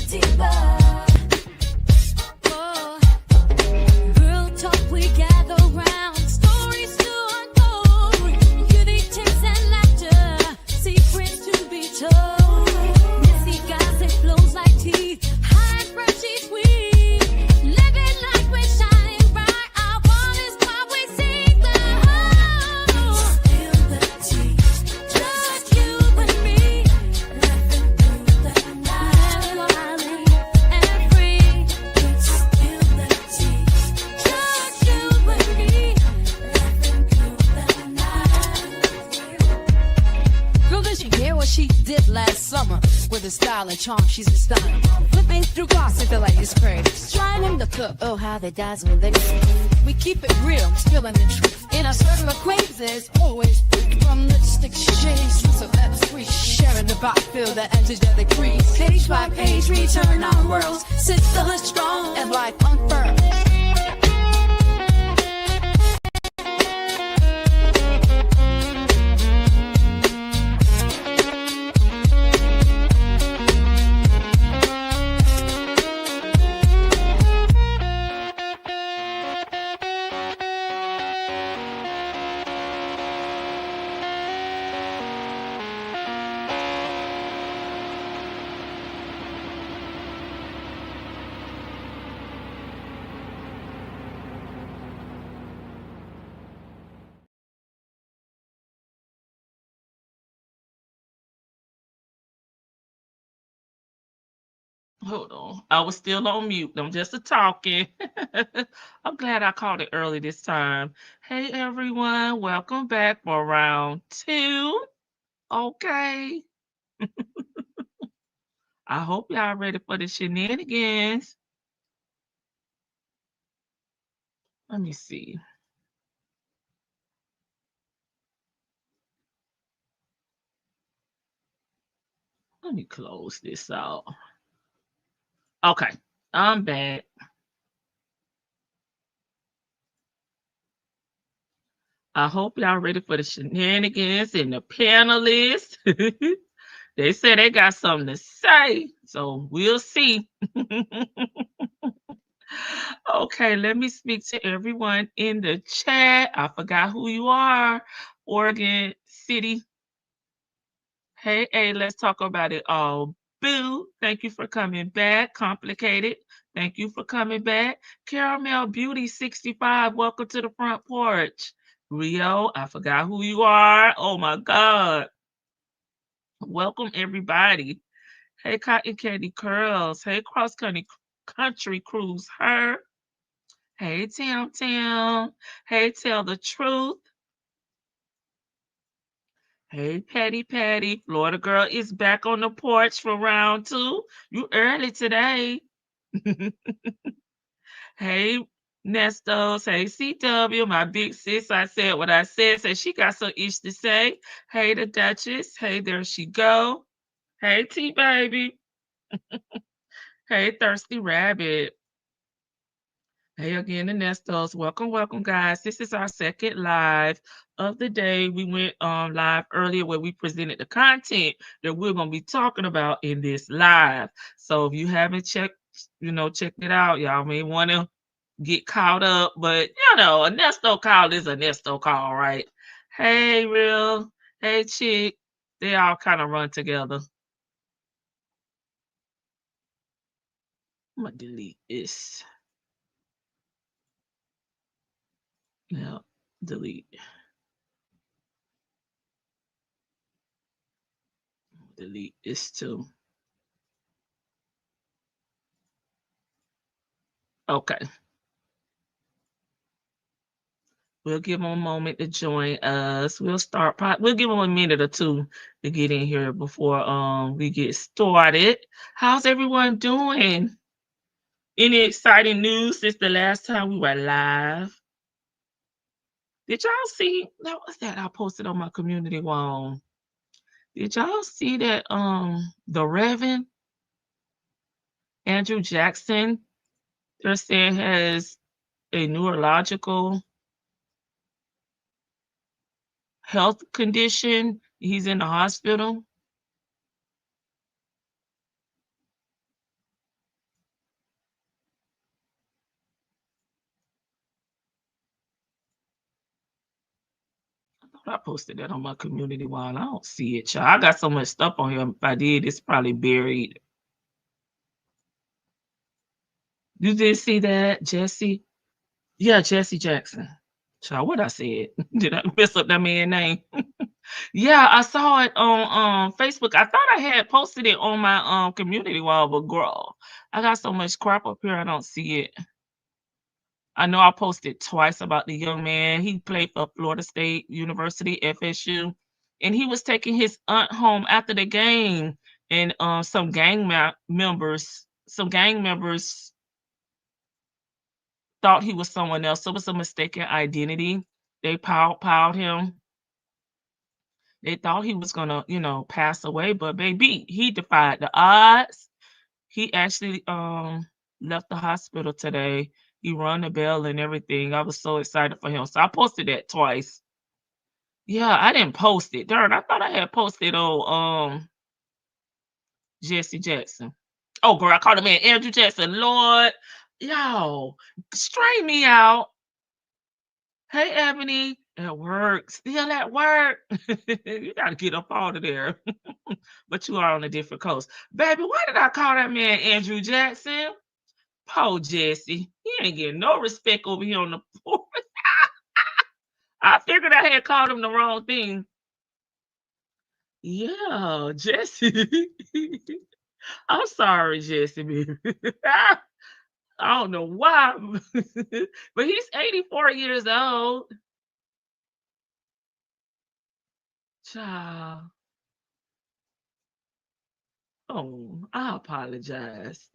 deeper. Real talk, we gather round. Stories to unfold. Beauty, chase, and laughter. Secrets to be told. Messy gossip flows like tea. High, freshy, sweet. Living like we're shining bright. Our one is why we sing the whole. Spill the tea. Just you and me. Laughing through the night. Smiling and free. Spill the tea. Just you and me. Laughing through the night. Girl, did she hear what she did last summer? With her style and charm, she's a stunner. Flipping through gossip, the latest craze. Trying to cook, oh how they dazzle they We keep it real, spilling the truth. In our circle of acquaintances, always from lipstick shades to that's we sharing the vibe, feel the energetic breeze. Page by page, return our worlds. Sit still and strong and life unfurled. Hold on. I was still on mute. I'm just a talking. I'm glad I called it early this time. Hey, everyone. Welcome back for round 2. Okay. I hope y'all ready for the shenanigans. Let me see. Let me close this out. Okay. I'm back. I hope y'all ready for the shenanigans and the panelists. They said they got something to say, so we'll see. Okay, let me speak to everyone in the chat. I forgot who you are. Oregon City. Hey, let's talk about it all. Boo, thank you for coming back. Complicated, thank you for coming back. Caramel Beauty 65, welcome to the front porch. Rio, I forgot who you are. Oh my God. Welcome everybody. Hey, Cotton Candy Curls. Hey, Cross Country Cruise Her. Hey, Tam. Hey, Tell the Truth. Hey, Patty. Florida Girl is back on the porch for round 2. You early today. Hey, Nestos. Hey, CW, my big sis. I said what I said. Said she got some ish to say. Hey, the Duchess. Hey, there she go. Hey, T-Baby. Hey, Thirsty Rabbit. Hey again, the Nestos. Welcome, guys. This is our second live of the day. We went live earlier where we presented the content that we're going to be talking about in this live. So if you haven't checked it out, y'all may want to get caught up. But, a Nesto call is a Nesto call, right? Hey, Real. Hey, Chick. They all kind of run together. I'm going to delete this. Now, delete. Delete this too. Okay. We'll give them a moment to join us. We'll give them a minute or two to get in here before we get started. How's everyone doing? Any exciting news since the last time we were live? Did y'all see what was that I posted on my community wall? Did y'all see that the Reverend Andrew Jackson, they're saying has a neurological health condition? He's in the hospital. I posted that on my community wall. I don't see it, y'all. I got so much stuff on here. If I did, it's probably buried. You did see that, Jesse? Yeah, Jesse Jackson. Child, what I said? Did I mess up that man's name? Yeah, I saw it on Facebook. I thought I had posted it on my community wall, but girl, I got so much crap up here, I don't see it. I know I posted twice about the young man. He played for Florida State University, FSU, and he was taking his aunt home after the game, and some gang members thought he was someone else. So it was a mistaken identity. They piled him. They thought he was gonna, pass away, but baby, he defied the odds. He actually left the hospital today. He rung the bell and everything. I was so excited for him. So I posted that twice. Yeah, I didn't post it. Darn, I thought I had posted on Jesse Jackson. Oh girl, I called him man Andrew Jackson. Lord, y'all, straighten me out. Hey Ebony, at work, still at work. You gotta get up out of there. But you are on a different coast. Baby, why did I call that man Andrew Jackson? Poor Jesse. He ain't getting no respect over here on the porch. I figured I had called him the wrong thing. Yeah, Jesse. I'm sorry, Jesse, baby. I don't know why, but he's 84 years old. Child. Oh, I apologize.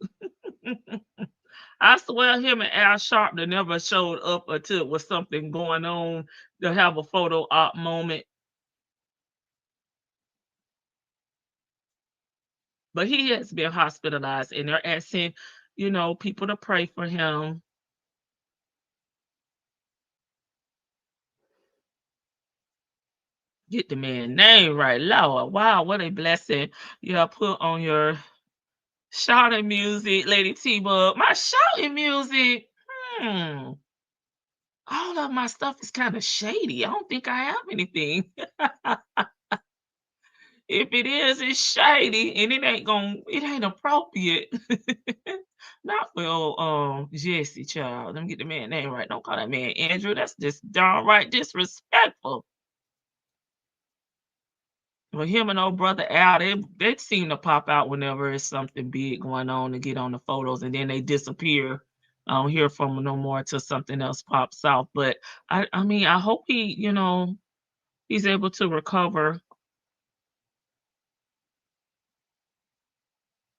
I swear him and Al Sharpton never showed up until it was something going on to have a photo op moment. But he has been hospitalized and they're asking, people to pray for him. Get the man name right. Lord, wow, what a blessing. Yeah, put on your shouting music, Lady T-Bug. My shouting music. All of my stuff is kind of shady. I don't think I have anything. If it is, it's shady and it ain't appropriate. Not for old Jesse, child. Let me get the man name right. Don't call that man Andrew. That's just downright disrespectful. Well, him and old brother Al, they seem to pop out whenever it's something big going on and get on the photos, and then they disappear. I don't hear from them no more until something else pops out. But I mean, I hope he's able to recover.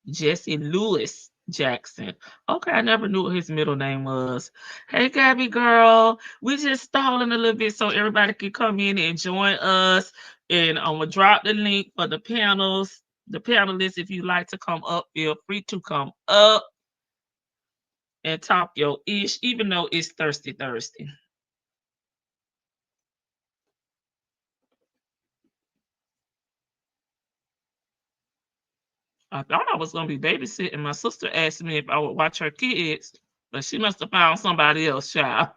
Jesse Lewis Jackson. Okay, I never knew what his middle name was. Hey, Gabby girl. We just stalling a little bit so everybody can come in and join us. And I'm going to drop the link for the panels. The panelists, if you'd like to come up, feel free to come up and talk your ish, even though it's Thirsty Thursday. I thought I was going to be babysitting. My sister asked me if I would watch her kids, but she must have found somebody else, child.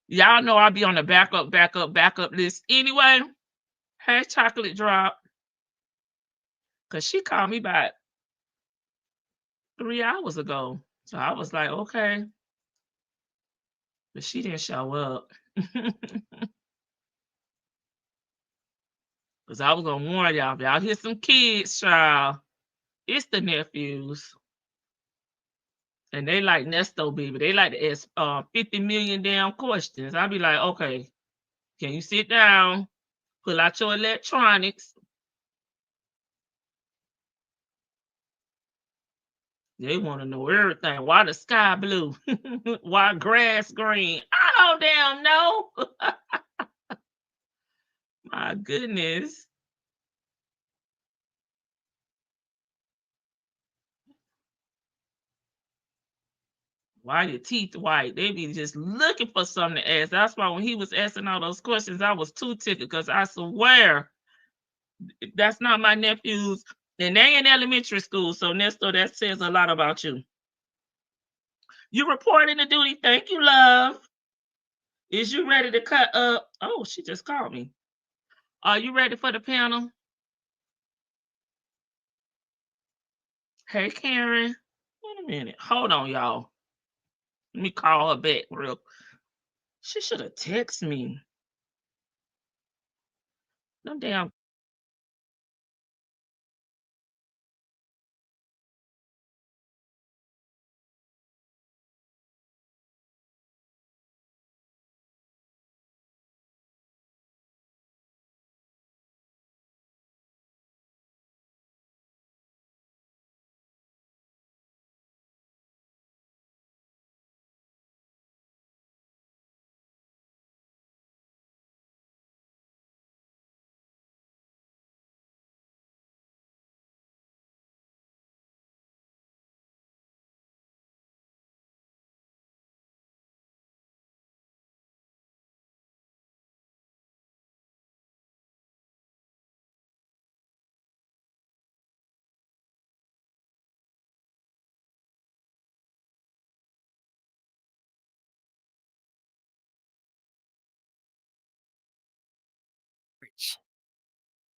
Y'all know I'll be on the backup list anyway. Hey, Chocolate Drop. Because she called me back 3 hours ago. So I was like, okay. But she didn't show up. Because I was going to warn y'all. If y'all hear some kids, child, it's the nephews. And they like Nesto, baby. They like to ask 50 million damn questions. I'll be like, okay, can you sit down? Pull out your electronics. They want to know everything. Why the sky blue? Why grass green? I don't damn know. My goodness. Why your teeth white? They be just looking for something to ask. That's why when he was asking all those questions, I was too tickled because I swear that's not my nephews. And they in elementary school. So Nestor, that says a lot about you. You reporting to duty. Thank you, love. Is you ready to cut up? Oh, she just called me. Are you ready for the panel? Hey, Karen. Wait a minute. Hold on, y'all. Let me call her back real. She should have texted me. No damn.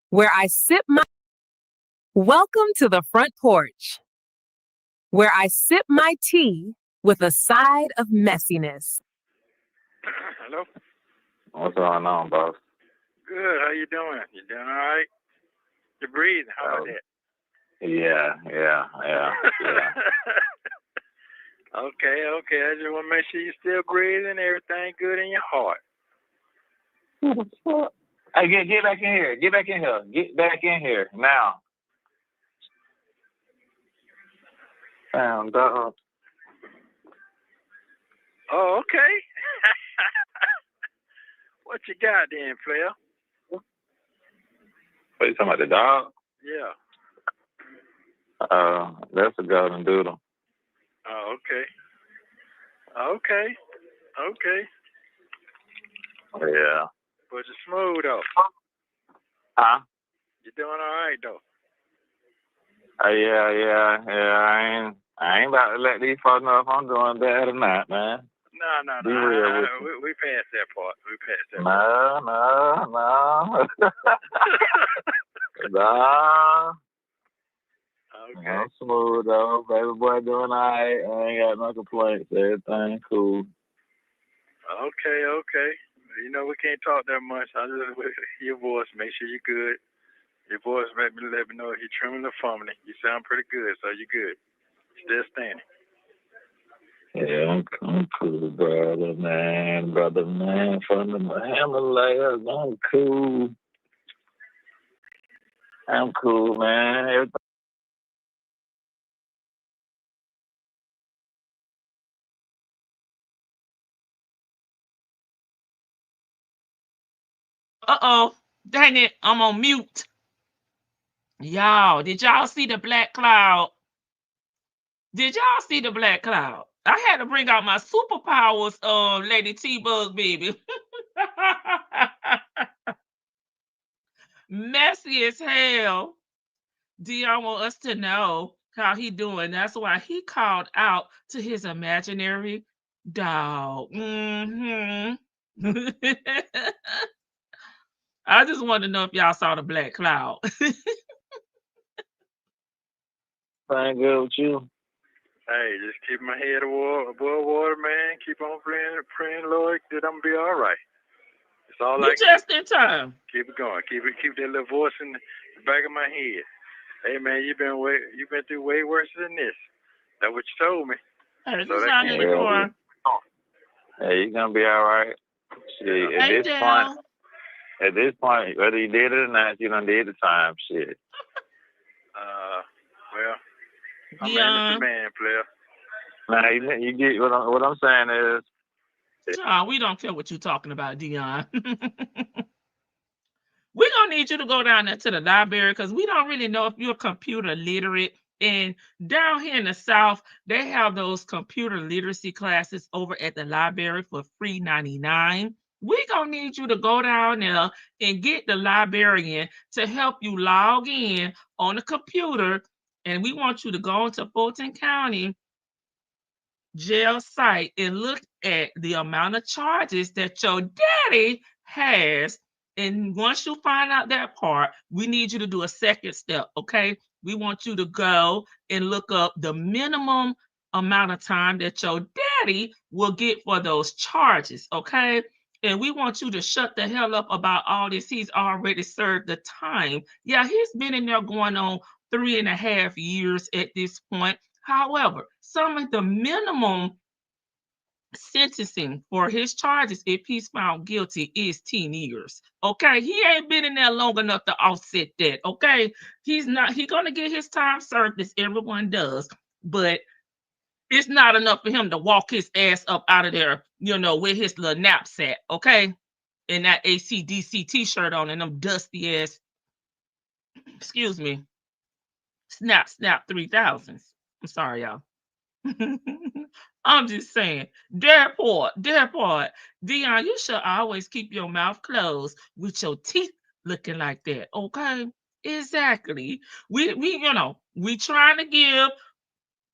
Where I sip my Welcome to the front porch, where I sip my tea with a side of messiness. Hello? What's going on, boss? Good. How you doing? You doing all right? You're breathing. How about that? Yeah. Okay. I just want to make sure you're still breathing, everything good in your heart. Hey, get back in here. Get back in here. Get back in here now. Damn, dog. Oh, okay. What you got then, player? What, you talking about the dog? Yeah. That's a golden doodle. Oh, okay. Yeah. But you're smooth, though. Huh? You're doing all right, though. Yeah. I ain't about to let these folks know if I'm doing bad or not, man. No. Be real with you. We passed that part. No. No. Okay. I'm smooth, though. Baby boy doing all right. I ain't got no complaints. Everything cool. Okay. You know, we can't talk that much. I just hear your voice, make sure you're good. Your voice let me know if you're trimming or fumbling. You sound pretty good, so you're good. Still standing. Yeah, I'm cool, brother, man. From the Himalayas, I'm cool. Man. Everything. Uh-oh. Dang it. I'm on mute. Y'all, did y'all see the black cloud? I had to bring out my superpowers, Lady T-Bug, baby. Messy as hell. Dion want us to know how he doing. That's why he called out to his imaginary dog. I just want to know if y'all saw the black cloud. Fine, good with you. Hey, just keep my head above water, man. Keep on praying, Lord, that I'm gonna be all right. It's all You I just in time. Keep it going. Keep that little voice in the back of my head. Hey, man, you've been through way worse than this. That's what you told me. Hey, this sound in the car. Hey, you're gonna be all right. Shit, at this point, whether you did it or not, you done did the time. Shit. Well, I'm Dion. a man, player. Now you get what I'm saying is. We don't care what you're talking about, Dion. We're gonna need you to go down there to the library because we don't really know if you're computer literate. And down here in the South, they have those computer literacy classes over at the library for free $99. We're gonna need you to go down there and get the librarian to help you log in on the computer. And we want you to go into Fulton County jail site and look at the amount of charges that your daddy has. And once you find out that part, we need you to do a second step, okay? We want you to go and look up the minimum amount of time that your daddy will get for those charges, okay? And we want you to shut the hell up about all this. He's already served the time. Yeah, he's been in there going on 3.5 years at this point. However, some of the minimum sentencing for his charges, if he's found guilty, is 10 years. Okay, he ain't been in there long enough to offset that. Okay, he's gonna get his time served as everyone does, but it's not enough for him to walk his ass up out of there, with his little knapsack, okay, and that AC/DC t-shirt on and them dusty ass, excuse me, snap 3000s. I'm sorry, y'all. I'm just saying, that part, Deon, you should always keep your mouth closed with your teeth looking like that, okay? Exactly. We trying to give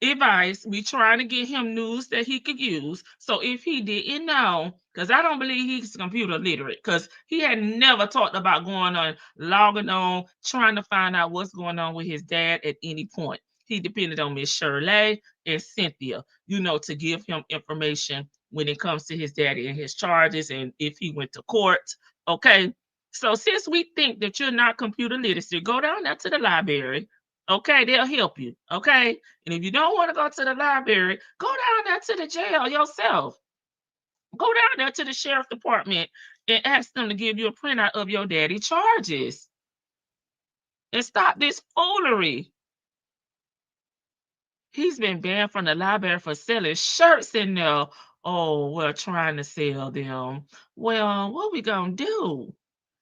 advice. We trying to get him news that he could use. So if he didn't know, because I don't believe he's computer literate, because he had never talked about going on, logging on, trying to find out what's going on with his dad at any point. He depended on Miss Shirley and Cynthia, to give him information when it comes to his daddy and his charges and if he went to court. Okay. So since we think that you're not computer literate, go down there to the library. Okay, they'll help you. Okay. And if you don't want to go to the library, go down there to the jail yourself. Go down there to the sheriff department and ask them to give you a printout of your daddy charges. And stop this foolery. He's been banned from the library for selling shirts in there. Oh, we're trying to sell them. Well, what we gonna do?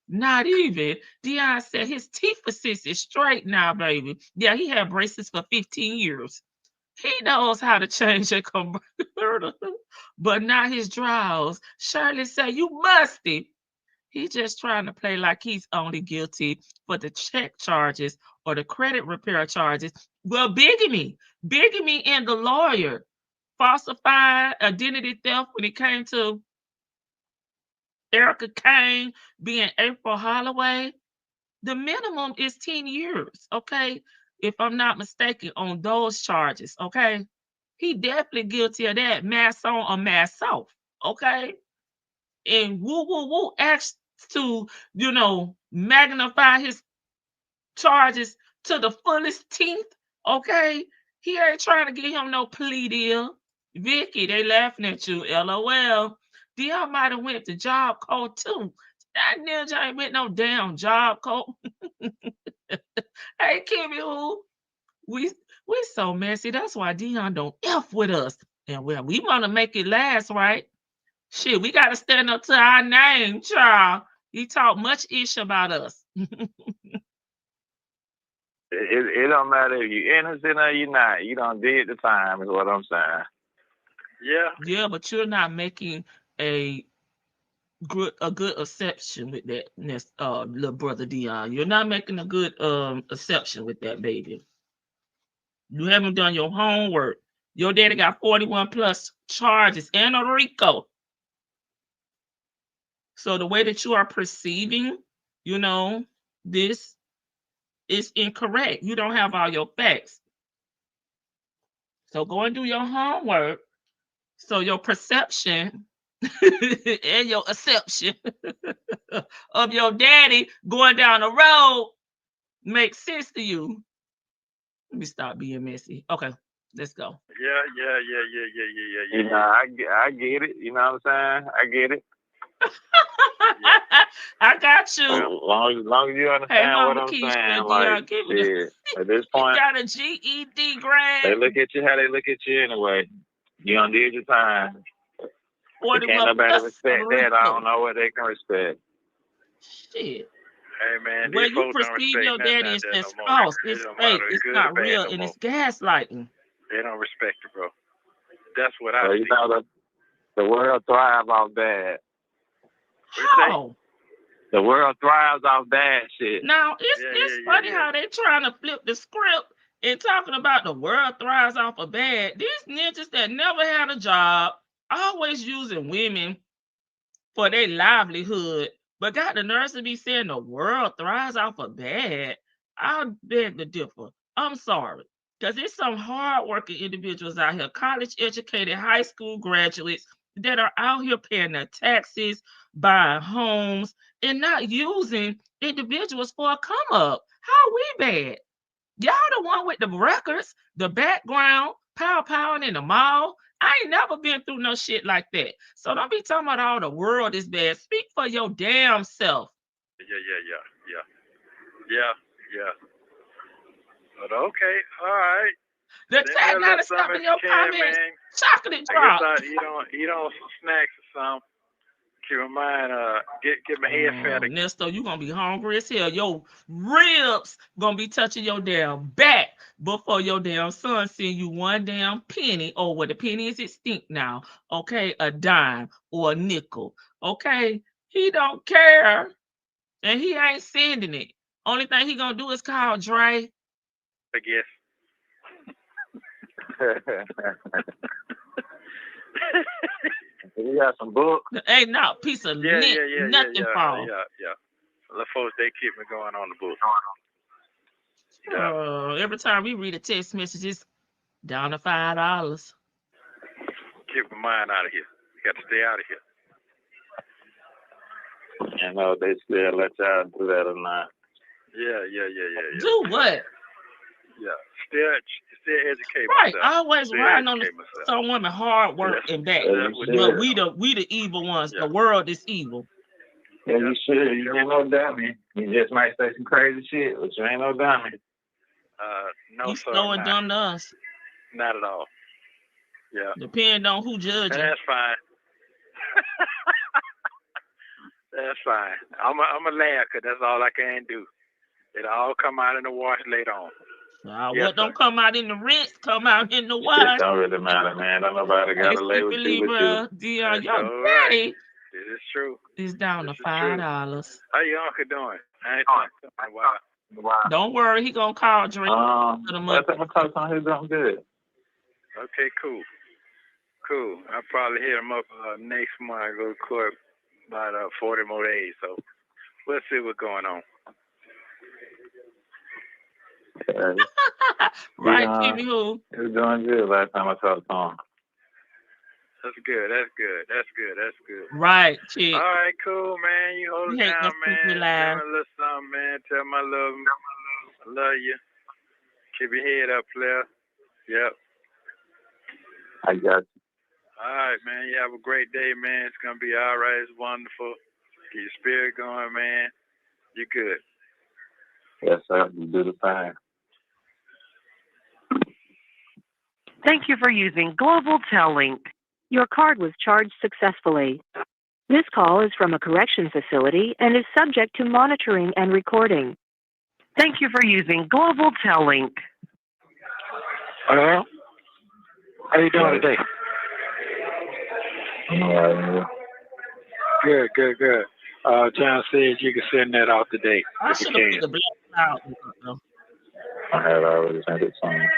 Not even. Deon said his teeth assist is straight now, baby. Yeah, he had braces for 15 years. He knows how to change a converter, but not his draws. Shirley said, you musty. He's just trying to play like he's only guilty for the check charges or the credit repair charges. Well, bigamy and the lawyer, falsified identity theft when it came to Erica Kane being April Holloway, the minimum is 10 years, okay? If I'm not mistaken, on those charges, okay? He definitely guilty of that, mass on or mass off, okay? And woo asked to, magnify his charges to the fullest tenth, okay? He ain't trying to get him no plea deal. Vicky, they laughing at you, LOL. Deon might have went to job code too. That ninja ain't went no damn job code. Hey, Kimmy, who? We so messy. That's why Deon don't F with us. And we want to make it last, right? Shit, we got to stand up to our name, child. He talk much ish about us. It don't matter if you're innocent or you're not. You done did the time, is what I'm saying. Yeah, but you're not making a good exception with that, little brother Deon. You're not making a good exception with that, baby. You haven't done your homework. Your daddy got 41 plus charges and a RICO. So the way that you are perceiving, this is incorrect. You don't have all your facts. So go and do your homework. So your perception and your acception of your daddy going down the road makes sense to you. Let me stop being messy. Okay, let's go. Yeah. I get it. You know what I'm saying? I get it. I got you. As long as you understand what I'm saying, like, at this point, you got a GED grade. They look at you how they look at you anyway. You done did your time. Can't nobody respect that. I don't know what they can respect. Shit. Hey man, when you perceive your daddy as false, it's fake, it's not real, and it's gaslighting. They don't respect it, bro. That's what I see. The world thrives off bad. How? The world thrives off bad shit. Now it's funny how they trying to flip the script And talking about the world thrives off of bad, these ninjas that never had a job, always using women for their livelihood, but got the nerves to be saying the world thrives off of bad. I'll beg to differ. I'm sorry. Because there's some hardworking individuals out here, college educated, high school graduates that are out here paying their taxes, buying homes, and not using individuals for a come up. How we bad? Y'all the one with the records, the background, powering in the mall. I ain't never been through no shit like that. So don't be talking about all the world is bad. Speak for your damn self. Yeah. But okay, all right. The tag gotta stop in your comments. Chocolate drop. I guess eat on some snacks or something. Keep in mind, get my head fat. Ernesto, you gonna be hungry as hell. Your ribs gonna be touching your damn back before your damn son send you one damn penny. Oh, well, the penny is extinct now. Okay, a dime or a nickel. Okay, he don't care, and he ain't sending it. Only thing he gonna do is call Dre. I guess. You got some books? Ain't no piece of nothing fall. Yeah. The folks, they keep me going on the book. Every time we read a text message, it's down to $5. Keep my mind out of here. You got to stay out of here. You know, they still let y'all do that or not. Yeah. Do what? Yeah. Still educate right. myself. Always riding on some women hard work and back. But we the evil ones. The world is evil. Yeah, you should. You ain't no dummy. You just might say some crazy shit, but you ain't no dummy. No, you sir. So dumb to us. Not at all. Yeah. Depend on who judging. That's fine. That's fine. I'm a laugh because that's all I can do. It'll all come out in the wash later on. What don't come out in the rinse, come out in the wash. It don't really matter, man. Don't nobody got to lay with you. Dion, your daddy. This is true. It's down to $5. How your uncle doing? I ain't talking to him in a while. Don't worry, he gonna call Drake. I think I'm talking on his doing good. Okay, cool. I'll probably hit him up next month. I go to court about 40 more days. So we'll see what's going on. Right, Kimmy who? He was doing good last time I talked to him. That's good. Right, chick. All right, cool, man. You hold it down, man. Tell me a little something, man. Tell me I love him. I love you. Keep your head up, player. Yep. I got you. All right, man. You have a great day, man. It's going to be all right. It's wonderful. Keep your spirit going, man. You good. Yes, sir. You do the same. Thank you for using Global Tel Link. Your card was charged successfully. This call is from a correction facility and is subject to monitoring and recording. Thank you for using Global Tel Link. Hello? How you doing today? Good. John says you can send that out today. I should have put the black out. I had already sent it to him.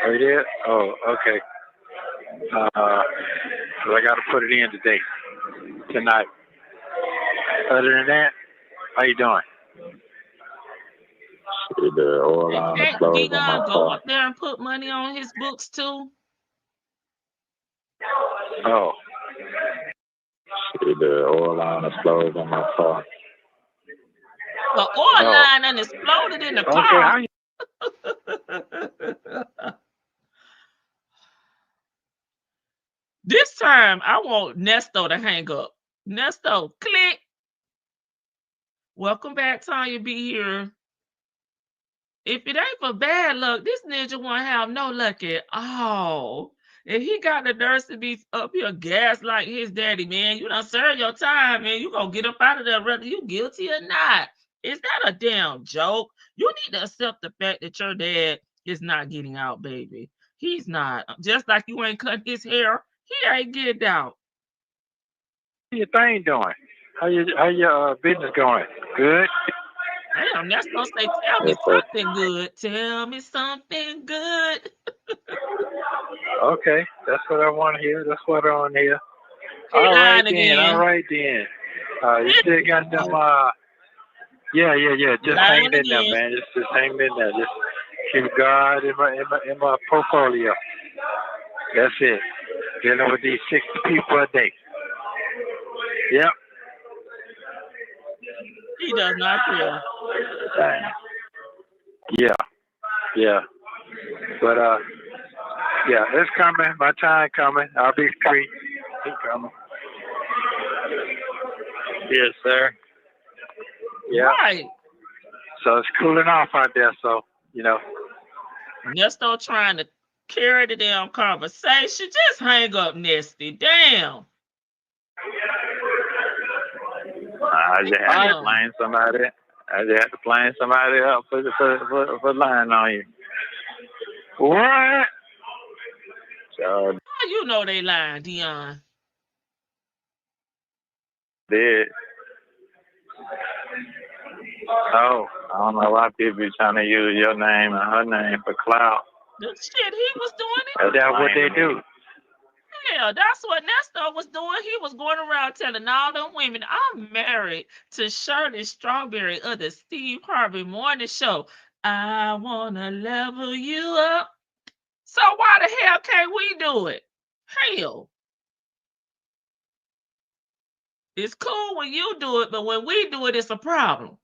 Oh, you did? Oh, okay. So I got to put it in tonight. Other than that, how you doing? Can't Devyn go up there and put money on his books too? Oh. The oil line exploded in my car. The oil line and exploded in the car. This time, I want Ernesto to hang up. Ernesto, click. Welcome back, Tanya. Be here. If it ain't for bad luck, this ninja won't have no luck at all. If he got the nerves to be up here gaslighting his daddy, man, you done serve your time, man. You gonna get up out of there whether you guilty or not. Is that a damn joke? You need to accept the fact that your dad is not getting out, baby. He's not. Just like you ain't cutting his hair, he ain't getting out. How your thing doing? How your business going? Good? Damn, that's gonna say, tell me Yes, sir. something good. Tell me something good. Okay, that's what I want to hear. That's what I want to hear. He All right lying then. All again. right then. You still got them. Yeah. Just hang Lying in there, again. man. Just hang in there. Just keep God in my portfolio. That's it. Dealing with these 60 people a day. Yep. He does not care. Yeah. But yeah, it's coming. My time coming. I'll be free. It's coming. Yes, sir. Yeah. Right. So it's cooling off out there. So Nesto trying to carry the damn conversation. Just hang up, Nesty. Damn. I just had to blame somebody. I just had to blame somebody up for lying on you. What? So How you know they lying, Dion? did. Oh, I don't know why people be trying to use your name and her name for clout. The shit he was doing it. That's what they do. Yeah, that's what Nesto was doing. He was going around telling all them women, I'm married to Shirley Strawberry of the Steve Harvey Morning Show. I want to level you up. So why the hell can't we do it? Hell. It's cool when you do it, but when we do it, it's a problem.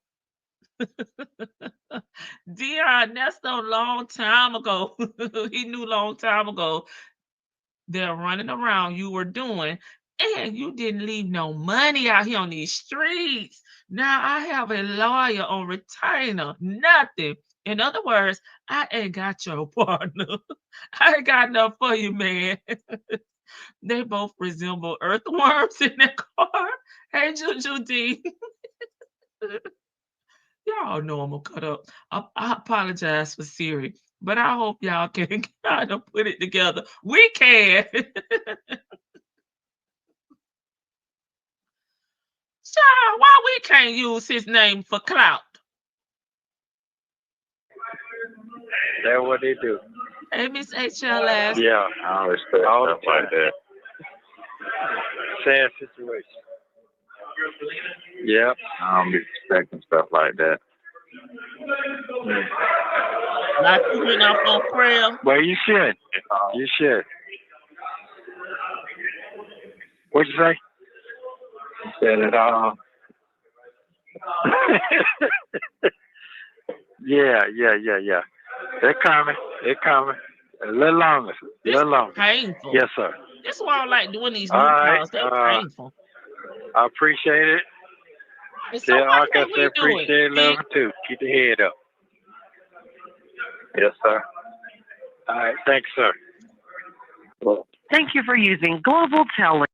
Dear Ernesto, long time ago, he knew long time ago they're running around you were doing, and you didn't leave no money out here on these streets. Now I have a lawyer on retainer, nothing. In other words, I ain't got your partner. I ain't got enough for you, man. They both resemble earthworms in their car. Hey, Juju D. Y'all know I'm gonna cut up. I apologize for Siri, but I hope y'all can kind of put it together. We can. Child, why we can't use his name for clout? That's what they do. Hey, Miss HLS. Yeah. I don't respect All stuff the time. like that. Sad situation. Yep. I don't be respecting stuff like that. Like you went off on prayer. Well, you should. You should. What'd you say? Said it all. Yeah. They're coming. A little longer. This is painful. Yes, sir. This is why I like doing these new All right, calls. They're painful. I appreciate it. And so why can't we do appreciate it? love too. Keep the head up. Yes, sir. All right. Thanks, sir. Thank you for using Global Telling.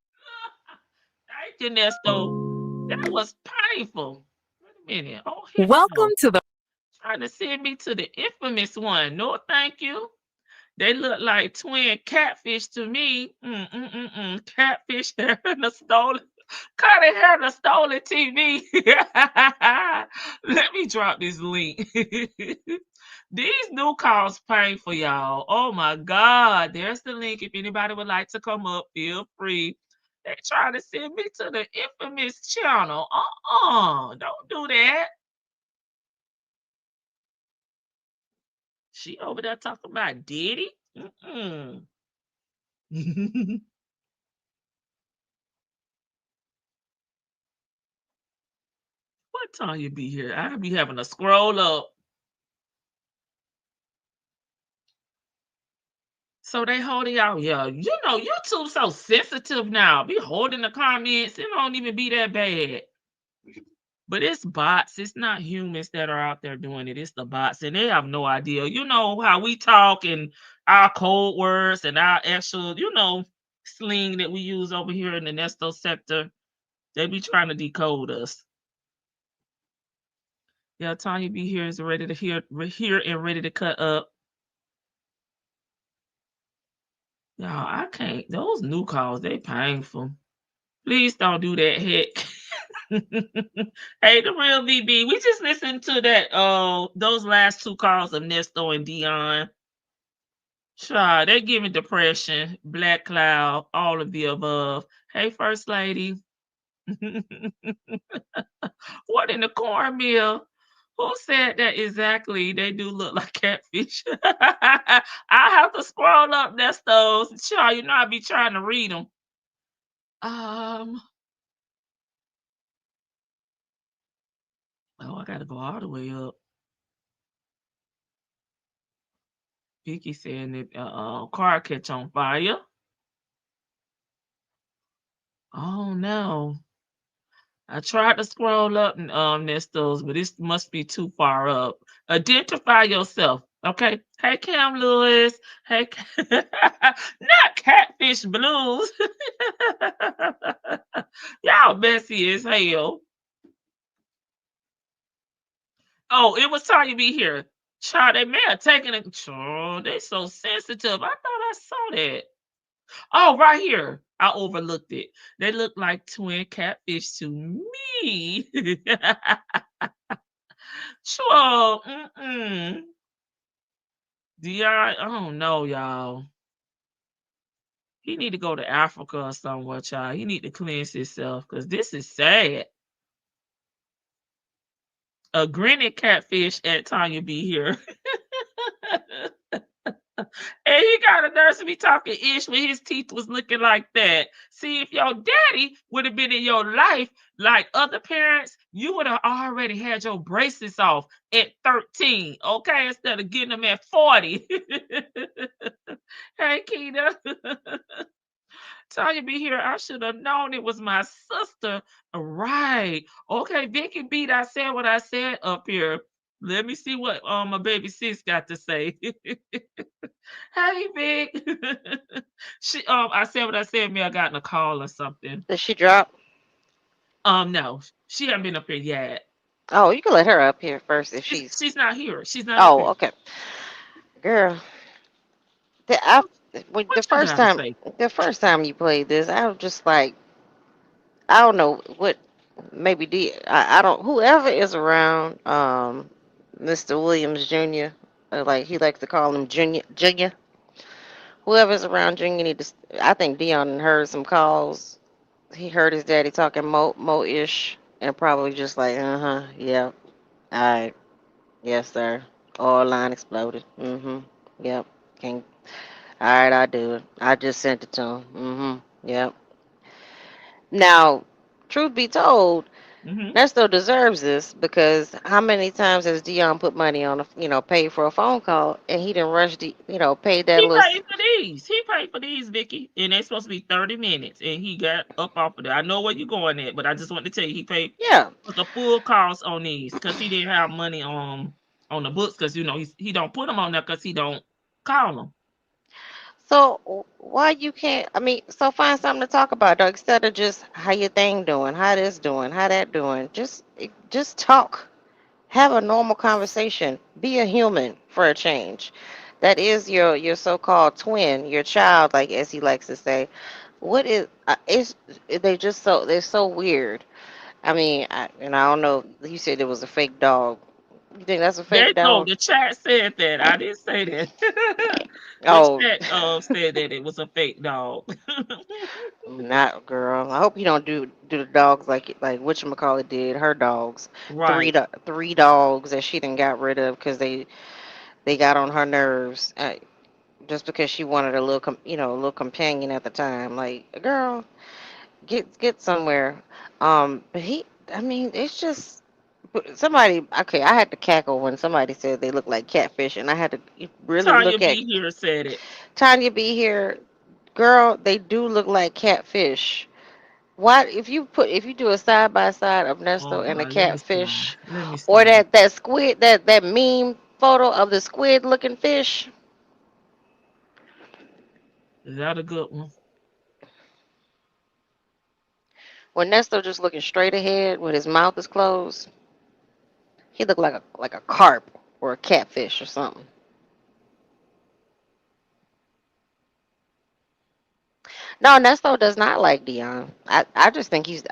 Thank you, Nesto. That was painful. Wait a minute. Oh, hell Welcome no. to the Trying to send me to the infamous one. No, thank you. They look like twin catfish to me. Catfish hair and a stolen, cutting hair and a stolen TV. Let me drop this link. These new calls painful, y'all. Oh my God. There's the link. If anybody would like to come up, feel free. They trying to send me to the infamous channel. Don't do that. She over there talking about Diddy. What time you be here? I be having to scroll up. So they holding out. Yeah, you know, YouTube's so sensitive now. Be holding the comments. It don't even be that bad. But it's bots. It's not humans that are out there doing it. It's the bots, and they have no idea. You know how we talk and our code words and our actual, slang that we use over here in the Nesto sector. They be trying to decode us. Yeah, Tanya B here is ready to here and ready to cut up. Y'all, I can't. Those new calls, they painful. Please don't do that, heck. Hey, the real VB. We just listened to that. Those last two calls of Ernesto and Dion. Child, they giving depression, black cloud, all of the above. Hey, First Lady. What in the cornmeal? Who said that exactly? They do look like catfish. I have to scroll up. That's those. Child, you know I be trying to read them. Oh, I gotta go all the way up. Vicky saying that car catch on fire. Oh no. I tried to scroll up and Nestos, but this must be too far up. Identify yourself. Okay. Hey Cam Lewis. Hey not Catfish Blues. Y'all messy as hell. Oh, it was time to be here. Child, they may have taken it. Child, they so sensitive. I thought I saw that. Oh, right here. I overlooked it. They look like twin catfish to me. Sure. I don't know, y'all. He need to go to Africa or somewhere, child. He need to cleanse himself because this is sad. A grinning catfish at Tanya be here. And he got a nerve to be talking ish when his teeth was looking like that. See, if your daddy would have been in your life like other parents, you would have already had your braces off at 13, okay? Instead of getting them at 40. Hey, Keita. Tanya be here. I should have known it was my sister. Right. Okay, Vicky beat. I said what I said up here. Let me see what my baby sis got to say. Hey, Vic. I said what I said. Me, I got in a call or something. Did she drop? No, she hasn't been up here yet. Oh, you can let her up here first if she's not here. She's not. Oh, okay. Girl, the first time you played this, I was just like, I don't know what. Maybe I don't. Whoever is around, Mr. Williams Jr. Like he likes to call him Junior. Whoever's around Junior need to. I think Dion heard some calls. He heard his daddy talking mo-ish and probably just like, yeah, all right, yes sir. Oil line exploded. Yep. Can't. All right, I do it. I just sent it to him. Yep. Now, truth be told, Ernesto deserves this because how many times has Dion put money on paid for a phone call and he didn't rush paid that list. He paid for these. He paid for these, Vicky, and they're supposed to be 30 minutes, and he got up off of that. I know where you're going at, but I just want to tell you he paid for the full cost on these because he didn't have money on the books because he don't put them on there because he don't call them. So why you can't? I mean, so find something to talk about, though, instead of just how your thing doing, how this doing, how that doing. Just talk, have a normal conversation, be a human for a change. That is your so-called twin, your child, like as he likes to say. What is they're so weird. I mean, I don't know. You said it was a fake dog. You think that's a fake dog? No, the chat said that. I didn't say that. The chat said that it was a fake dog. Not girl. I hope you don't do the dogs like whatchamacallit did her dogs. Right. Three dogs that she done got rid of because they got on her nerves. Just because she wanted a little companion at the time. Like, girl, get somewhere. But I mean, it's just somebody. Okay, I had to cackle when somebody said they look like catfish, and I had to really Tanya look at. B here said it. Tanya B here, girl, they do look like catfish. Why, if you do a side by side of Ernesto and a catfish, or that squid, that meme photo of the squid looking fish. Is that a good one? When Ernesto just looking straight ahead with his mouth is closed, he looked like a carp or a catfish or something. No, Nesto does not like Dion. I just think he's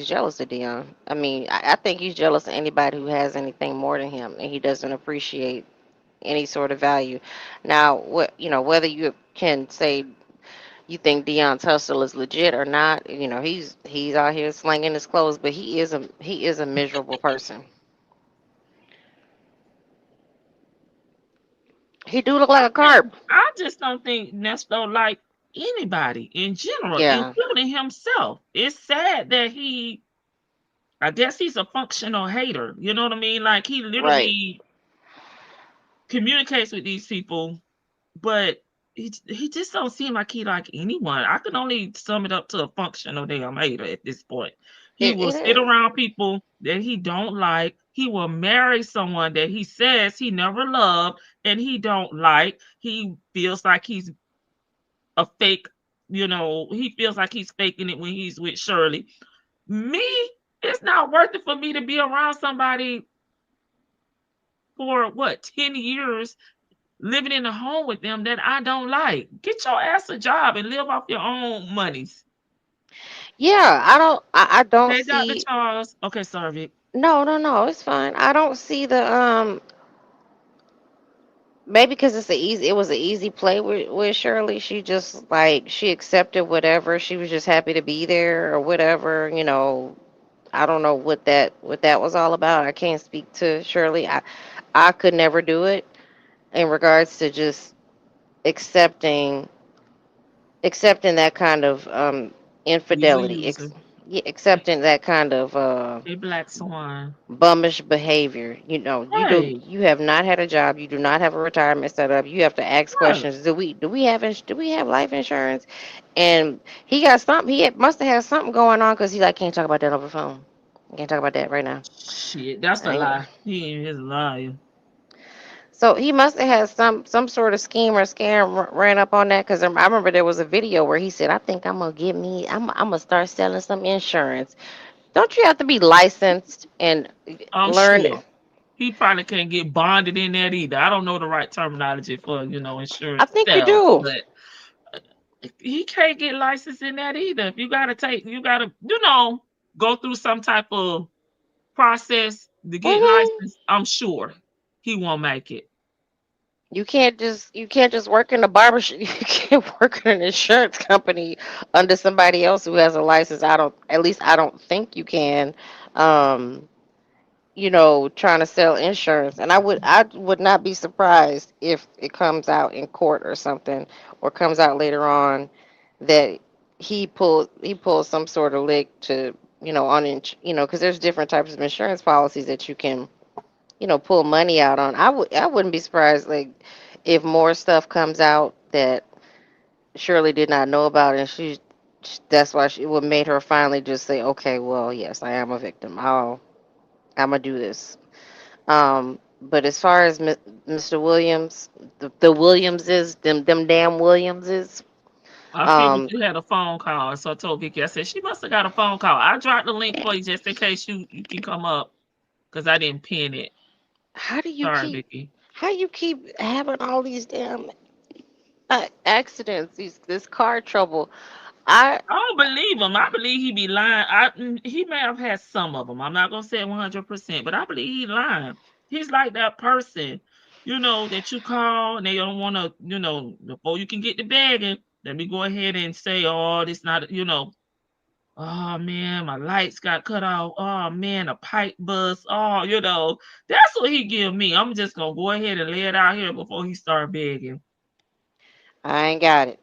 jealous of Dion. I mean, I think he's jealous of anybody who has anything more than him, and he doesn't appreciate any sort of value. Now, whether you can say you think Dion's hustle is legit or not, he's out here slinging his clothes, but he is a miserable person. He do look like a carp. I just don't think Nesto like anybody in general, Yeah, including himself. It's sad that I guess he's a functional hater. You know what I mean? Like he right. literally communicates with these people, but he just don't seem like he like anyone. I can only sum it up to a functional damn hater at this point. He It, will it sit is. around people that he don't like. He will marry someone that he says he never loved and he don't like. He feels like he's a fake, he feels like he's faking it when he's with Shirley. Me, it's not worth it for me to be around somebody for what, 10 years living in a home with them that I don't like. Get your ass a job and live off your own monies. Yeah, I don't Hey, Dr. see. Charles. Okay, sorry, Vic. No, no, no, it's fine. I don't see the maybe because it was an easy play with Shirley. She just like she accepted whatever. She was just happy to be there or whatever. I don't know what that was all about. I can't speak to Shirley. I could never do it in regards to just accepting accepting that kind of He's a infidelity. user. Yeah, accepting that kind of A black swan. bummish behavior. Right. You have not had a job. You do not have a retirement set up. You have to ask Right. questions. Do we have life insurance? And he got something. Must have had something going on because he like can't talk about that over the phone. I can't talk about that right now. Shit, that's a I, lie. He ain't his liar. so he must have had some sort of scheme or scam ran up on that because I remember there was a video where he said, "I think I'm gonna start selling some insurance." Don't you have to be licensed and I'm learn? sure. He probably can't get bonded in that either. I don't know the right terminology for, I insurance think you sales, do. but he can't get licensed in that either. If you gotta, go through some type of process to get Hmm. licensed, I'm sure he won't make it. You can't just work in a barbershop. You can't work in an insurance company under somebody else who has a license. At least I don't think you can. Um, trying to sell insurance, and I would not be surprised if it comes out in court or something, or comes out later on that he pulled some sort of lick to because there's different types of insurance policies that you can pull money out on. I wouldn't be surprised like if more stuff comes out that Shirley did not know about, and that's why she would made her finally just say, okay, well, yes, I am a victim. I'm gonna do this. But as far as Mr. Williams, the Williamses, them damn Williamses, I figured um, you had a phone call, so I told Vicky. I said she must have got a phone call. I dropped the link for you just in case you can come up because I didn't pin it. how do you Sorry, keep Vicky. how you keep having all these damn accidents, this car trouble? I I don't believe him. I believe he be lying. He may have had some of them. I'm not gonna say 100%, but I believe he lying. He's like that person, that you call and they don't want to, before you can get the bagging. Let me go ahead and say, oh, this not, oh man, my lights got cut off. Oh man, a pipe bust. Oh, that's what he give me. I'm just gonna go ahead and lay it out here before he start begging. I ain't got it.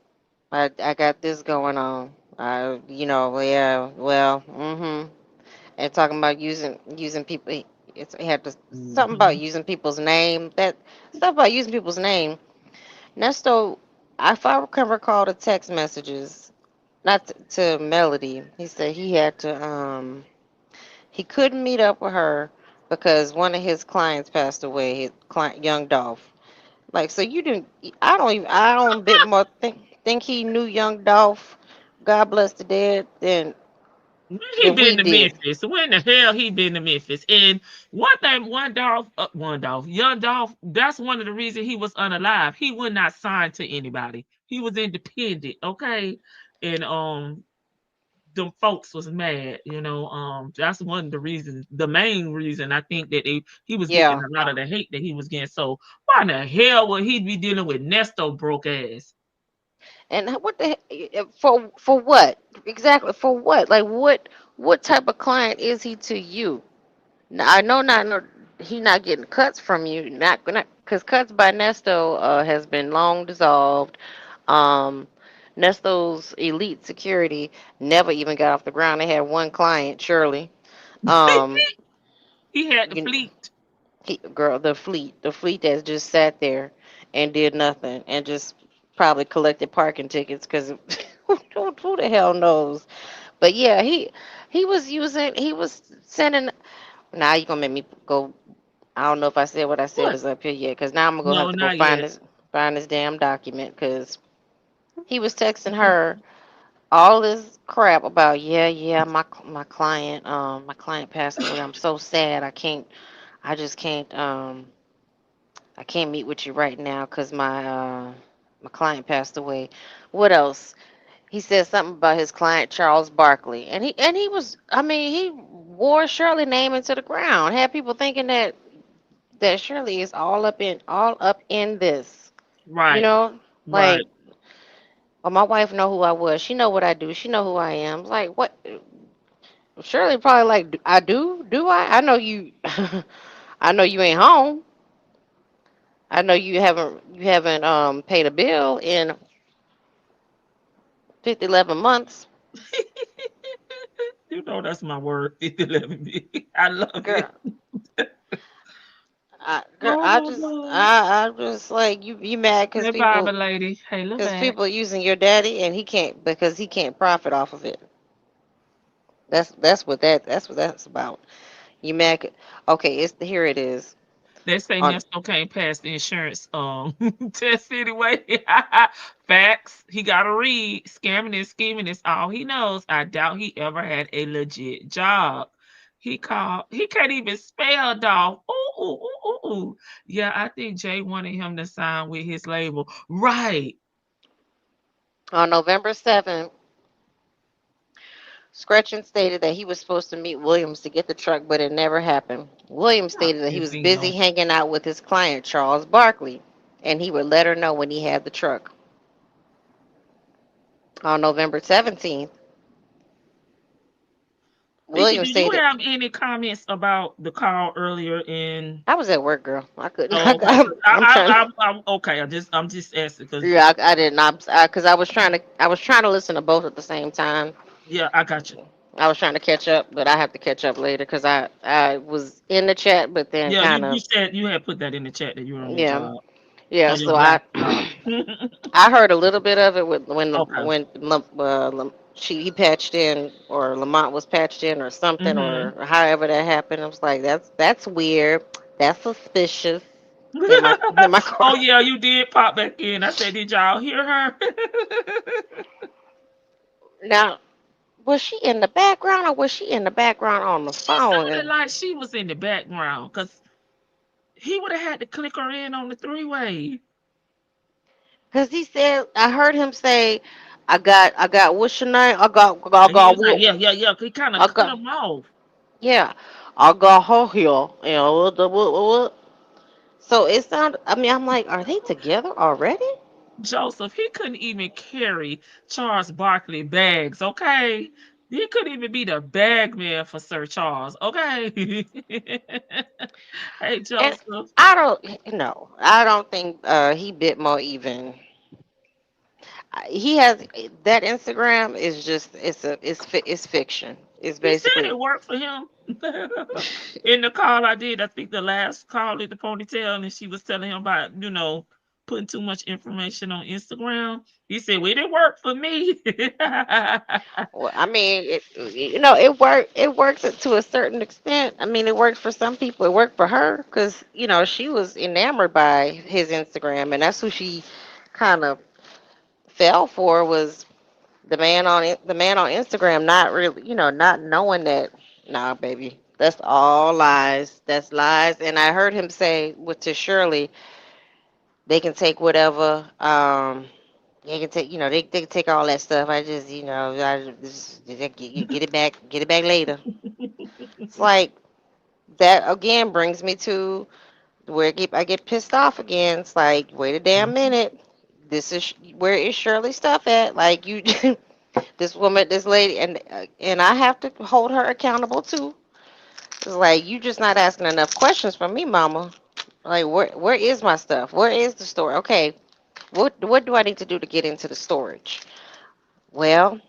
I got this going on. Yeah, well, and talking about using people. It had to something about Hmm. using people's name. That stuff about using people's name. Nesto, if I can recall the text messages, not to Melody, he said he couldn't meet up with her because one of his clients passed away. His client, young Dolph. Like, so you didn't. I don't bit more think he knew young Dolph. God bless the dead. When he Than we been to did. Memphis? When the hell he been to Memphis? And one thing, young Dolph, that's one of the reasons he was unalive. He would not sign to anybody. He was independent, okay? and them folks was mad, that's one of the reasons, the main reason I think that he was getting Yeah. a lot of the hate that he was getting. So why in the hell would he be dealing with Nesto broke ass? And what the for what exactly? For what? Like what type of client is he to you? Now, I know not no he not getting cuts from you. Not gonna because cuts by Nesto has been long dissolved. Um, Nesto's elite security never even got off the ground. They had one client, Shirley. Um, He had the you fleet. girl, the fleet that just sat there and did nothing and just probably collected parking tickets because who the hell knows? But yeah, he was sending. Now you gonna make me go. I don't know if I said what I said What? is up here yet because now I'm gonna have No, to go not yet. find this damn document because he was texting her all this crap about yeah my client passed away. I'm so sad. I just can't meet with you right now because my client passed away. What else? He said something about his client Charles Barkley, and he was I mean he wore Shirley name into the ground. Had people thinking that Shirley is all up in this. You Right, know, right. like well, my wife know who I was. She know what I do. She know who I am. Like what? Shirley probably like I do. Do I? I know you. I know you ain't home. I know you haven't paid a bill in 11 months. That's my word. 11 I love Girl, it. I Oh just Lord. I'm just like you mad Hey Barbara lady. Hey because Levant. people using your daddy and he can't because he can't profit off of it. That's what that's about. You mad? Okay, here it is They say on. Nesto can't pass the insurance test anyway. Facts. He gotta read. Scamming and scheming is all he knows. I doubt he ever had a legit job. He can't even spell dog. Ooh, ooh, ooh, ooh, ooh. Yeah, I think Jay wanted him to sign with his label. Right. On November 7th, Scretchen stated that he was supposed to meet Williams to get the truck, but it never happened. Williams Not stated that he was busy Devyn. hanging out with his client, Charles Barkley, and he would let her know when he had the truck. On November 17th, Vicky, Williams do you stated, have any comments about the call earlier in? I was at work, girl. I couldn't. Oh, okay. 'Cause I'm trying. I'm okay. I'm just asking because Yeah, I didn't. Because I was trying to listen to both at the same time. yeah, I got you. I was trying to catch up, but I have to catch up later because I was in the chat, but then Yeah, you, kind you of said you had put that in the chat that you were on your yeah, job, yeah. on your So I black job. I heard a little bit of it with Okay. when he patched in or Lamont was patched in or something or Mhm. however that happened. I was like, that's weird. That's suspicious. In my car. Oh yeah, you did pop back in. I said, did y'all hear her? Now, was she in the background or was she in the background on the She phone? sounded And like she was in the background because he would have had to click her in on the three-way. because he said, I heard him say, I got what's your name? And he was like, yeah, yeah, yeah. He kind of I cut got, him off. yeah, I got her here. You know, what? So it sounded. I mean, I'm like, are they together already? Joseph, he couldn't even carry Charles Barkley bags, okay? He couldn't even be the bag man for Sir Charles, okay? Hey, And Joseph. I don't, no, I don't think he bit more even. He has that Instagram is just it's fiction. It's He said basically it worked for him. In the call I did, I think the last call in the ponytail, and she was telling him about, putting too much information on Instagram. He said, well, it didn't work for me. well, I mean, it works to a certain extent. I mean, it works for some people. It worked for her because she was enamored by his Instagram, and that's who she kind of fell for was the man on Instagram. Not really, not knowing that. Nah, baby, that's all lies. That's lies. And I heard him say with to Shirley, they can take whatever. They can take, they can take all that stuff. I just, you get it back later. It's like that again brings me to where I get pissed off again. It's like, wait a damn minute. Where is Shirley stuff at? Like you, this woman, this lady, and I have to hold her accountable too. It's like you just not asking enough questions from me, Mama. Like where is my stuff? Where is the store? Okay, what do I need to do to get into the storage? Well,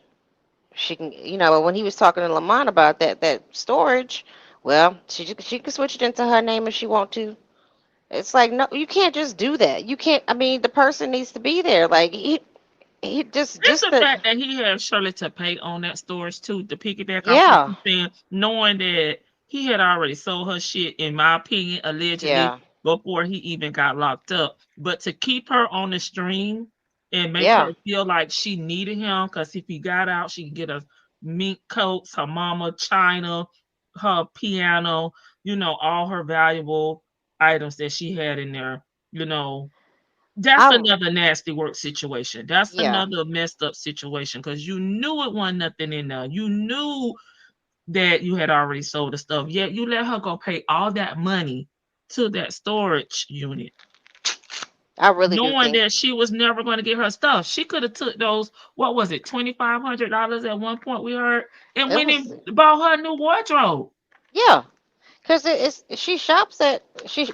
she can, when he was talking to Lamont about that storage, well, she can switch it into her name if she want to. It's like, no, you can't just do that. You can't. I mean, the person needs to be there. Like he It's just the the fact that he had Shirley to pay on that storage too, to piggyback off what yeah you're saying, knowing that he had already sold her shit, in my opinion, allegedly, yeah before he even got locked up. But to keep her on the stream and make her yeah. feel like she needed him, because if he got out, she could get her mink coats, her mama china, her piano, all her valuable items that she had in there, you know, that's I another nasty work situation. That's yeah. another messed up situation because you knew it wasn't nothing in there. You knew that you had already sold the stuff. Yet you let her go pay all that money to that storage unit, I really do knowing think. that she was never going to get her stuff. She could have took those, what was it, $2,500 at one point we heard, and It went was and bought her a new wardrobe. yeah, because she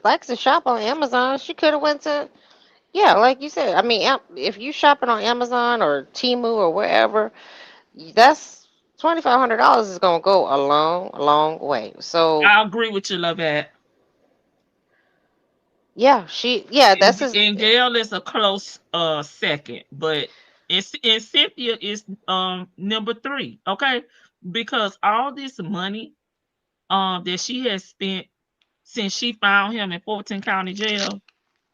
likes to shop on Amazon. She could have went to yeah, like you said. I mean, if you shopping on Amazon or Temu or wherever, that's $2,500 is gonna go a long way. So I agree with you, love at. yeah, yeah, that's And, his. and Gail is a close second, but and Cynthia is number three, okay? Because all this money that she has spent since she found him in Fulton County Jail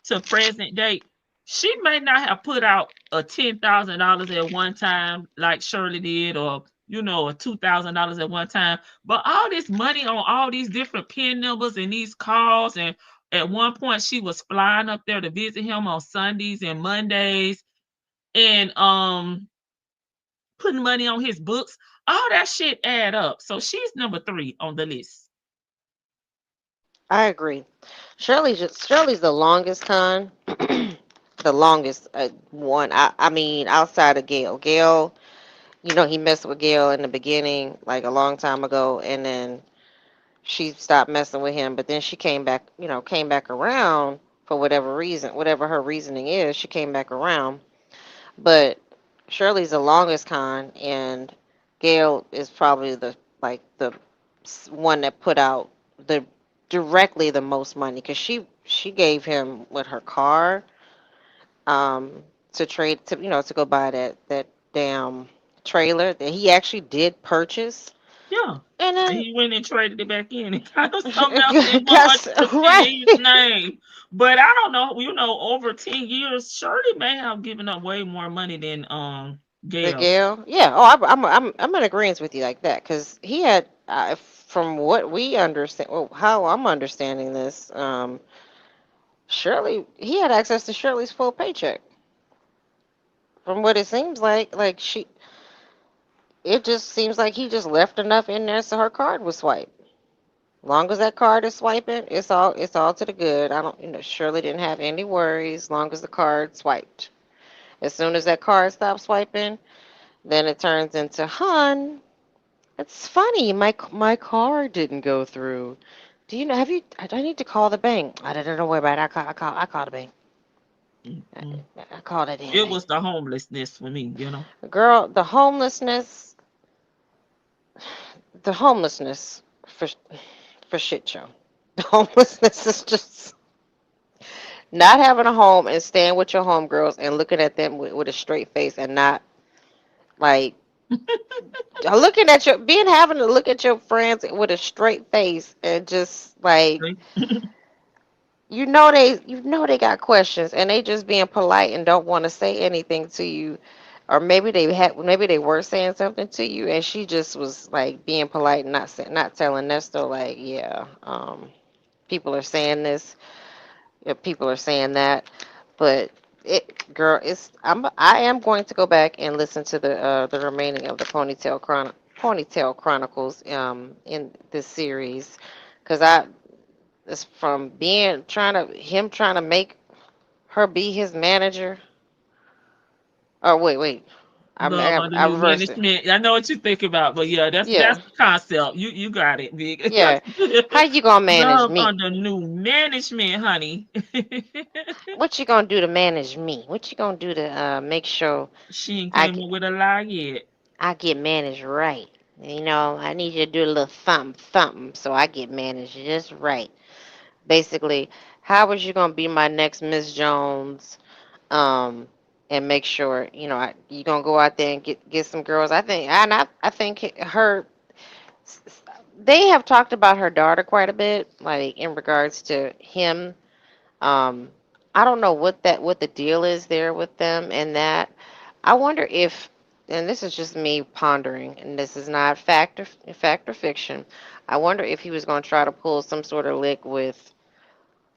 to present date, she may not have put out a $10,000 at one time like Shirley did, or a $2,000 at one time. But all this money on all these different PIN numbers and these calls, and at one point she was flying up there to visit him on Sundays and Mondays, and putting money on his books. All that shit add up. So she's number three on the list. I agree. Shirley's the longest con, the longest one. I mean, outside of Gail. Gail, he messed with Gail in the beginning, like a long time ago, and then she stopped messing with him. But then she came back around for whatever reason, whatever her reasoning is. She came back around. But Shirley's the longest con, and Gail is probably the one that put out the directly the most money because she gave him with her car to trade to go buy that damn trailer that he actually did purchase, Yeah. and And then he went and traded it back in and got him something else and got put it right. in his name. But I don't know, over 10 years, Shirley may have given up way more money than The Gail. Gale, yeah. Oh, I'm in agreement with you like that because he had, from what we understand, well, how I'm understanding this, Shirley, he had access to Shirley's full paycheck. From what it seems like it just seems like he just left enough in there so her card was swiped. Long as that card is swiping, it's all to the good. I don't, Shirley didn't have any worries. Long as the card swiped. As soon as that card stops swiping, then it turns into hun. It's funny. My card didn't go through. Do you know? Have you? I need to call the bank. I don't know. Worry about it. I call the bank. Mm-mm. I call that damn It bank. was the homelessness for me. Girl, the homelessness for shit show. The homelessness is just not having a home and staying with your homegirls and looking at them with a straight face and not like looking at having to look at your friends with a straight face and just like they got questions and they just being polite and don't want to say anything to you, or maybe they were saying something to you and she just was like being polite and not telling Nesto like, yeah, people are saying this, people are saying that, but girl, I am going to go back and listen to the remaining of the Ponytail Chronicles in this series, because it's from being trying to make her be his manager. Oh wait, Love under I new reversed it. management. I know what you think about, but yeah, that's Yeah, the concept. You got it, big. yeah. How you gonna manage Love me? under new management, honey. What you gonna do to manage me? What you gonna do to make sure She ain't I came get up with a lie yet. I get managed right? You know, I need you to do a little something, something, so I get managed just right. Basically, how was you gonna be my next Miss Jones? Um, and make sure you gonna go out there and get some girls. I think her. They have talked about her daughter quite a bit, like in regards to him. Um, I don't know what the deal is there with them and that. I wonder if, and this is just me pondering, and this is not fact or fiction. I wonder if he was going to try to pull some sort of lick with,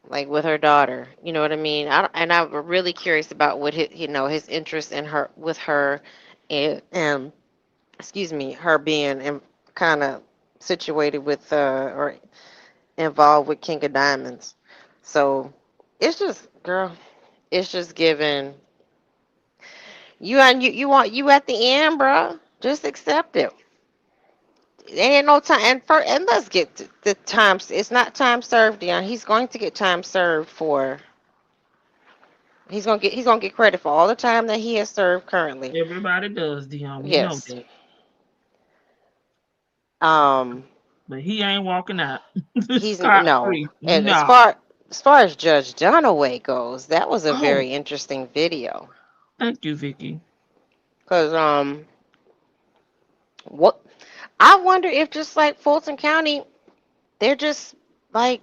like, with her daughter. You know what I mean? And I'm really curious about what his interest in her with her, and excuse me, her being kind of situated with or involved with King of Diamonds. So it's just, girl, it's just giving you want you at the end, bruh. Just accept it. There ain't no time, and let's get the times. It's not time served, Dion. He's going to get time served for. He's gonna get credit for all the time that he has served currently. Everybody does, Dion. We know Yes. that. Um. But he ain't walking out He's scot no. free. And No. as far as Judge Dunaway goes, that was a Oh, very interesting video. thank you, Vicky. Cause what I wonder if, just like Fulton County, they're just like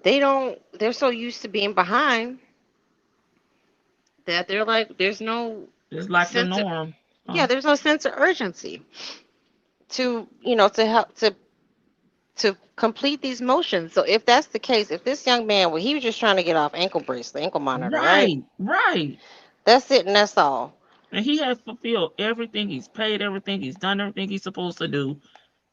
they're so used to being behind that they're like there's no It's like the sense of norm. yeah, Oh, there's no sense of urgency to to help to complete these motions. So if that's the case, if this young man, well, he was just trying to get off ankle monitor, right? right, right. That's it, and that's all. And he has fulfilled everything. He's paid everything. He's done everything he's supposed to do.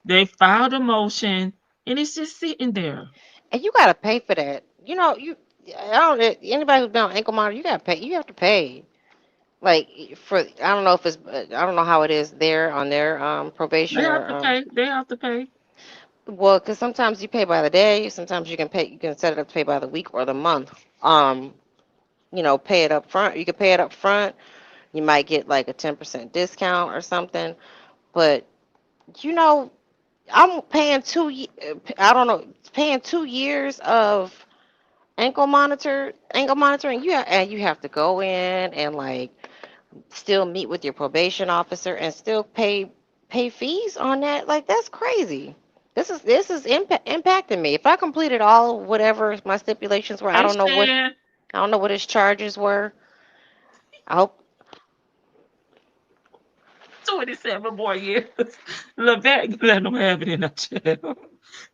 They filed a motion, and it's just sitting there. And you gotta pay for that. I don't anybody who's been on ankle monitor, you gotta pay. You have to pay. Like for I don't know if it's I don't know how it is there on their They probation have or to pay. They have to pay. well, because sometimes you pay by the day, sometimes you can set it up to pay by the week or the month. Pay it up front. You can pay it up front. You might get like a 10% discount or something. But you know, I'm paying I don't know, paying 2 years of ankle monitoring. And you have to go in and like still meet with your probation officer and still pay fees on that. Like that's crazy. This is impacting me. If I completed all whatever my stipulations were, Hey, Shan. I don't know what his charges were. I hope 27 more years. Levesque let them have it in a jail.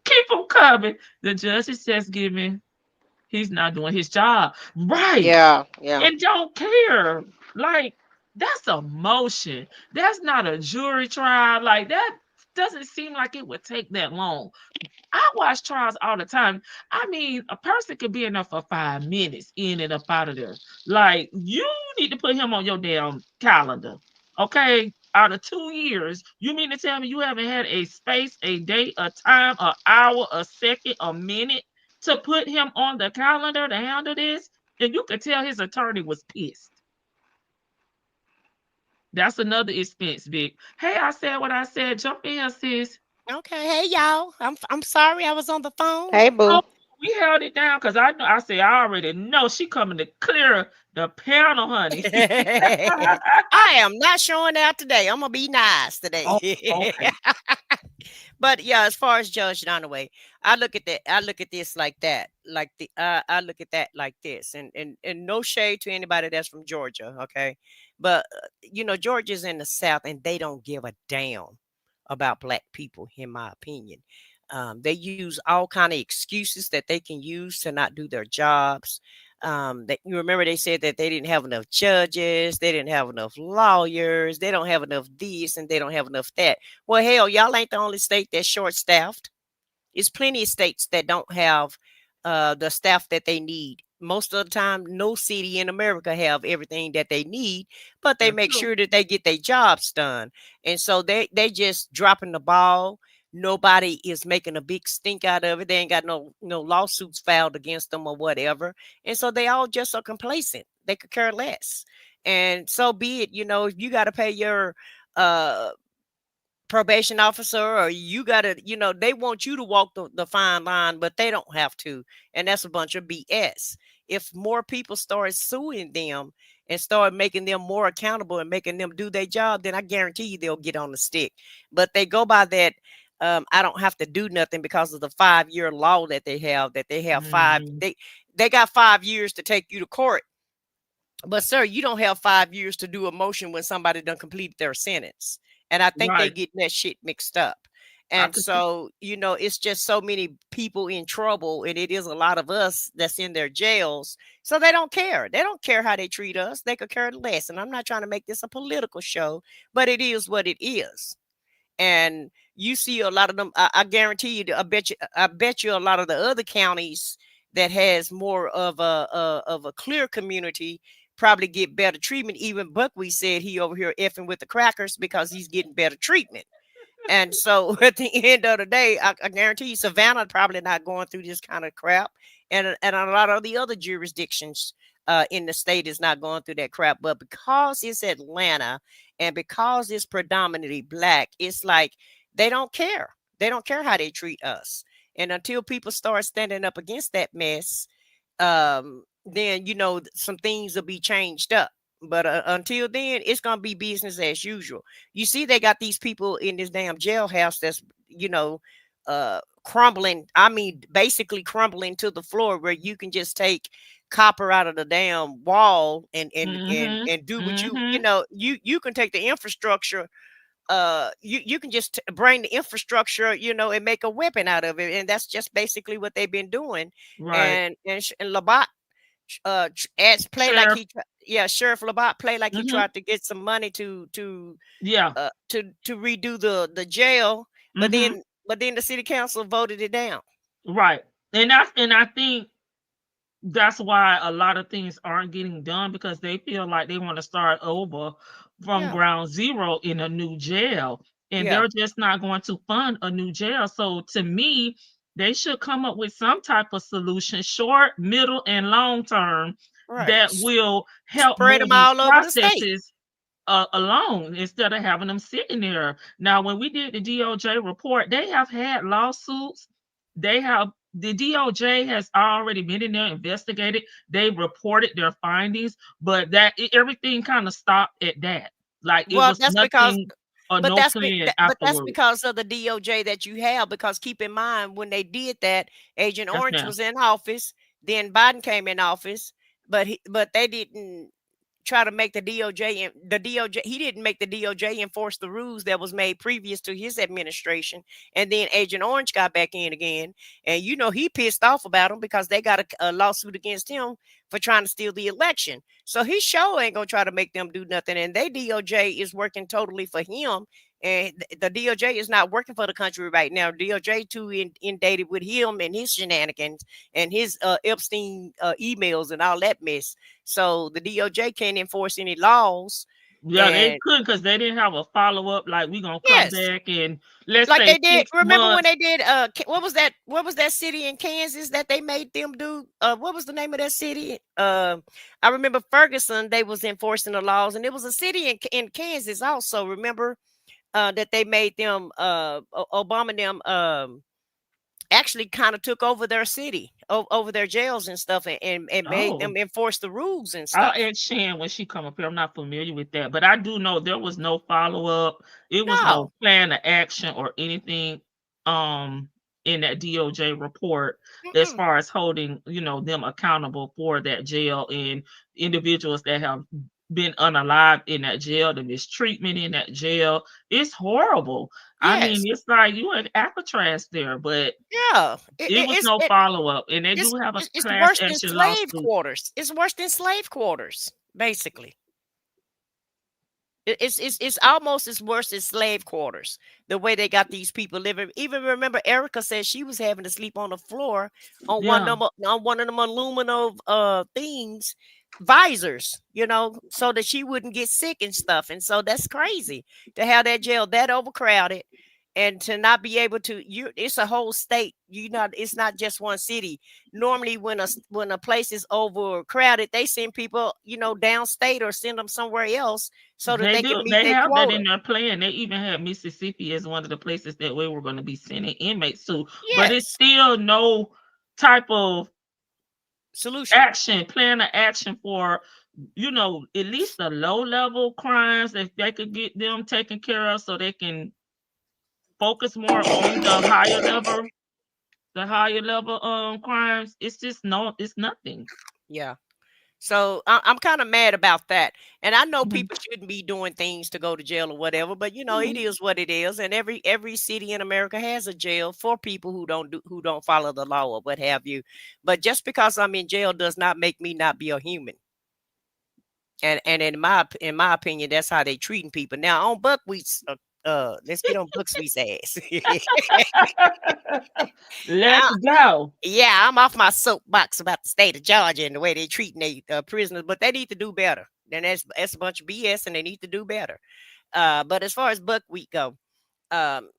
Keep them coming. The judge is just giving, he's not doing his job. Right. yeah, yeah. And don't care. Like, that's a motion. That's not a jury trial. Like, that doesn't seem like it would take that long. I watch trials all the time. I mean, a person could be in there for 5 minutes, in and up out of there. Like, you need to put him on your damn calendar. Okay? Out of 2 years, you mean to tell me you haven't had a space, a date, a time, an hour, a second, a minute to put him on the calendar to handle this? And you could tell his attorney was pissed. That's another expense, Vic. Hey, I said what I said. Jump in, sis. Okay, hey y'all. I'm sorry I was on the phone. Hey, Oh, boo. we held it down because I know. I say I already know she coming to clear the panel, honey. I am not showing out today. I'm gonna be nice Oh, today. okay. But yeah, as far as Judge Dunaway, I look at that. I look at this like that. Like I look at that like this. And no shade to anybody that's from Georgia, okay? But Georgia's in the South, and they don't give a damn about black people, in my opinion. They use all kind of excuses that they can use to not do their jobs. You remember they said that they didn't have enough judges, they didn't have enough lawyers, they don't have enough this, and they don't have enough that. Well, hell, y'all ain't the only state that's short staffed. It's plenty of states that don't have the staff that they need. Most of the time, no city in America have everything that they need, but they That's make true. sure that they get their jobs done. And so they just dropping the ball. Nobody is making a big stink out of it. They ain't got no lawsuits filed against them or whatever. And so they all just are complacent. They could care less. And so be it. If you got to pay your uh probation officer, or you gotta, they want you to walk the fine line, but they don't have to. And that's a bunch of BS. If more people start suing them and start making them more accountable and making them do their job, then I guarantee you they'll get on the stick. But they go by that, I don't have to do nothing because of the 5-year law that they have, Mhm. they got 5 years to take you to court. But sir, you don't have 5 years to do a motion when somebody done completed their sentence. And I think they Right. get that shit mixed up. I And could see. so, it's just so many people in trouble, and it is a lot of us that's in their jails. So they don't care. They don't care how they treat us. They could care less. And I'm not trying to make this a political show, but it is what it is. And you see a lot of them. I guarantee you. I bet you a lot of the other counties that has more of a clear community probably get better treatment. Even Buckwheat said he over here effing with the crackers because he's getting better treatment. And so at the end of the day, I guarantee you, Savannah probably not going through this kind of crap, and a lot of the other jurisdictions in the state is not going through that crap. But because it's Atlanta and because it's predominantly black, it's like they don't care. They don't care how they treat us. And until people start standing up against that mess, then some things will be changed up. But until then, it's gonna be business as usual. You see, they got these people in this damn jailhouse that's crumbling. I mean, basically crumbling to the floor, where you can just take copper out of the damn wall Mhm. and do what Mhm. you can take the infrastructure. You can just bring the infrastructure, and make a weapon out of it, and that's just basically what they've been doing. Right. And Labat as play like Sheriff. yeah, Sheriff Labat play like he Mhm. tried to get some money Yeah. to redo the jail, but Mhm. then the city council voted it down. Right. And I think that's why a lot of things aren't getting done because they feel like they want to start over from Yeah, ground zero in a new jail. And yeah, they're just not going to fund a new jail. So to me, they should come up with some type of solution, short, middle, and long term, right. that will help Spread move them these all over the state. processes alone instead of having them sitting there. Now, when we did the DOJ report, they have had lawsuits. The DOJ has already been in there, investigated. They reported their findings, but everything kind of stopped at that. Like it Well, was that's because nothing or but no that's plan but that's afterwards. because of the DOJ that you have. Because keep in mind, when they did that, Agent Yes, Orange ma'am. was in office, then Biden came in office, but they didn't try to make the DOJ, and the DOJ, he didn't make the DOJ enforce the rules that was made previous to his administration. And then Agent Orange got back in again, and he pissed off about them because they got a lawsuit against him for trying to steal the election. So he sure ain't gonna try to make them do nothing. And they DOJ is working totally for him. And the DOJ is not working for the country right now. DOJ too inundated with him and his shenanigans and his Epstein emails and all that mess. So the DOJ can't enforce any laws. Yeah, they And couldn't because they didn't have a follow up. Like we gonna come yes, back and let's like say they did. six Remember when months. they did what was that city in Kansas that they made them do? What was the name of that city? I remember Ferguson, they was enforcing the laws, and it was a city in Kansas also. Remember that they made them Obama them actually kind of took over their city, over their jails and stuff, and made Oh. them enforce the rules and I'll stuff. ask Shan when she come up here. I'm not familiar with that, but I do know there was no follow up. It was no No. plan of action or anything um in that DOJ report as far as holding, them accountable for that jail and individuals that have been unalived in that jail, the mistreatment in that jail. It's horrible. I mean, Yes. it's like you in Alcatraz there, but Yeah. it was no follow-up. And they It's do have a it's class worse than action slave lawsuit. quarters. It's worse than slave quarters, basically. It's almost as worse as slave quarters. The way they got these people living. Even remember, Erica said she was having to sleep on the floor on Yeah. one of them aluminum things, visors, so that she wouldn't get sick and stuff. And so that's crazy to have that jail that overcrowded and to not be able to. It's a whole state. It's not just one city. Normally, when a place is overcrowded, they send people, downstate or send them somewhere else so that They they can do. meet They their have that quota. in their plan. They even had Mississippi as one of the places that we were going to be sending inmates to. But it's Yes, still no type of solution. plan of action for, at least the low level crimes, if they could get them taken care of so they can focus more on the higher level crimes. It's just it's nothing. Yeah. So I'm kind of mad about that. And I know Mhm. people shouldn't be doing things to go to jail or whatever, but it Mhm. is what it is. And every city in America has a jail for people who don't follow the law or what have you. But just because I'm in jail does not make me not be a human. And in my opinion, that's how they treating people. Now on Buckwheat's let's get on Buckwheat's ass. Let's go. Yeah, I'm off my soapbox about the state of Georgia and the way they treating their prisoners, but they need to do better. Then that's a bunch of BS, and they need to do better. But as far as Buckwheat go, um,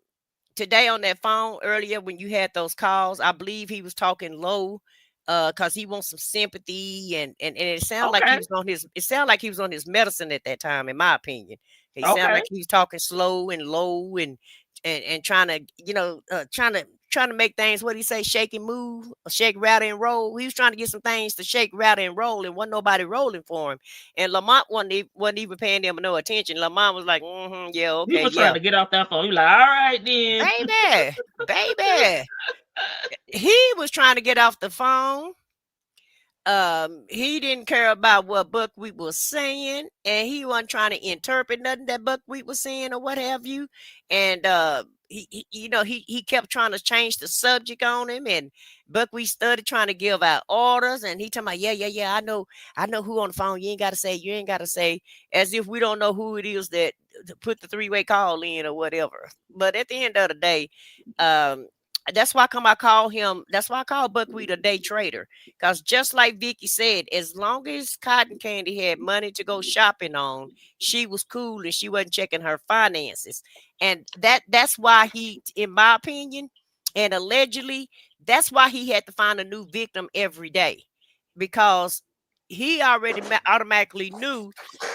today on that phone earlier when you had those calls, I believe he was talking low, because he wants some sympathy, and it sounded like Okay. he was on his medicine at that time, in my opinion. He sounded Okay. like he was talking slow and low and trying to, trying to make things, what do you say, shake and move, or shake, rattle, and roll. He was trying to get some things to shake, rattle, and roll, and wasn't nobody rolling for him. And Lamont wasn't even paying them no attention. Lamont was like, yeah, He okay, was yeah. trying to get off that phone. He was like, all right then. Baby. He was trying to get off the phone. He didn't care about what Buckwheat was saying, and he wasn't trying to interpret nothing that Buckwheat was saying or what have you. And he kept trying to change the subject on him, and Buckwheat started trying to give out orders, and he talking about, yeah, I know who on the phone. You ain't got to say, as if we don't know who it is that to put the three-way call in or whatever. But at the end of the day, that's why I call him. That's why I call Buckwheat a day trader. Because just like Vicky said, as long as Cotton Candy had money to go shopping on, she was cool and she wasn't checking her finances. And that's why he, in my opinion, and allegedly, that's why he had to find a new victim every day. Because he already automatically knew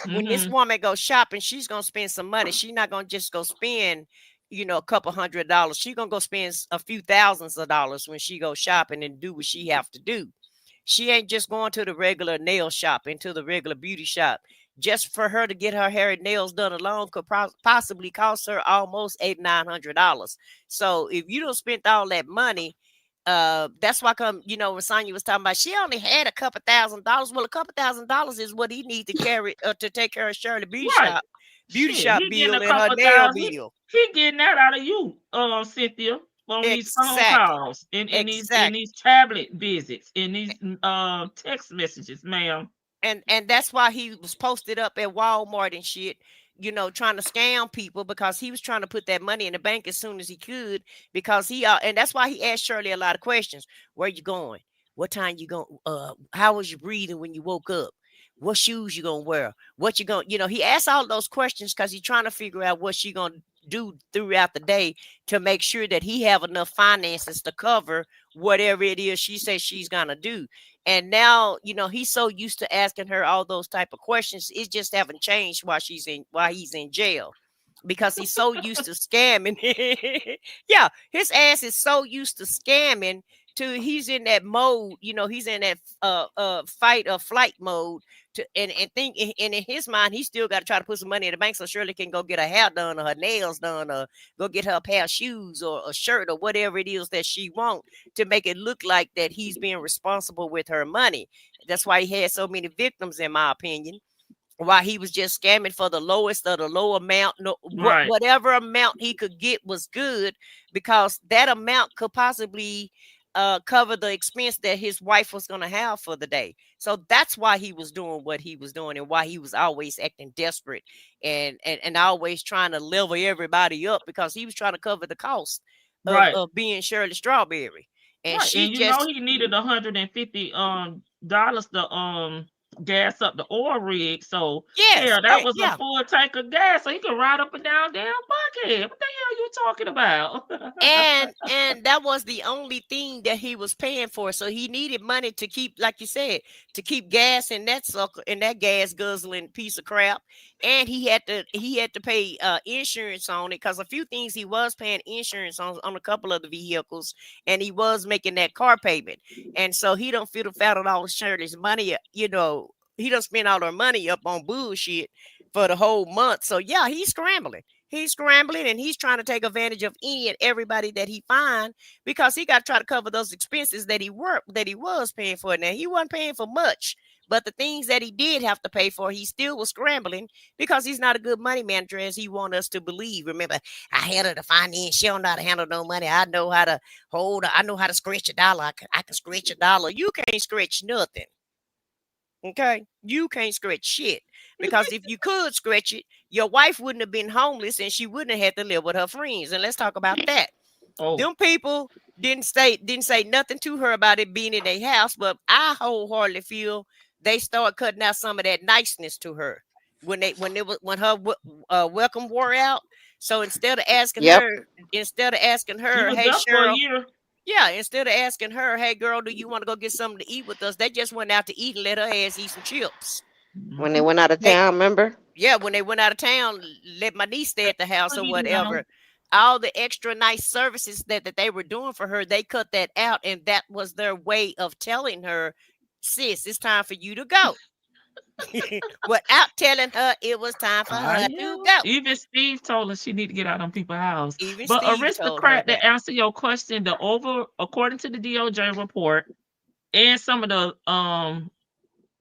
when this Mhm. woman goes shopping, she's gonna spend some money. She's not gonna just go spend, a couple $100. She's gonna go spend a few thousands of dollars when she goes shopping and do what she have to do. She ain't just going to the regular nail shop, into the regular beauty shop. Just for her to get her hair and nails done alone could possibly cost her almost $800-900. So if you don't spend all that money, that's why come, when Sonya was talking about she only had a couple $1,000. Well, a couple $1,000 is what he need to carry to take care of Shirley Right. beauty Shit, shop he getting bill a and her couple nail thousand. bill. He getting that out of you, Cynthia, on these phone Exactly. calls, in Exactly. these tablet visits, in these text messages, ma'am. And that's why he was posted up at Walmart and shit, trying to scam people, because he was trying to put that money in the bank as soon as he could, because and that's why he asked Shirley a lot of questions. Where you going? What time you going? How was you breathing when you woke up? What shoes you gonna wear? What you gonna, he asked all those questions because he's trying to figure out what she gonna do throughout the day to make sure that he have enough finances to cover whatever it is she says she's gonna do. And now, he's so used to asking her all those type of questions. It just haven't changed while he's in jail, because he's so used to scamming. Yeah, his ass is so used to scamming to he's in that mode, he's in that fight or flight mode to and think, and in his mind, he still got to try to put some money in the bank so Shirley can go get her hair done or her nails done or go get her a pair of shoes or a shirt or whatever it is that she wants, to make it look like that he's being responsible with her money. That's why he had so many victims, in my opinion. while he was just scamming for the lowest of the low amount. No, Right. whatever amount he could get was good, because that amount could possibly cover the expense that his wife was going to have for the day. So that's why he was doing what he was doing, and why he was always acting desperate, and always trying to level everybody up, because he was trying to cover the cost Right. of being Shirley Strawberry. And Right. she And you know just, he needed $150 dollars to gas up the oil rig. So yes, hell, that was a yeah. full tank of gas. So he could ride up and down damn Buckhead. What the hell you talking about? And that was the only thing that he was paying for. So he needed money to keep, like you said, to keep gas in that sucker, in that gas guzzling piece of crap. And he had to pay insurance on it, because a few things he was paying insurance on a couple of the vehicles, and he was making that car payment. And so he don't feel the fat of all Shirley's money, he don't spend all her money up on bullshit for the whole month. So yeah, he's scrambling. He's scrambling, and he's trying to take advantage of any and everybody that he find, because he got to try to cover those expenses that he was paying for. Now, he wasn't paying for much, but the things that he did have to pay for, he still was scrambling, because he's not a good money manager, as he want us to believe. Remember, I handle the finance. She don't know how to handle no money. I know how to I know how to scratch a dollar. I can scratch a dollar. You can't scratch nothing. Okay, you can't scratch shit, because if you could scratch it, your wife wouldn't have been homeless, and she wouldn't have had to live with her friends. And let's talk about that. Oh, Them people didn't say nothing to her about it being in their house, but I wholeheartedly feel they started cutting out some of that niceness to her when her welcome wore out. So instead of asking Yep. she her, was hey there for a Cheryl, year. yeah, instead of asking her, hey girl, do you want to go get something to eat with us? They just went out to eat and let her ass eat some chips. When they Mhm. went out of They, town, remember? yeah, when they went out of town, let my niece stay at the house What or he do now? whatever. All the extra nice services that they were doing for her, they cut that out, and that was their way of telling her, sis, it's time for you to go. Without telling her it was time for Ah, her yeah. to go. Even Steve told her she need to get out on people's house. Even But Steve told her aristocrat, that. to answer your question, according to the DOJ report and some of the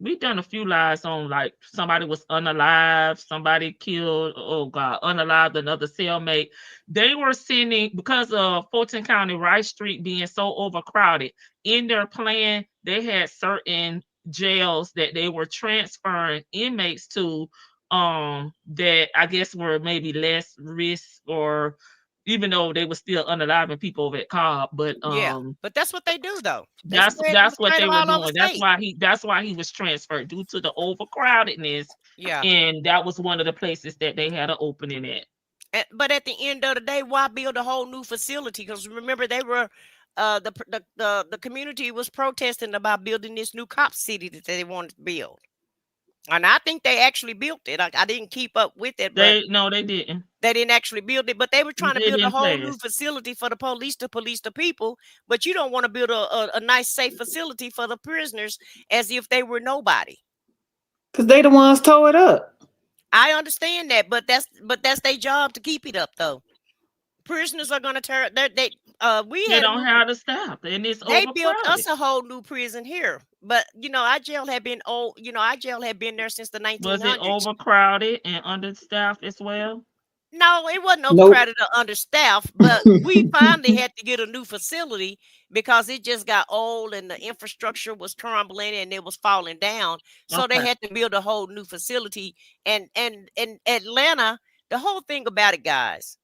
we done a few lies on, like somebody was unalive, somebody killed, oh God, unalived another cellmate. They were sending, because of Fulton County Rice Street being so overcrowded, in their plan, they had certain jails that they were transferring inmates to, that I guess were maybe less risk, or even though they were still unaliving people over at Cobb, but Yeah, but that's what they do though. They that's what spread they them were all over doing. state. That's why he was transferred, due to the overcrowdedness, Yeah. and that was one of the places that they had an opening at. But at the end of the day, why build a whole new facility? Because remember, they were the community was protesting about building this new cop city that they wanted to build, and I think they actually built it. I didn't keep up with it, but They didn't. they didn't actually build it. But they were trying to It build a didn't whole new pass. facility for the police to police the people. But you don't want to build a nice, safe facility for the prisoners as if they were nobody. Because they the ones tore it up. I understand that, but that's their job to keep it up, though. Prisoners are gonna turn. We They had a don't new. have the staff, and it's They built overcrowded. us a whole new prison here, but our jail had been old. Our jail had been there since the Was it 1900s. overcrowded and understaffed as well? No, it wasn't Nope. overcrowded or understaffed, but we finally had to get a new facility because it just got old and the infrastructure was crumbling and it was falling down. So they Okay. had to build a whole new facility. And Atlanta, the whole thing about it, guys,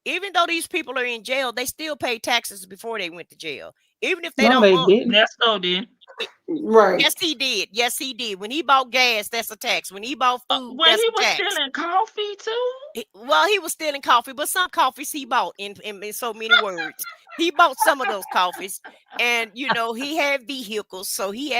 even though these people are in jail, they still pay taxes before they went to jail. Even if they No, don't they own. didn't. That's so then. Right. Yes, he did. Yes, he did. When he bought gas, that's a tax. When he bought food, When that's he a was tax. stealing coffee too. Well, he was stealing coffee, but some coffees he bought in so many words. He bought some of those coffees, and he had vehicles, so he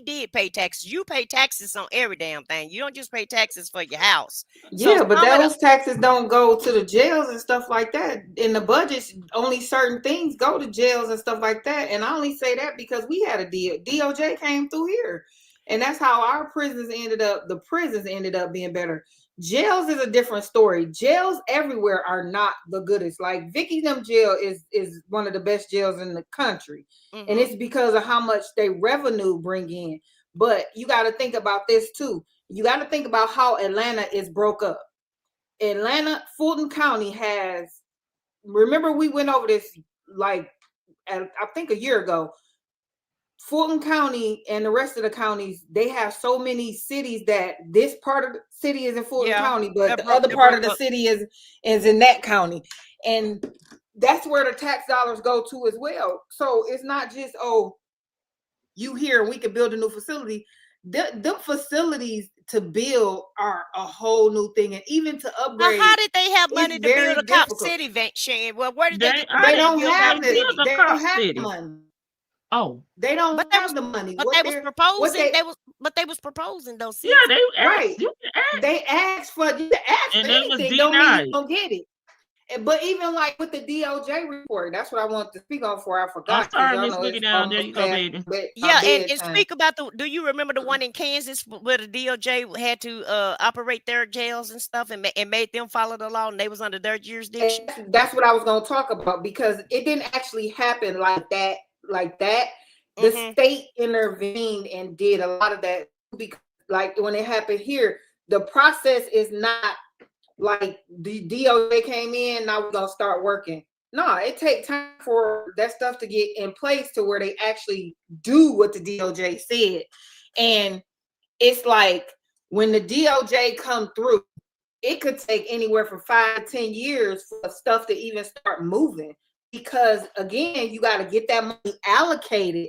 did pay taxes. You pay taxes on every damn thing. You don't just pay taxes for your house. So Yeah, but some of the those taxes don't go to the jails and stuff like that. In the budgets, only certain things go to jails and stuff like that. And I only say that because we had a DOJ came through here. And that's how our the prisons ended up being better. Jails is a different story. Jails everywhere are not the goodest. Like Vickingham jail is one of the best jails in the country. And Mhm. it's because of how much they revenue bring in. But you got to think about this too. You got to think about how Atlanta is broke up. Fulton County has, remember we went over this like, I think a year ago. Fulton County and the rest of the counties, they have so many cities that this part of the city is in Fulton County, but the other part of the city is in that county. And that's where the tax dollars go to as well. So it's not just, oh, you here, we can build a new facility. The facilities to build are a whole new thing, and even to upgrade. Now, how did they have money to build a cop city, Shane? Well, where did they get? They don't have it. They don't have money. Oh, they don't have the money. But they was proposing. They was proposing those. Yeah, they right. They asked for you to ask for anything. Don't mean you don't get it. But even like with the DOJ report, that's what I wanted to speak on before I forgot. I'm sorry, Miss Boogie down there. You go, baby. Yeah, and speak about do you remember the one in Kansas where the DOJ had to operate their jails and stuff and made them follow the law and they was under their jurisdiction? And that's what I was going to talk about, because it didn't actually happen like that. The state intervened and did a lot of that, because like when it happened here, the process is not like the DOJ came in, now we're gonna start working. No, it takes time for that stuff to get in place to where they actually do what the DOJ said. And it's like when the DOJ come through, it could take anywhere from 5 to 10 years for stuff to even start moving. Because again, you got to get that money allocated,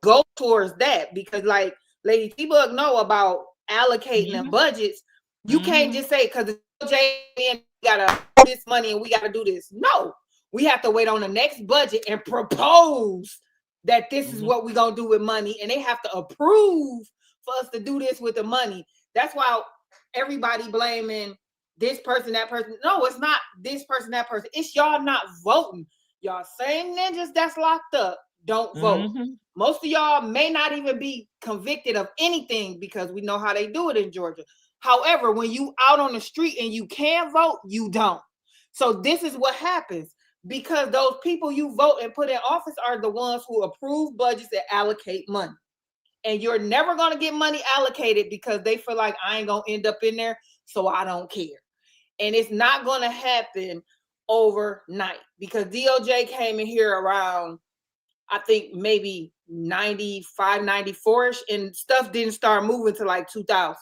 go towards that. Because like Lady T-Bug know about allocating the budgets. You can't just say, because the DOJ got to do this money and we got to do this. No, we have to wait on the next budget and propose that this is what we're going to do with money. And they have to approve for us to do this with the money. That's why everybody blaming this person, that person. No, it's not this person, that person. It's y'all not voting. Y'all same ninjas that's locked up don't vote. Most of y'all may not even be convicted of anything, because we know how they do it in Georgia. However, when you out on the street and you can vote, you don't. So this is what happens, because those people you vote and put in office are the ones who approve budgets and allocate money. And you're never going to get money allocated because they feel like I ain't going to end up in there, so I don't care. And it's not going to happen overnight, because DOJ came in here around, I think maybe 95, 94ish, and stuff didn't start moving to like 2000.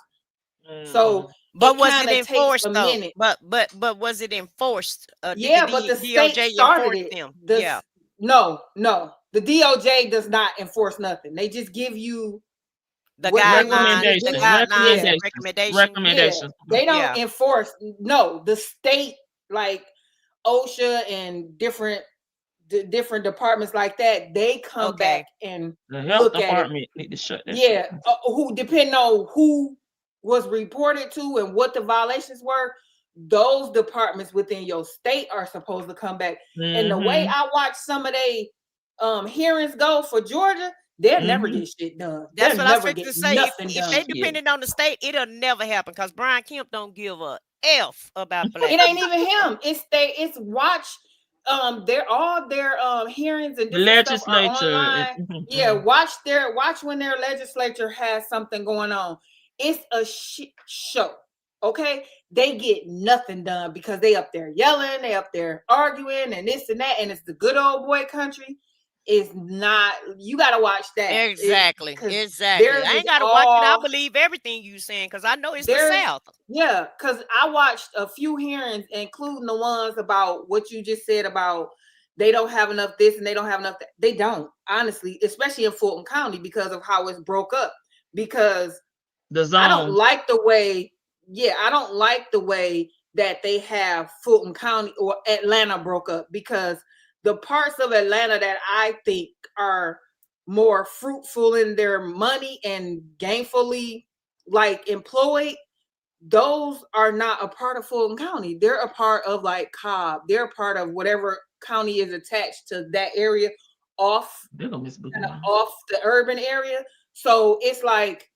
So, but was it enforced though? But was it enforced? Yeah, but the state DOJ started it. No, the DOJ does not enforce nothing. They just give you the guidelines, recommendations. Yeah. They don't enforce. No, the state, like OSHA and different departments like that, they come back and the health department need to shut that. Yeah, who depending on who was reported to and what the violations were, those departments within your state are supposed to come back. And the way I watch some of they hearings go for Georgia, they'll never get shit done. That's what I was going to say. If they depended on the state, it'll never happen, because Brian Kemp don't give a F about black. It ain't even him. It's watch. All their hearings and legislature. Yeah, watch when their legislature has something going on. It's a shit show. Okay, they get nothing done because they up there yelling, they up there arguing, and this and that, and it's the good old boy country. It's not. You gotta watch that. Exactly. I ain't gotta watch it. I believe everything you saying, because I know it's the South. Yeah, because I watched a few hearings, including the ones about what you just said about they don't have enough this and they don't have enough that. They don't, honestly, especially in Fulton County, because of how it's broke up. Because I don't like the way. Yeah, I don't like the way that they have Fulton County or Atlanta broke up, because the parts of Atlanta that I think are more fruitful in their money and gainfully like employed, those are not a part of Fulton County. They're a part of like Cobb. They're a part of whatever county is attached to that area off the urban area. So it's like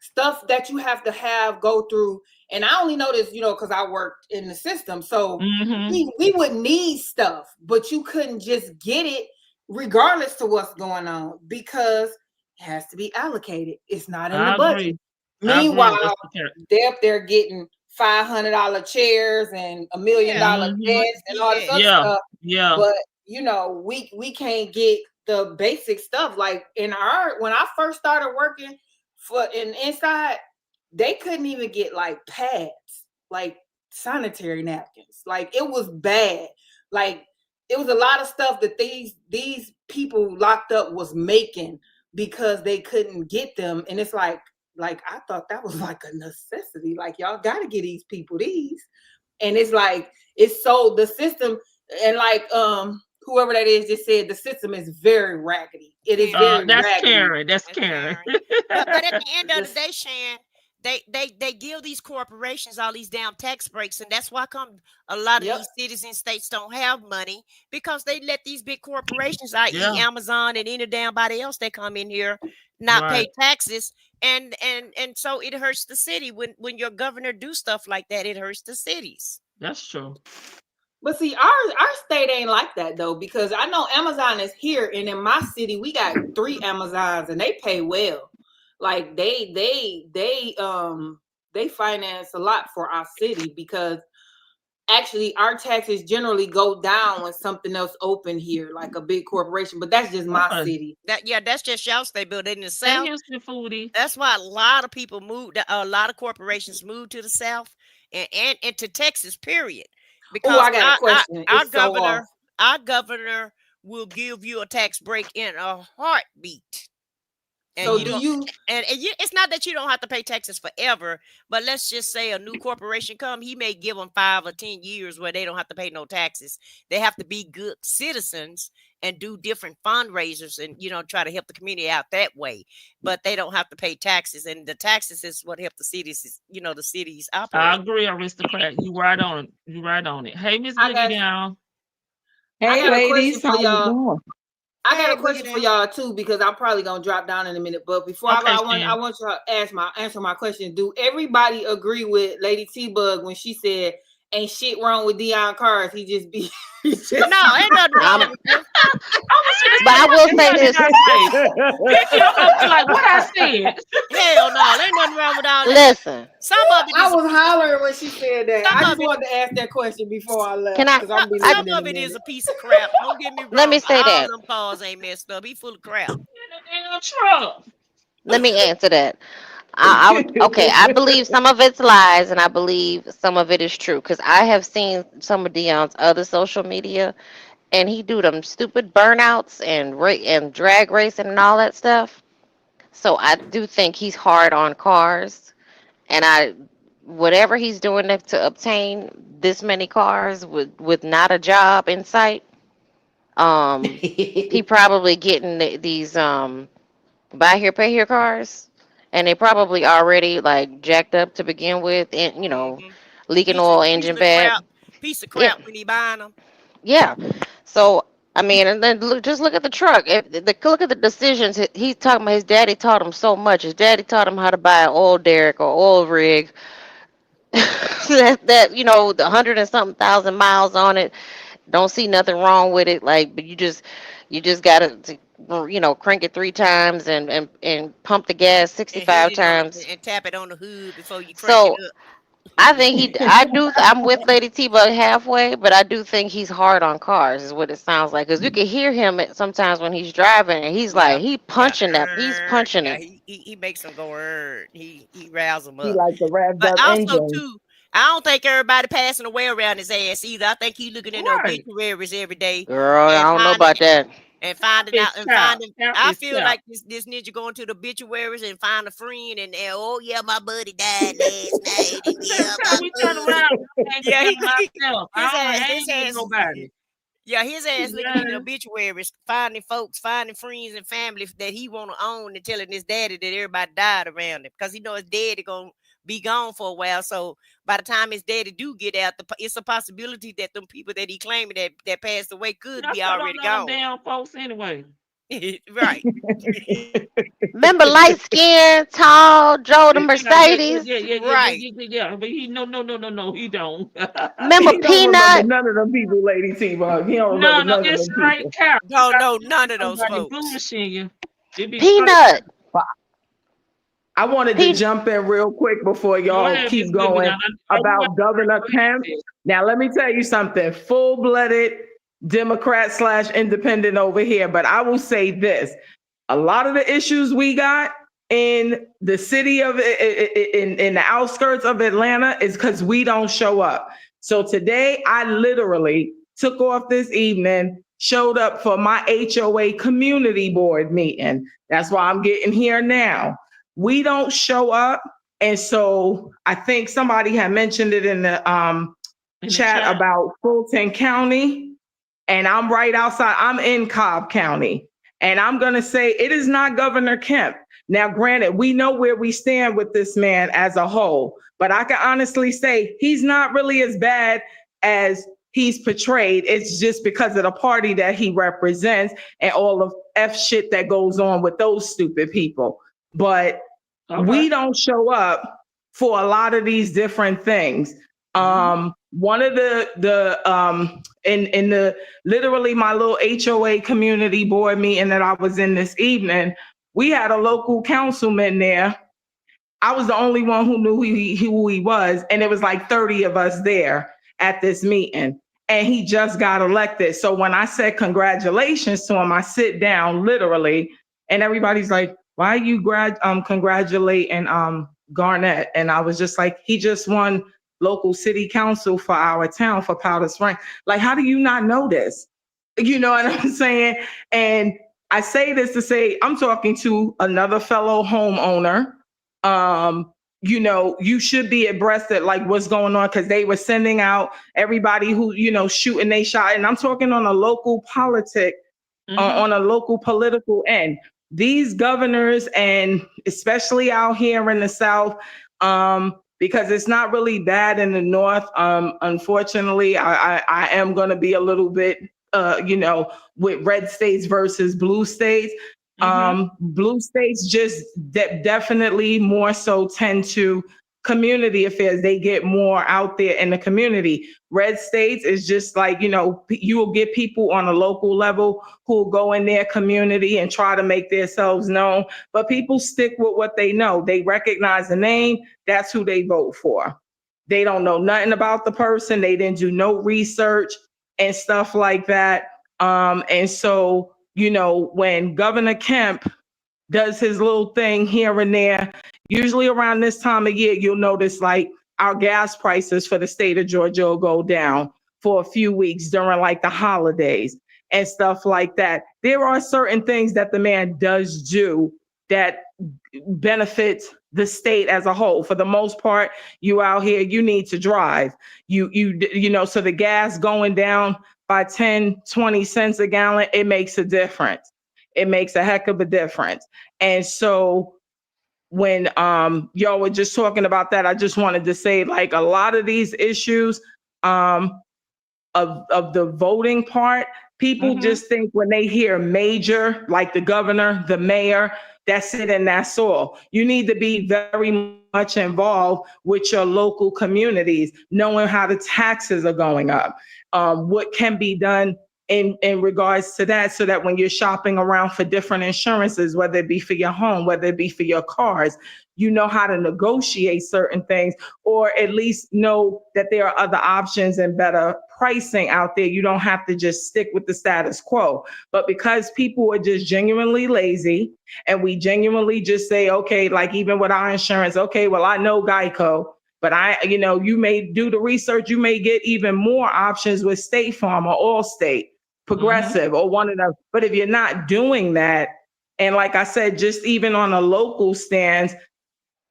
stuff that you have to go through. And I only know this, because I worked in the system. So we would need stuff, but you couldn't just get it regardless to what's going on, because has to be allocated. It's not in the I budget. agree. Meanwhile, they're up there getting $500 chairs and $1 million desks and all this other stuff. Yeah. But you know, we can't get the basic stuff. Like when I first started working inside, they couldn't even get like pads, like sanitary napkins. Like it was bad. Like it was a lot of stuff that these people locked up was making because they couldn't get them. And it's like I thought that was like a necessity. Like y'all got to get these people these. And it's like it's so the system, and like whoever that is just said the system is very raggedy. It is very that's raggedy. Karen. That's Karen. But at the end of the day, Shan, they give these corporations all these damn tax breaks, and that's why come a lot of these cities and states don't have money, because they let these big corporations, i.e. Amazon and any damn body else, they come in here not pay taxes, and so it hurts the city when your governor do stuff like that. It hurts the cities. That's true. But see, our state ain't like that though, because I know Amazon is here, and in my city we got 3 Amazons, and they pay well. Like they finance a lot for our city, because actually our taxes generally go down when something else open here, like a big corporation. But that's just my city. That's just y'all state, but in the South, that's why a lot of people moved. A lot of corporations moved to the South and to Texas. Period. Because I got a question. Our governor will give you a tax break in a heartbeat. And so it's not that you don't have to pay taxes forever, but let's just say a new corporation come, he may give them 5 or 10 years where they don't have to pay no taxes. They have to be good citizens and do different fundraisers and, try to help the community out that way, but they don't have to pay taxes. And the taxes is what help the cities, the cities operate. I agree, Aristocrat. You right on it. Hey, Miss Boogie Down. Hey, ladies. How you doing? I got a question for y'all too, because I'm probably gonna drop down in a minute. But before I want you to answer my question. Do everybody agree with Lady T-Bug when she said, "Ain't shit wrong with Dion Cars? He just be." No, ain't nothing wrong with him. But I will say this. Like what I said. Hell no, ain't nothing wrong with all that. Listen. Some of it I was hollering when she said that. I just wanted to ask that question before I left. Some of it is a piece of crap. Don't get me wrong. Let me say that. All them cars ain't messed up. He full of crap. Let me answer that. I believe some of it's lies, and I believe some of it is true, because I have seen some of Dion's other social media, and he do them stupid burnouts and drag racing and all that stuff. So I do think he's hard on cars, and whatever he's doing to obtain this many cars with not a job in sight, he probably getting these buy here pay here cars. And they probably already like jacked up to begin with, and leaking oil, engine bad. Piece of crap when he buying them. Yeah. So I mean, and then just look at the truck. Look at the decisions. He's talking about his daddy taught him so much. His daddy taught him how to buy an oil derrick or oil rig. the 100 and something thousand miles on it. Don't see nothing wrong with it. Like, but you just gotta crank it 3 times and pump the gas 65 times and tap it on the hood before you crank it up. I think I'm with Lady T-Bug halfway, but I do think he's hard on cars is what it sounds like, because you can hear him sometimes when he's driving, and he's like he's punching it. He makes them go he riles them up. He likes the revved but up also engine. Too, I don't think everybody passing away around his ass either. I think he looking in the obituaries every day. Girl, I don't know about that. And finding out and finding, I feel like this ninja going to the obituaries and find a friend and oh yeah, my buddy died last night. And we turn around. His ass looking in the obituaries, finding folks, finding friends and family that he want to own, and telling his daddy that everybody died around him, because he know his daddy gonna be gone for a while. So by the time his daddy do get out, it's a possibility that them people that he claiming that passed away could be already gone. Damn folks anyway. Right. Remember light skin, tall, drove the Mercedes. Right. Yeah. But he no, he don't. Remember he Peanut? Don't none of them people, Lady T-Bug. He don't remember none of them people. No, none of those folks. Bullshitting you. It be Peanut. I wanted to jump in real quick before y'all ahead, keep Miss going Devyn. about Governor Kemp. Now, let me tell you something. Full-blooded Democrat / independent over here. But I will say this. A lot of the issues we got in the city of in the outskirts of Atlanta is because we don't show up. So today I literally took off this evening, showed up for my HOA community board meeting. That's why I'm getting here now. We don't show up. And so I think somebody had mentioned it in the chat about Fulton County. And I'm right outside. I'm in Cobb County. And I'm going to say it is not Governor Kemp. Now, granted, we know where we stand with this man as a whole, but I can honestly say he's not really as bad as he's portrayed. It's just because of the party that he represents and all of F shit that goes on with those stupid people. But we don't show up for a lot of these different things. One of the in the literally my little HOA community board meeting that I was in this evening, we had a local councilman there. I was the only one who knew who he was, and it was like 30 of us there at this meeting, and he just got elected. So when I said congratulations to him, I sit down literally, and everybody's like, "Why are you congratulating Garnett?" And I was just like, "He just won local city council for our town for Powder Springs." Like, how do you not know this? You know what I'm saying? And I say this to say, I'm talking to another fellow homeowner. You know, you should be abreast of like what's going on, because they were sending out everybody who, you know, shooting they shot. And I'm talking on a local on a local political end. These governors, and especially out here in the South, because it's not really bad in the North. Unfortunately, I am going to be a little bit, you know, with red states versus blue states. Blue states just definitely more so tend to community affairs. They get more out there in the community. Red states is just like, you know, you will get people on a local level who will go in their community and try to make themselves known, but people stick with what they know. They recognize the name. That's who they vote for. They don't know nothing about the person. They didn't do no research and stuff like that. And so, you know, when Governor Kemp does his little thing here and there, usually around this time of year, you'll notice like our gas prices for the state of Georgia will go down for a few weeks during like the holidays and stuff like that. There are certain things that the man does do that benefits the state as a whole. For the most part, you out here, you need to drive. You know, so the gas going down by 10, 20 cents a gallon, it makes a difference. It makes a heck of a difference. And so when y'all were just talking about that, I just wanted to say, like, a lot of these issues of the voting part, people just think when they hear major, like the governor, the mayor, that's it and that's all. You need to be very much involved with your local communities, knowing how the taxes are going up, what can be done in regards to that, so that when you're shopping around for different insurances, whether it be for your home, whether it be for your cars, you know how to negotiate certain things, or at least know that there are other options and better pricing out there. You don't have to just stick with the status quo. But because people are just genuinely lazy, and we genuinely just say, okay, like even with our insurance, okay, well, I know Geico, but you know, you may do the research, you may get even more options with State Farm or Allstate, Progressive, or one of them. But if you're not doing that, and like I said, just even on a local stance,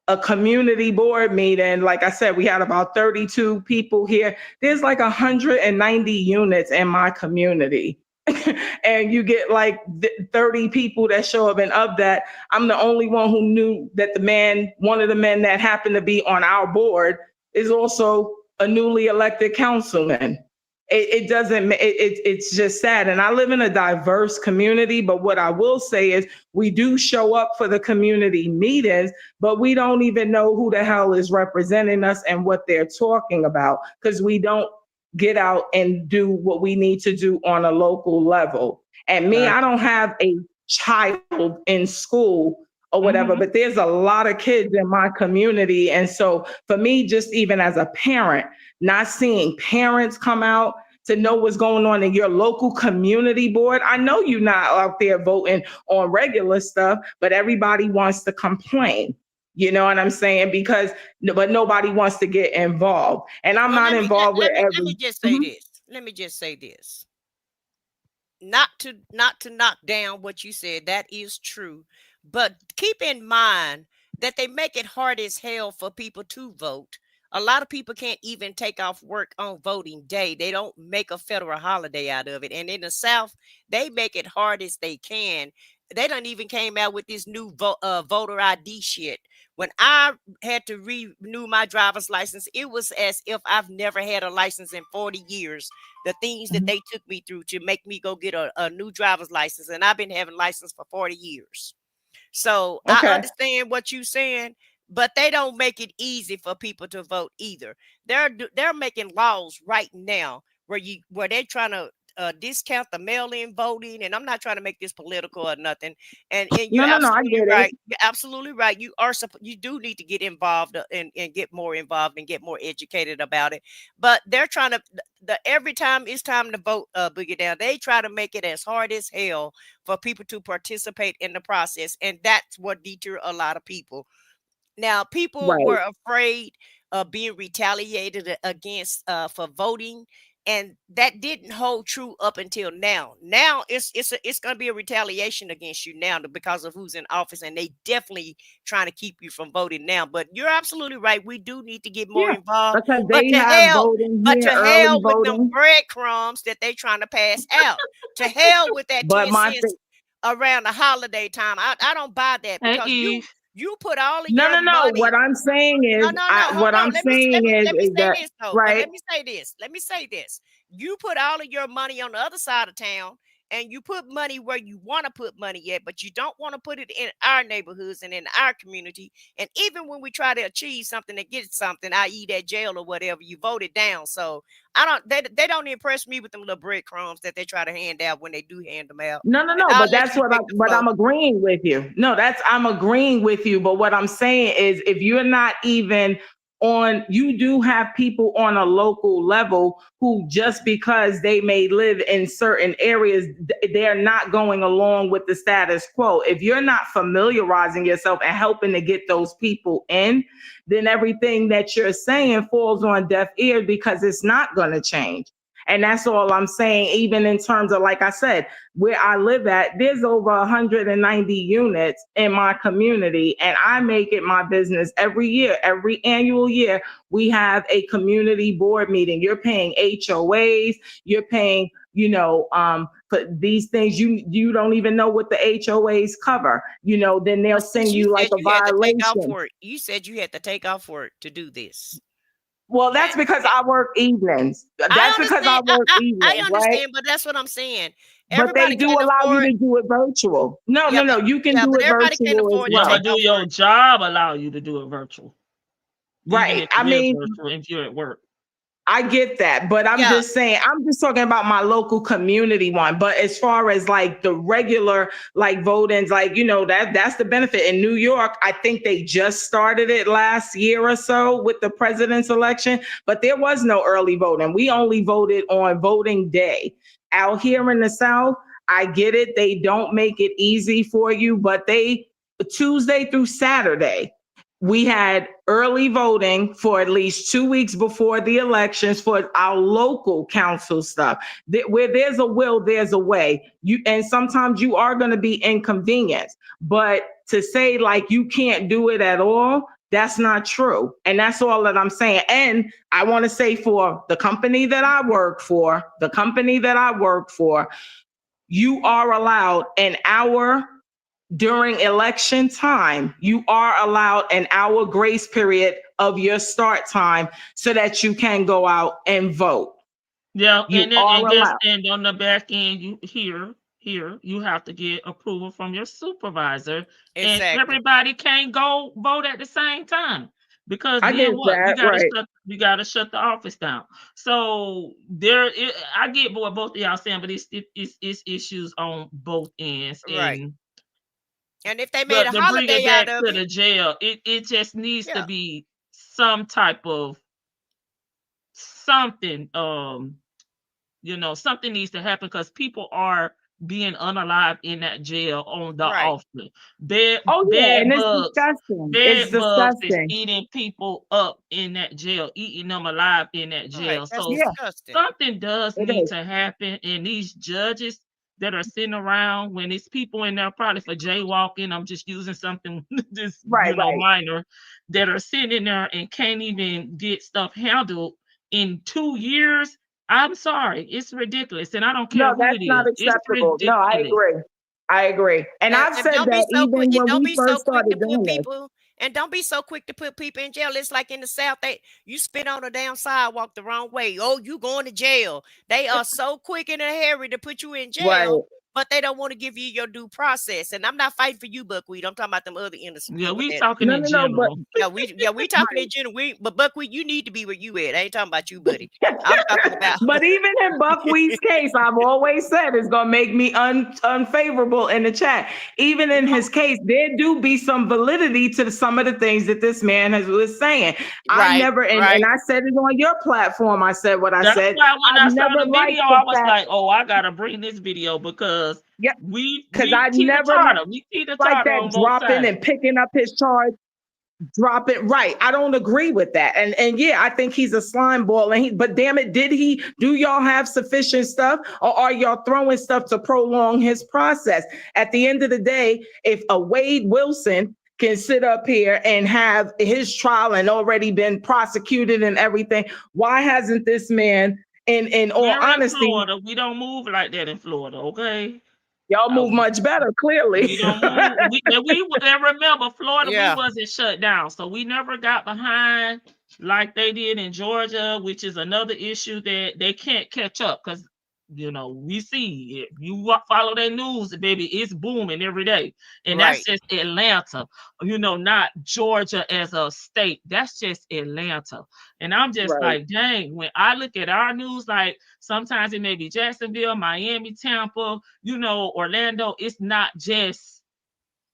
a community board meeting, like I said, we had about 32 people here. There's like 190 units in my community. And you get like 30 people that show up. And of that, I'm the only one who knew that one of the men that happened to be on our board is also a newly elected councilman. It's just sad. And I live in a diverse community, but what I will say is we do show up for the community meetings, but we don't even know who the hell is representing us and what they're talking about, because we don't get out and do what we need to do on a local level. And me, I don't have a child in school or whatever, but there's a lot of kids in my community. And so for me, just even as a parent, not seeing parents come out to know what's going on in your local community board. I know you're not out there voting on regular stuff, but everybody wants to complain. You know what I'm saying? But nobody wants to get involved. And I'm not involved with every. Let me just say this. Let me just say this. Not to knock down what you said. That is true. But keep in mind that they make it hard as hell for people to vote. A lot of people can't even take off work on voting day. They don't make a federal holiday out of it. And in the South, they make it hard as they can. They don't even came out with this new voter ID shit. When I had to renew my driver's license, it was as if I've never had a license in 40 years. The things that they took me through to make me go get a new driver's license. And I've been having license for 40 years. So I understand what you're saying, but they don't make it easy for people to vote either. They're making laws right now where they're trying to discount the mail-in voting, and I'm not trying to make this political or nothing. And you're absolutely right. You're absolutely right. You do need to get involved and get more involved and get more educated about it. But they're trying to every time it's time to vote, Boogie Down, they try to make it as hard as hell for people to participate in the process, and that's what deter a lot of people. Now, people were afraid of being retaliated against for voting. And that didn't hold true up until now. Now it's going to be a retaliation against you now because of who's in office, and they definitely trying to keep you from voting now. But you're absolutely right. We do need to get more involved. But to hell with them breadcrumbs that they trying to pass out. To hell with that 10 cents around the holiday time. I don't buy that because you put all of your money. What I'm saying is, Let me say this. You put all of your money on the other side of town, and you put money where you want to put money at, but you don't want to put it in our neighborhoods and in our community. And even when we try to achieve something and get something, i.e. that jail or whatever, you vote it down. So they don't impress me with them little breadcrumbs that they try to hand out when they do hand them out. No, but that's what I'm agreeing with you. I'm agreeing with you. But what I'm saying is, if you're not even you do have people on a local level who, just because they may live in certain areas, they're not going along with the status quo. If you're not familiarizing yourself and helping to get those people in, then everything that you're saying falls on deaf ears because it's not going to change. And that's all I'm saying. Even in terms of, like I said, where I live at, there's over 190 units in my community. And I make it my business every year, every annual year, we have a community board meeting. You're paying HOAs, you're paying, for these things, you don't even know what the HOAs cover. Then they'll send you like a violation. You said you had to take off work to do this. Well, that's because I work evenings. I understand, right? But that's what I'm saying. But they do allow you to do it virtual. No, you can do it virtual. But do your job allow you to do it virtual? Right. If you're at work. I get that, but I'm just saying, I'm just talking about my local community one. But as far as like the regular voting, that's the benefit. In New York, I think they just started it last year or so with the president's election, but there was no early voting. We only voted on voting day. Out here in the South, I get it. They don't make it easy for you, but Tuesday through Saturday, we had early voting for at least 2 weeks before the elections for our local council stuff. Where there's a will, there's a way. And sometimes you are going to be inconvenienced. But to say you can't do it at all, that's not true. And that's all that I'm saying. And I want to say, for the company that I work for, you are allowed an hour during election time. You are allowed an hour grace period of your start time so that you can go out and vote. Yeah, and on the back end, you have to get approval from your supervisor. Exactly. And everybody can't go vote at the same time. Because I get then what? that, right. You gotta shut the office down. So I get what both of y'all saying, but it's issues on both ends. Right. And And if they made a to bring it holiday out back of to it, the jail, it just needs to yeah, be some type of something. Something needs to happen because people are being unalived in that jail on the right, often. Bed Oh yeah, bed and it's bugs. disgusting. It's Bed bugs is disgusting. eating people up in that jail, eating them alive in that right. jail. That's So Yeah, disgusting. something does it need is. to happen. And these judges that are sitting around when it's people in there probably for jaywalking, I'm just using something just Right, right. minor, that are sitting in there and can't even get stuff handled in 2 years. I'm sorry, it's ridiculous, and I don't care No, who that's it not is. It's acceptable. No, I ridiculous. agree. I agree. And I've And said don't be that so quick. even And when don't we be so first quick to started put doing this. people. And don't be so quick to put people in jail. It's like in the South, you spit on a damn sidewalk the wrong way. Oh, you going to jail. They are so quick in a hurry to put you in Right. jail, but they don't want to give you your due process. And I'm not fighting for you, Buckwheat. I'm talking about them other innocent Yeah, people. we That, talking No, in no, no, but general. we talking in general. But Buckwheat, you need to be where you at. I ain't talking about you, buddy. I'm talking about. but even in Buckwheat's case, I've always said it's gonna make me unfavorable in the chat. Even in his case, there do be some validity to some of the things that this man was saying. I Right, never, and right. I said it on your platform. I said what I That's said. why when I I've saw never the liked video, the I was fact, like, "Oh, I gotta bring this video because yeah, we because I teeter never totter. We teeter like totter that on both dropping sides." and picking up his charge. Drop it right. I don't agree with that. And yeah, I think he's a slime ball. But damn it, do y'all have sufficient stuff, or are y'all throwing stuff to prolong his process? At the end of the day, if a Wade Wilson can sit up here and have his trial and already been prosecuted and everything, why hasn't this man, in all We're in honesty, Florida. We don't move like that in Florida, okay? y'all move much better, clearly. We don't move. And remember, Florida, we Yeah. wasn't shut down, so we never got behind like they did in Georgia, which is another issue that they can't catch up because we see if you follow that news, baby, it's booming every day, and Right. that's just Atlanta, not Georgia as a state. That's just Atlanta, and I'm just Right. like, dang. When I look at our news, like sometimes it may be Jacksonville, Miami, Tampa, Orlando. It's not just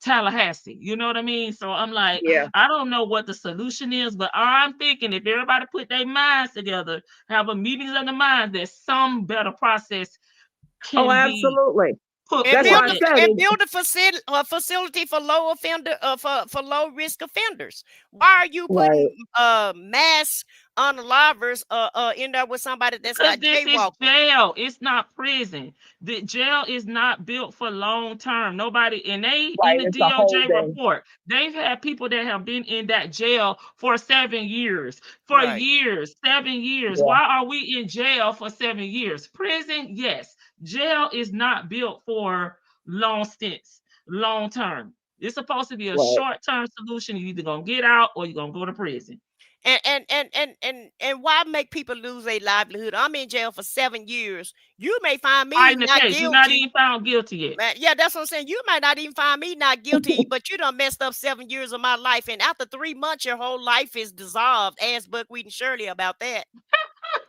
Tallahassee. You know what I mean? So I'm like, Yeah. I don't know what the solution is, but I'm thinking if everybody put their minds together, have a meetings of the minds, that some better process can Oh, be absolutely. put And That's forth. why I said it. build a facility for low offender for low risk offenders. Why are you putting mass unalivers in there with somebody that's Because got this is jaywalking? jail. It's not prison. The jail is not built for long term. Nobody, and they in Right, the it's a DOJ holding. report, they've had people that have been in that jail for 7 years, for Right. years, 7 years. Yeah. Why are we in jail for 7 years? Prison, yes. Jail is not built for long stints, long term. It's supposed to be a Right. short term solution. You're either gonna get out or you're gonna go to prison. And why make people lose their livelihood? I'm in jail for 7 years. You may find me In the not case, guilty. you're not even found guilty yet. Man, yeah, that's what I'm saying. You might not even find me not guilty, but you done messed up 7 years of my life. And after 3 months, your whole life is dissolved. Ask Buckwheat and Shirley about that.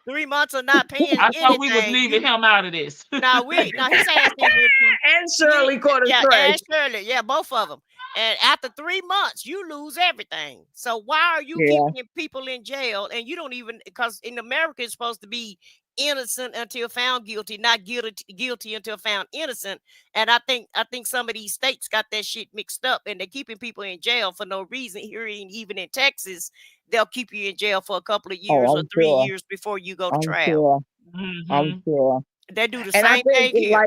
3 months of not paying I thought we was anything. leaving him out of this. No, his ass in here too. And Shirley caught a Yeah, stray. and Shirley. Yeah, both of them. And after 3 months, you lose everything. So why are you Yeah. keeping people in jail? And you don't even, because in America it's supposed to be innocent until found guilty, not guilty until found innocent. And I think some of these states got that shit mixed up, and they're keeping people in jail for no reason. Here, even in Texas, they'll keep you in jail for a couple of years or I'm 3 sure. years before you go to I'm trial. sure. Mhm. I'm sure. They do the And I same think thing here.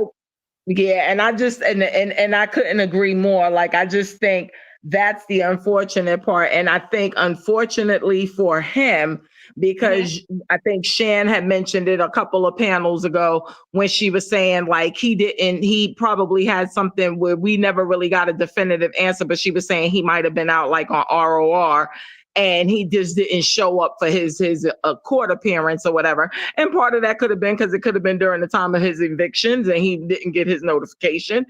yeah, and I just and I couldn't agree more. Like, I just think that's the unfortunate part. And I think, unfortunately for him, because I think Shan had mentioned it a couple of panels ago when she was saying, like, he probably had something where we never really got a definitive answer, but she was saying he might have been out like on ROR. and he just didn't show up for his court appearance or whatever. And part of that could have been because it could have been during the time of his evictions, and he didn't get his notification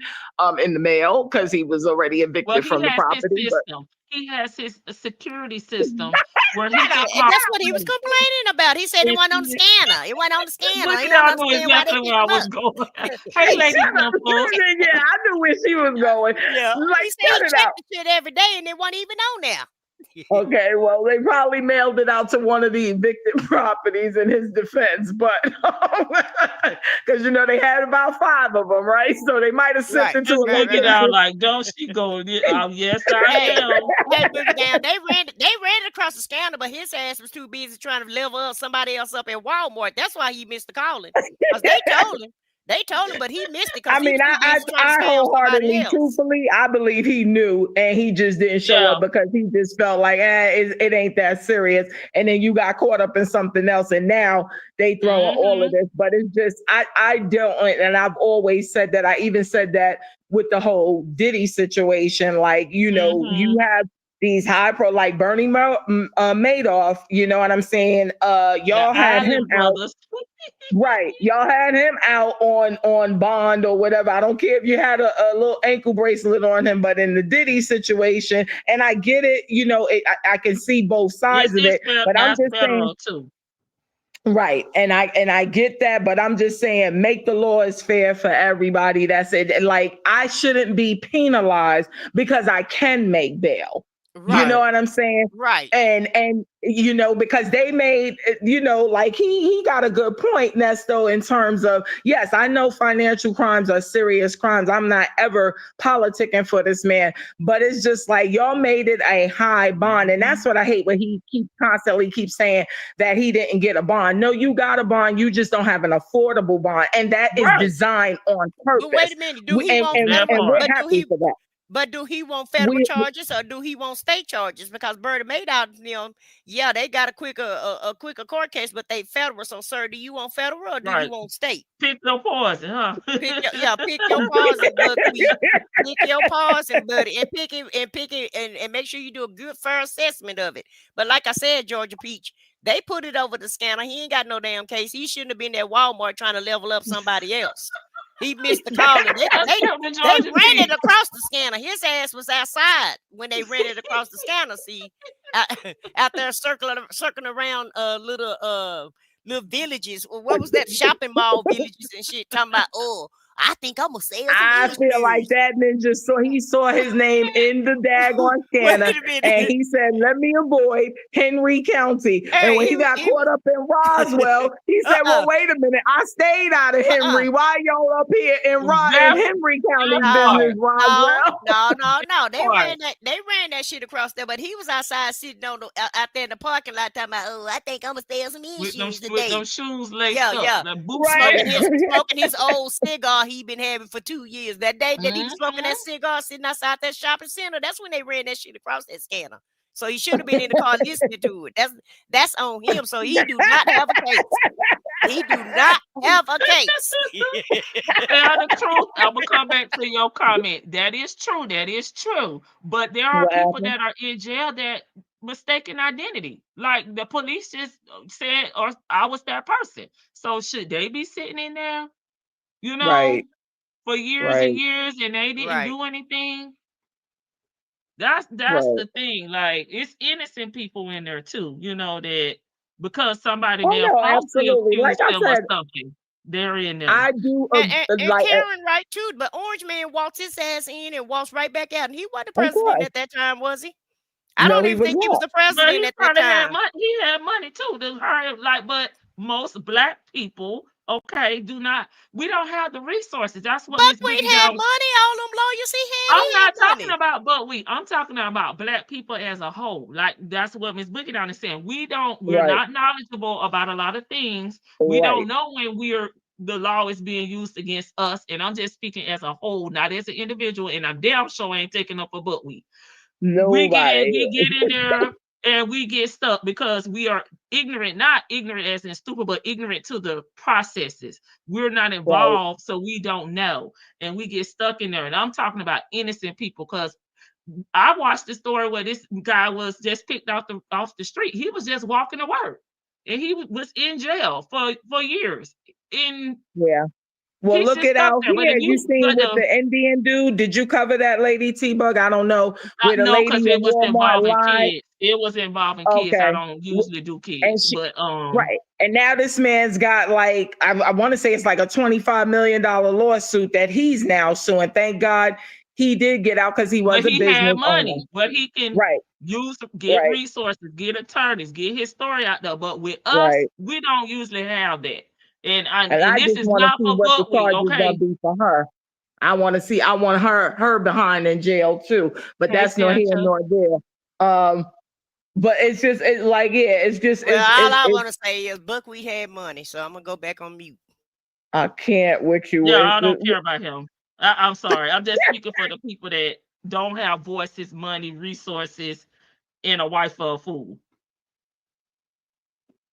in the mail because he was already evicted from the property. He has his security system where he and that's what he was complaining about. He said it wasn't on the scanner. It wasn't on the scanner. Look, I know exactly where I was going. Hey, lady, yeah, I knew where she was going. Yeah, like, he said he checked the shit every day, and it wasn't even on there. Okay, well, they probably mailed it out to one of the evicted properties in his defense, but because they had about 5 of them, right? So they might have sent it to him. Look it out like, don't she go? Yes, I am. They ran it across the scanner, but his ass was too busy trying to level up somebody else up at Walmart. That's why he missed the calling. Because they told him, but he missed it. I mean, I wholeheartedly, truthfully, I believe he knew, and he just didn't show up because he just felt like, it ain't that serious. And then you got caught up in something else, and now they throw all of this. But it's just, I don't, and I've always said that. I even said that with the whole Diddy situation. Like, you have these high pro, like Bernie Madoff, you know what I'm saying? Y'all had him out. Right. Y'all had him out on bond or whatever. I don't care if you had a little ankle bracelet on him, but in the Diddy situation, and I get it, I can see both sides of it, but I'm just saying too. Right. And I get that, but I'm just saying, make the laws fair for everybody. That's it. Like, I shouldn't be penalized because I can make bail. Right. You know what I'm saying? Right. And because they made, like he got a good point, Nesto, in terms of, yes, I know financial crimes are serious crimes. I'm not ever politicking for this man, but it's just like, y'all made it a high bond. And that's what I hate when he constantly keeps saying that he didn't get a bond. No, you got a bond. You just don't have an affordable bond. And that is designed on purpose. But wait a minute. Do he want we're happy for that. But do he want federal charges or do he want state charges? Because Bernie Madoff, they got a quicker court case, but they federal. So, sir, do you want federal or do you want state? Pick your poison, huh? Pick your poison, buddy. Pick your poison, buddy, and pick it, and make sure you do a good, fair assessment of it. But like I said, Georgia Peach, they put it over the scanner. He ain't got no damn case. He shouldn't have been at Walmart trying to level up somebody else. He missed the calling. They ran it across the scanner. His ass was outside when they ran it across the scanner. See, out there circling around little villages. What was that? Shopping mall villages and shit. Talking about, I think I'm gonna say it. I feel like that ninja saw his name in the daggone scanner, and he said, "Let me avoid Henry County." And when he got caught up in Roswell, he said, "Well, wait a minute, I stayed out of Henry. Why y'all up here in Henry County business, Roswell?" No. They ran that shit across there, but he was outside sitting out there in the parking lot talking about, I think I'm gonna stay on some shoes today. With those shoes laced up. Smoking his old cigar he been having for 2 years. That day that he was smoking that cigar sitting outside that shopping center, that's when they ran that shit across that scanner. So he should have been in the car listening to it. That's on him. So he do not have a case. He do not have a case. Tell the truth. I'm gonna come back to your comment. That is true. That is true. But there are people that are in jail that mistaken identity. Like the police just said, or I was that person. So should they be sitting in there? For years and years, and they didn't do anything. That's the thing. Like, it's innocent people in there too. That because somebody falsely accused them of something, they're in there. I do, and Karen right too. But Orange Man walked his ass in and walked right back out, and he wasn't the president at that time, was he? I don't even think he was the president at that time. He had money too to hire, but most black people. Okay, we don't have the resources. That's what Buckwheat had money. All them lawyers he had. I'm not talking about Buckwheat. I'm talking about black people as a whole. Like, that's what Ms. Boogie Down is saying. We're not knowledgeable about a lot of things. We don't know when the law is being used against us. And I'm just speaking as a whole, not as an individual. And I'm damn sure ain't taking up for Buckwheat. We get in there. And we get stuck because we are ignorant, not ignorant as in stupid, but ignorant to the processes. We're not involved, so we don't know. And we get stuck in there. And I'm talking about innocent people because I watched the story where this guy was just picked off the street. He was just walking to work, and he was in jail for years. In Yeah. Well, he's look just it up out there. But here. if You you seen but with the Indian dude? Did you cover that lady T-Bug? I don't know. Where the no, lady because in it was Walmart involving lied. kids. It was involving kids. I Okay. don't usually do And kids, she but right. And now this man's got like I want to say it's like a $25 million lawsuit that he's now suing. Thank God he did get out because he was but a he had business owner. money, but he can Right. get Right. resources, get attorneys, get his story out there. But with us, Right. we don't usually have that. And And I this just is want to not see for what the buckwheat, charge is gonna okay? be for her. I want her behind in jail too. But Hey, that's nor here Santa. nor there. But it's just it's like it's just Well, all I it's want to say is Buckwheat had money, so I'm gonna go back on mute. I can't with you. Yeah, I don't care about him. I'm sorry. I'm just speaking for the people that don't have voices, money, resources, and a wife of a fool.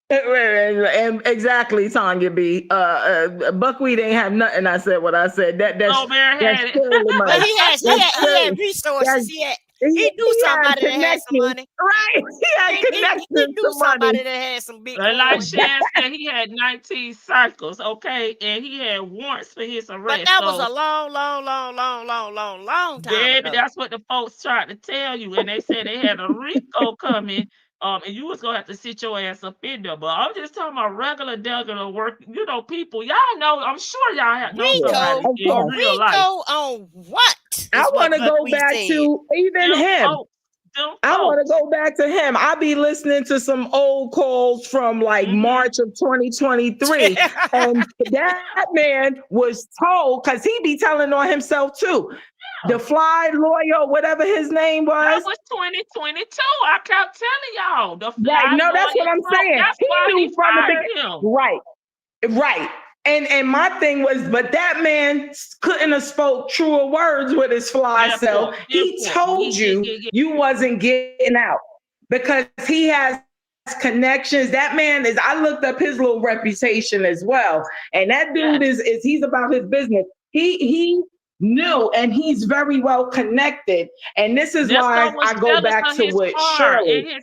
And exactly, Tanya B. Buckwheat ain't have nothing. I said what I said. That's Shirley money. But he had resources. That's- He knew somebody that had some connections. money. Right. He had connections He knew to somebody money. that had some big And like coins. Shan said, he had 19 cycles, okay, and he had warrants for his arrest. But that was a long time baby, ago. that's what the folks tried to tell you, and they said they had a RICO coming, and you was gonna have to sit your ass up in there. But I'm just talking about regular work, people. Y'all know, I'm sure y'all know somebody in real life. RICO on what? I want to go back to even him. I want to go back to him. I be listening to some old calls from like March of 2023. And that man was told, because he be telling on himself too. The fly lawyer, whatever his name was. That was 2022. I kept telling y'all. The fly Right. No, that's what I'm saying. That's He why knew he from the fired beginning. him. Right. And my thing was, but that man couldn't have spoke truer words with his fly self. He told you you wasn't getting out because he has connections. That man is, I looked up his little reputation as well. And that dude is he's about his business. He knew, and he's very well connected. And this is why I go back to what Shirley.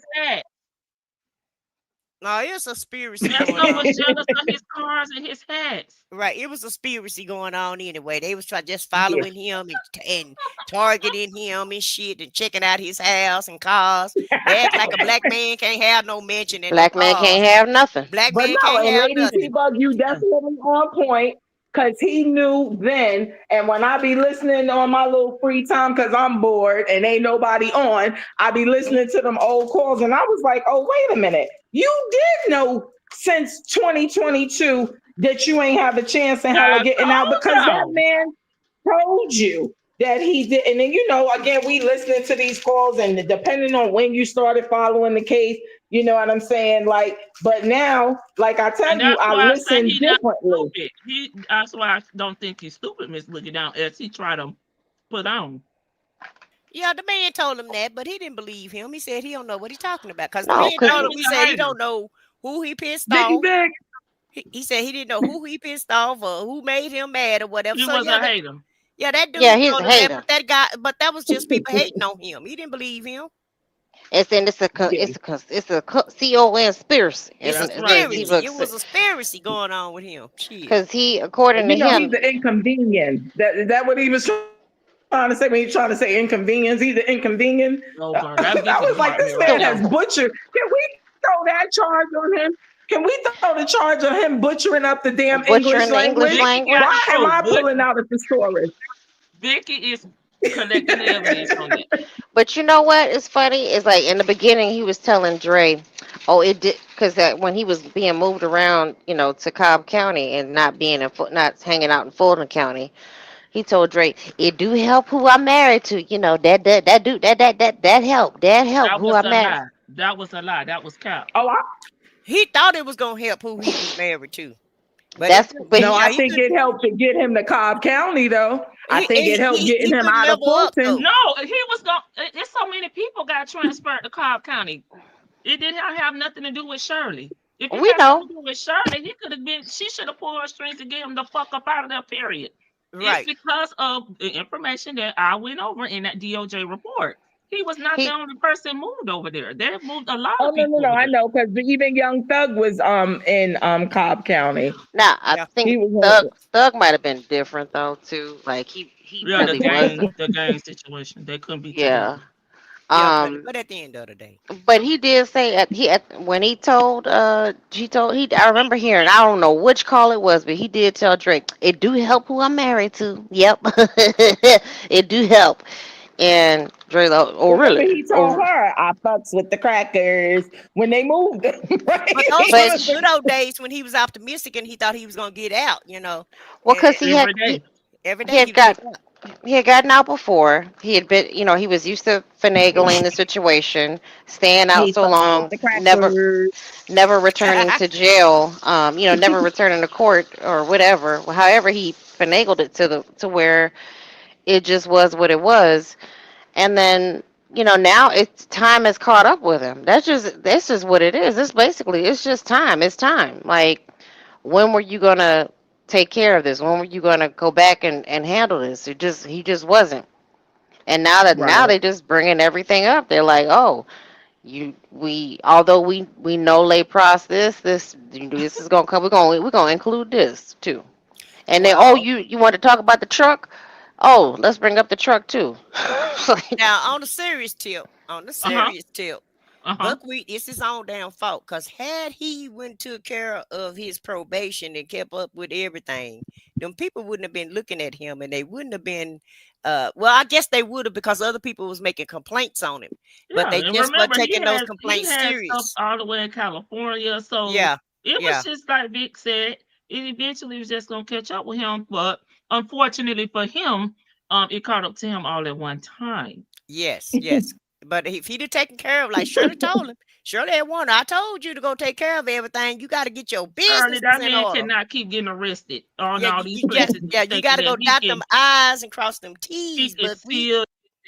No, it was a conspiracy That's going on. was jealous of his cars and his hats. Right, it was a conspiracy going on anyway. They was just following him and targeting him and shit and checking out his house and cars. They act like a black man can't have no mention. Black man can't have nothing. Black But man no, can't and have Lady nothing. T-Bug, you definitely on point. Because he knew then, and when I be listening on my little free time, because I'm bored and ain't nobody on, I be listening to them old calls, and I was like, oh, wait a minute. You did know since 2022 that you ain't have a chance in hell of getting out because that man told you that he did. And then, again, we listening to these calls, and depending on when you started following the case, you know what I'm saying? Like, but now, like I tell you, I listen differently. That's why I don't think he's stupid, Miss Looking Down, as he tried to put on. Yeah, the man told him that, but he didn't believe him. He said he don't know what he's talking about. Because No, the man 'cause told him, he said he don't know who he pissed off. He said he didn't know who he pissed off or who made him mad or whatever. He So was a hater. Yeah, that dude. Yeah, he's told a him that, hater. but that guy, but that was just people hating on him. He didn't believe him. It's a conspiracy. It's a conspiracy. It was a conspiracy going on with him. Because he, according to him, he's the inconvenience. That what he was trying to say when he's trying to say inconvenience. He's the inconvenient. I was like, this man has butchered. Can we throw that charge on him? Can we throw the charge on him butchering up the damn English language? Why am I pulling out a thesaurus? Vicky is collecting evidence on that. But you know what is funny? It's like in the beginning he was telling Dre, oh, it did, because when he was being moved around, to Cobb County and not not hanging out in Fulton County, he told Dre, it do help who I'm married to. That help. That help who I'm married. That was a lie. That was cap. He thought it was gonna help who he was married to. But I think it helped to get him to Cobb County, though. I think it helped getting him out of Fulton. No, he was going. There's so many people got transferred to Cobb County. It didn't have nothing to do with Shirley. If it had something to do with Shirley, he could have been. She should have pulled her strings to get him the fuck up out of there. Period. It's Right. because of the information that I went over in that DOJ report. He was not the He only person moved over there. They moved a lot Oh of no, people over I there. know because even Young Thug was in Cobb County. Now I Yeah. think He was Thug might have been different though too. Like he Yeah, really wasn't. the gang situation. They couldn't be Yeah. together. Yeah. Um. But at the end of the day, But he did say when he told I remember hearing, I don't know which call it was, but he did tell Drake, it do help who I'm married to. Yep. It do help. And Drake like, oh Remember, really? he told Oh, her, "I fucks with the crackers" when they moved. Right? but those but was the good old days when he was optimistic and he thought he was gonna get out. well, Eh, cause Every day. every he day he had was got getting out. he had gotten out before. He had been, he was used to finagling the situation, staying out He so fucks with long, the never crackers. returning to jail, never returning to court or whatever. However, he finagled it to where it just was what it was. And then, now it's time has caught up with him. That's just what it is. It's just time. It's time. Like, when were you gonna take care of this? When were you gonna go back and handle this? He just wasn't. And now Right. they just bringing everything up. They're like, oh, although we know lay pros this is gonna come. We're gonna include this too. And then, oh, Well, you want to talk about the truck? Oh, let's bring up the truck too. Like, now on the Uh-huh. serious tip, Uh-huh. Buckwheat is his own damn fault. Cause had he went took care of his probation and kept up with everything, them people wouldn't have been looking at him, and they wouldn't have been. Well, I guess they would have because other people was making complaints on him, but Yeah, they and just weren't remember taking those he complaints had stuff serious. all the way in California, so Yeah, it was yeah, just like Vic said. It eventually was just gonna catch up with him, but unfortunately for him, it caught up to him all at one time. yes, yes. But if he'd have taken care of, like Shirley told him, Shirley had warned, I told you to go take care of everything. You got to get your Shirley, businesses that in man order. cannot keep getting arrested on Yeah, all you, these you just places yeah, and you thinking got to that go dot them I's and cross them he T's. can But we, still.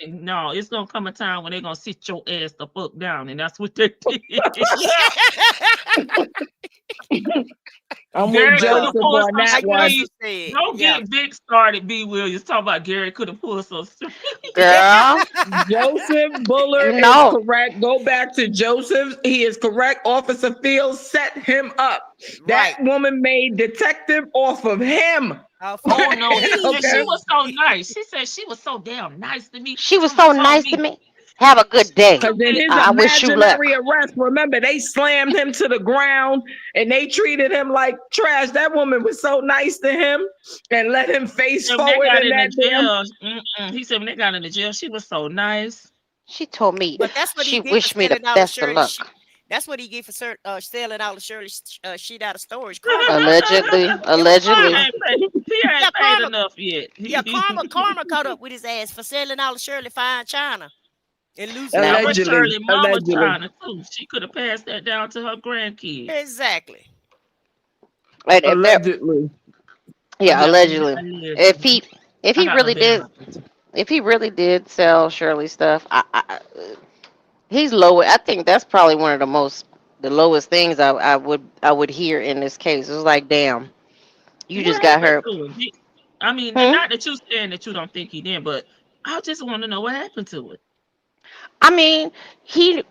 No, it's gonna come a time when they're gonna sit your ass the fuck down, and that's what they did. I'm Gary with could have Joseph pulled on some that like one. strings. Joseph said, Don't yeah. get Vic started, B. Williams. Talk about Gary could have pulled some strings. girl, Joseph Bullard is no. correct. Go back to Joseph. He is correct. Officer Fields set him up. Right. That woman made detective off of him. Oh no, he said she Okay. was so nice. She said she was so damn nice to me. She was Someone so told nice to me. me. Have a good day. Because in his I wish you luck. imaginary arrest, remember, they slammed him to the ground and they treated him like trash. That woman was so nice to him and let him face And when they forward got in in the that damn. jail, he said when they got in the jail, she was so nice. She told me But that's what he she get for wished me the selling all the best of Shirley. luck. That's what he get for selling all the Shirley shit out of storage. Karma. Allegedly, He allegedly. ain't paid, he Yeah, ain't paid karma. enough yet. Yeah, karma caught up with his ass for selling all the Shirley fine china and losing That it. was Allegedly. Shirley mama Allegedly. China too. She could have passed that down to her grandkids. Exactly. And if that, Allegedly. yeah, allegedly. If he I got my really did, bad. if he really did sell Shirley stuff, he's low. I think that's probably one of the lowest things I would hear in this case. It was like, damn, you What just got happened her. to him? I mean, Hmm? not that you saying that you don't think he did, but I just want to know what happened to it. I mean,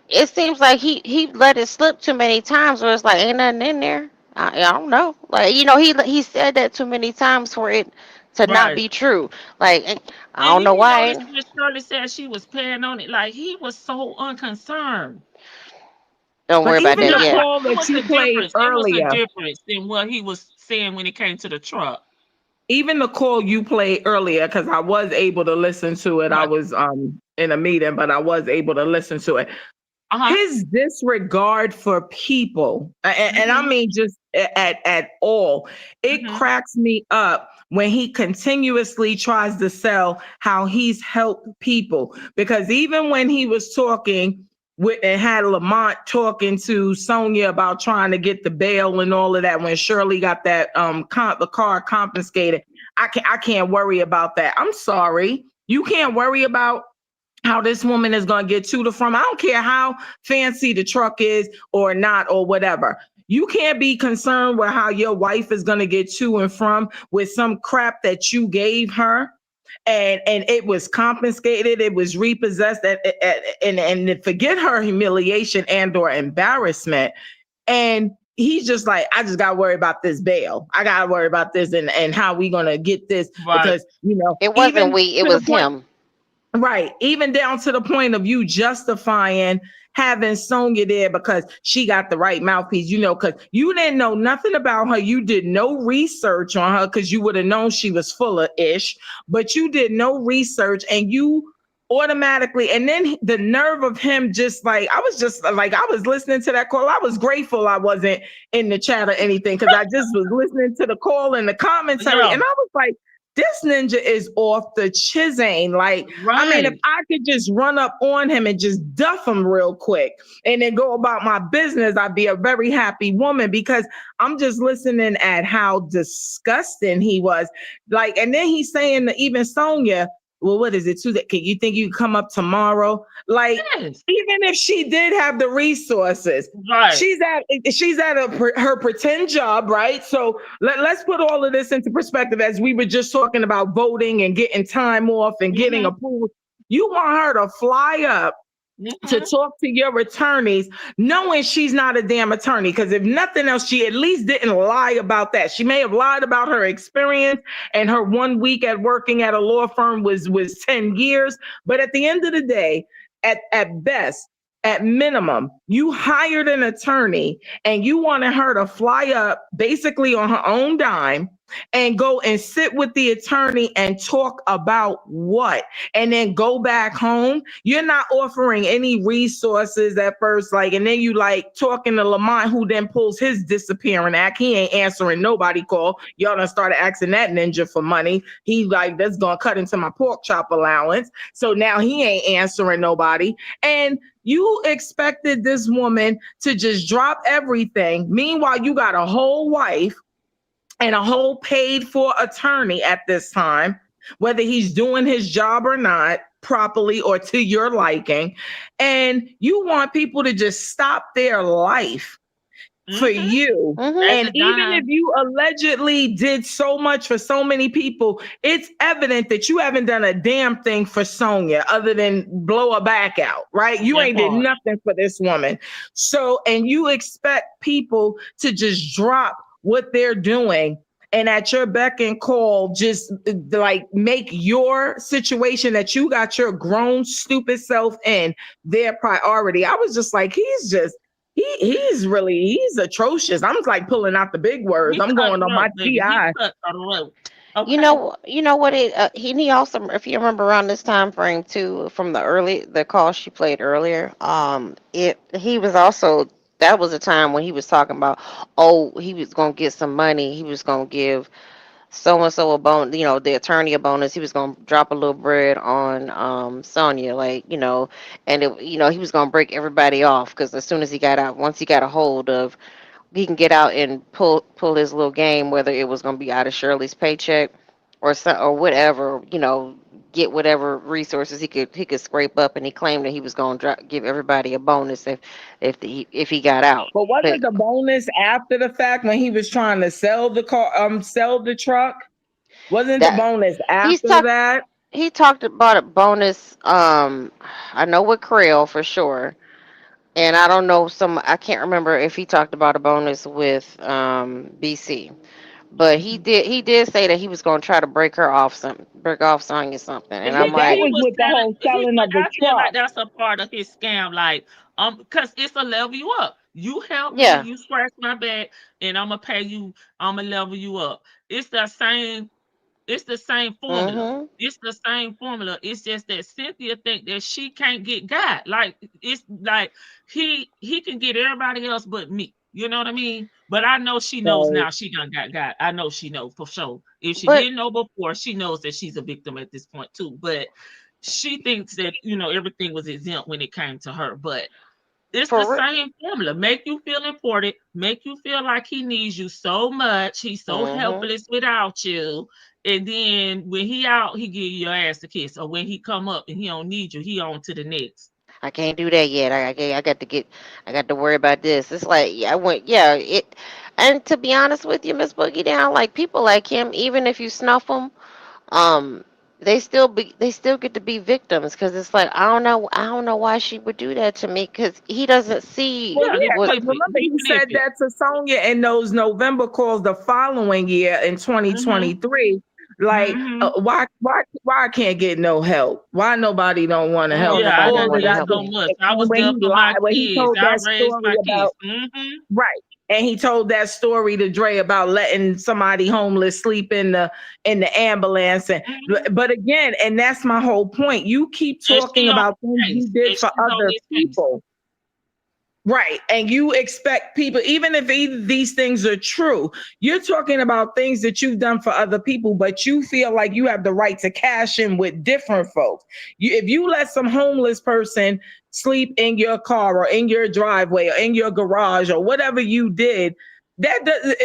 it seems like he let it slip too many times where it's like ain't nothing in there. I don't know. Like, he said that too many times for it to not Right. be true. Like, I And don't you know didn't why. notice when Shirley said she was paying on it. Like, he was so unconcerned. Don't worry But about even that the yet. call It that was you a played difference. It was a earlier, difference than what he was saying when it came to the truck. even the call you played earlier, because I was able to listen to it. I Right. was in a meeting, but I was able to listen to it. Uh-huh. His disregard for people, and I Mhm. mean just at all, it Mhm. cracks me up when he continuously tries to sell how he's helped people. Because even when he was talking with and had Lamont talking to Sonia about trying to get the bail and all of that, when Shirley got that the car confiscated, I can't worry about that. I'm sorry, you can't worry about how this woman is going to get to the from. I don't care how fancy the truck is or not or whatever. You can't be concerned with how your wife is going to get to and from with some crap that you gave her. And it was confiscated, it was repossessed, and forget her humiliation and or embarrassment. And he's just like, I just gotta worry about this bail. I gotta worry about this and how we gonna get this, because it wasn't it was him. Right. Even down to the point of you justifying having Sonya there because she got the right mouthpiece, because you didn't know nothing about her. You did no research on her because you would have known she was full of ish, but you did no research and you automatically, and then the nerve of him I was listening to that call. I was grateful I wasn't in the chat or anything because I just was listening to the call and the commentary, and I was like, this ninja is off the chisane. Like, I mean, if I could just run up on him and just duff him real quick and then go about my business, I'd be a very happy woman, because I'm just listening at how disgusting he was. Like, and then he's saying to even Sonya, well, what is it, Tuesday? Can you think you can come up tomorrow? Like, even if she did have the resources, she's at her pretend job, right? So let's put all of this into perspective, as we were just talking about voting and getting time off and getting approval. You want her to fly up to talk to your attorneys, knowing she's not a damn attorney. Because if nothing else, she at least didn't lie about that. She may have lied about her experience, and her 1 week at working at a law firm was 10 years. But at the end of the day, at best, at minimum, you hired an attorney and you wanted her to fly up basically on her own dime and go and sit with the attorney and talk about what? And then go back home. You're not offering any resources at first, and then you talking to Lamont, who then pulls his disappearing act. He ain't answering nobody call. Y'all done started asking that ninja for money. He that's gonna cut into my pork chop allowance. So now he ain't answering nobody. And you expected this woman to just drop everything. Meanwhile, you got a whole wife and a whole paid for attorney at this time, whether he's doing his job or not properly or to your liking. And you want people to just stop their life for you. And even if you allegedly did so much for so many people, it's evident that you haven't done a damn thing for Sonya other than blow her back out, right? You ain't did nothing for this woman. So, and you expect people to just drop what they're doing and at your beck and call, just make your situation that you got your grown, stupid self in their priority. I was just like, he's atrocious. I'm pulling out the big words. I'm going on my TI. Okay. You know what he also, if you remember around this time frame too, from the call she played earlier, he was also, that was a time when he was talking about, he was going to get some money. He was going to give so-and-so a bonus, the attorney a bonus. He was going to drop a little bread on Sonya, and he was going to break everybody off, because as soon as he got out, once he got a hold of, he can get out and pull his little game, whether it was going to be out of Shirley's paycheck or whatever, get whatever resources he could scrape up, and he claimed that he was going to give everybody a bonus if he got out. But wasn't the bonus after the fact when he was trying to sell the car, sell the truck? Wasn't the bonus after that? He talked about a bonus. I know with Creel for sure, and I don't know I can't remember if he talked about a bonus with BC. But he did say that he was going to try to break off Sonya something, and I'm like, that was with the whole selling of the truck. I feel like that's a part of his scam, because it's a level you up. You help me, you scratch my back, and I'm gonna pay you. I'm gonna level you up. It's the same formula. It's the same formula. It's just that Cynthia think that she can't get God. It's like he can get everybody else but me. You know what I mean? But I know she knows now she done got God. I know she knows for sure. If she didn't know before, she knows that she's a victim at this point too. But she thinks that, everything was exempt when it came to her. But it's the same formula. Make you feel important. Make you feel like he needs you so much. He's so helpless without you. And then when he out, he give you your ass a kiss. Or when he come up and he don't need you, he on to the next. I can't do that yet. I got to worry about this. It's like, yeah, and to be honest with you, Miss Boogie Down, like people like him, even if you snuff them, um, they still get to be victims because it's like I don't know why she would do that to me because he doesn't see Well, Yeah, yeah, they what. because flip it. remember He he flip said it. that to Sonya in those November calls the following year in Mm-hmm. 2023. Like, Mm-hmm. why I can't get no help? Why nobody don't want to No, help? Yeah, I nobody done don't All of want to did that help so good. me. much. I And was when there he for my lied, when he kids. told I that raised story my about kids. Mm-hmm. right, and he told that story to Dre about letting somebody homeless sleep in the ambulance, and Mm-hmm. but again, and that's my whole point. You keep And talking she on about things his you case. did And for she's on other his case. people. Right. And you expect people, even if these things are true, you're talking about things that you've done for other people, but you feel like you have the right to cash in with different folks. If you let some homeless person sleep in your car or in your driveway or in your garage or whatever you did, that does,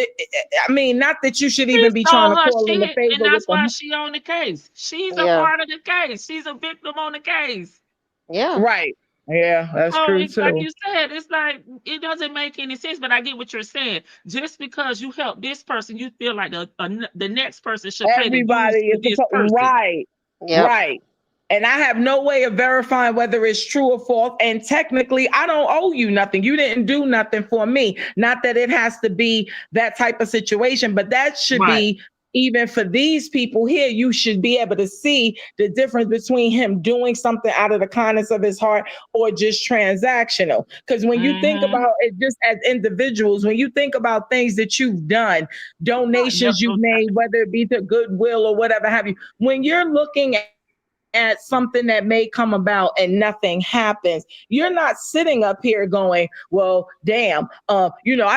I mean, not that you should He even be trying told to her call in a shit, and favor with that's why them. she on the case. She's a Yeah, part of the case. She's a victim on the case. yeah. Right. Yeah, that's So true it's like too. you said, it's like it doesn't make any sense. But I get what you're saying. Just because you help this person, you feel like the next person should pay the dues Everybody to is this person. right. Yep. Right. And I have no way of verifying whether it's true or false. And technically, I don't owe you nothing. You didn't do nothing for me. Not that it has to be that type of situation, but that should Right. be even for these people here. You should be able to see the difference between him doing something out of the kindness of his heart or just transactional. Because when you think Mm-hmm. about it, just as individuals, when you think about things that you've done, Yep. donations you've made, whether it be to Goodwill or whatever have you, when you're looking at something that may come about and nothing happens, you're not sitting up here going, well, damn, I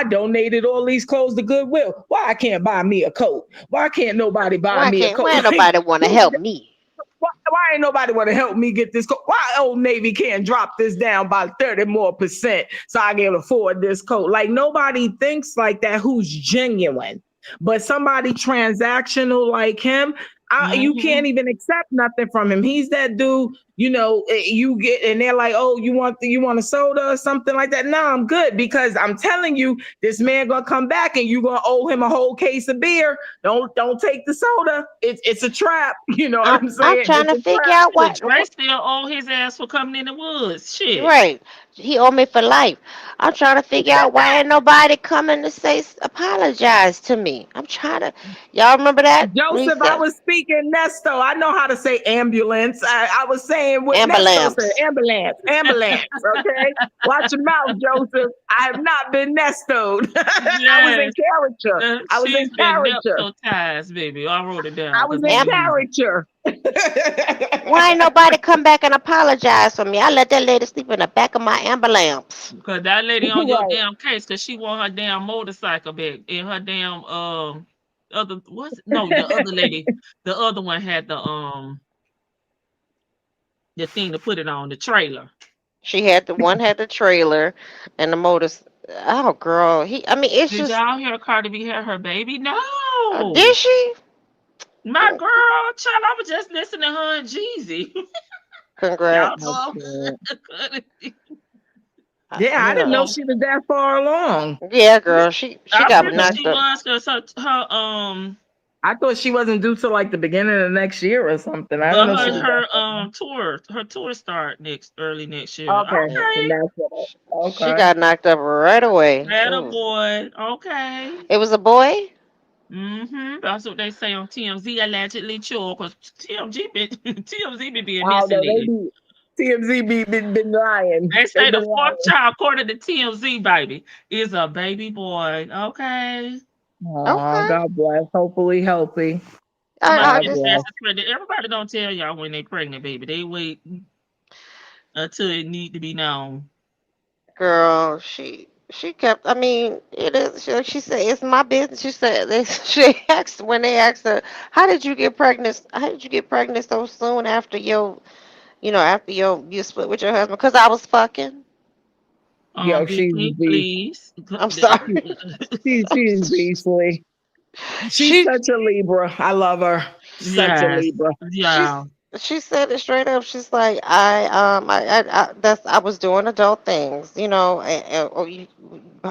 donated all these clothes to Goodwill. Why I can't buy me a coat? Why can't nobody buy me a coat? Why ain't nobody want to help me? Why ain't nobody want to help me get this coat? Why Old Navy can't drop this down by 30 more percent so I can afford this coat? Like nobody thinks like that who's genuine. But somebody transactional like him, you Mm-hmm. can't even accept nothing from him. He's that dude, you get and they're like, oh, you want a soda or something like that? No, I'm good because I'm telling you, this man gonna come back and you gonna owe him a whole case of beer. Don't take the soda. It's a trap. You know what I'm I'm saying? trying It's to a figure trap. out Shit, why. Dre still owe his ass for coming in the woods. Shit. Right. He owe me for life. I'm trying to figure out why ain't nobody coming to apologize to me. I'm trying to. Y'all remember that? When he Joseph, I said was speaking Nesto. I know how to say ambulance. I was saying what Nesto said, ambulance. ambulance. Okay, watch your mouth, Joseph. I have not been Nestoed. I was in Yes. character. I was She's in been character. baptized, baby. I wrote it I down was because in I'm Am- using. character. why ain't nobody come back and apologize for me? I let that lady sleep in the back of my ambulance. Because that lady on your Right. damn case, because she want her damn motorcycle back in her damn other what's no the other lady, the other one had the thing to put it on the trailer. She had had the trailer and the motors. Oh, girl. I mean, it's Did just. y'all hear Cardi B had her baby? No, Did she? my girl, child. I was just listening to her and Jeezy. Y'all Congrats. know Okay. I'm good. Yeah, I didn't know No. she was that far along. Yeah, girl. She I got figured Okay. she knocked up. was because her I thought she wasn't due till like the beginning of next year or something. I didn't but know she her was Mm. that her far along. tour start early next year. Okay. Yeah. Okay. And that's it. She Okay. got knocked up right away. That a boy. Okay. It was a boy? That's what they say on TMZ allegedly true because TMZ been TMZ been being Oh missing no, they lately. be TMZ been lying. They They say the been fourth lying. child, according to TMZ, baby, is a baby boy. Okay. Oh, Okay. God bless. Hopefully healthy. Somebody I God said just, fast bless. is pregnant. Everybody don't tell y'all when they pregnant, baby. They wait until it need to be known. girl, she kept, I mean, it is, she said, it's my business. She said, she asked, when they asked her, how did you get pregnant so soon after after you split with your husband? Because I was fucking. Yo, Big she's Pink, beast. please. I'm sorry. She's beastly. She's She, such a Libra. I love her. Such a Yes. Libra. she's, Yeah. She said it straight up. She's like, I was doing adult things,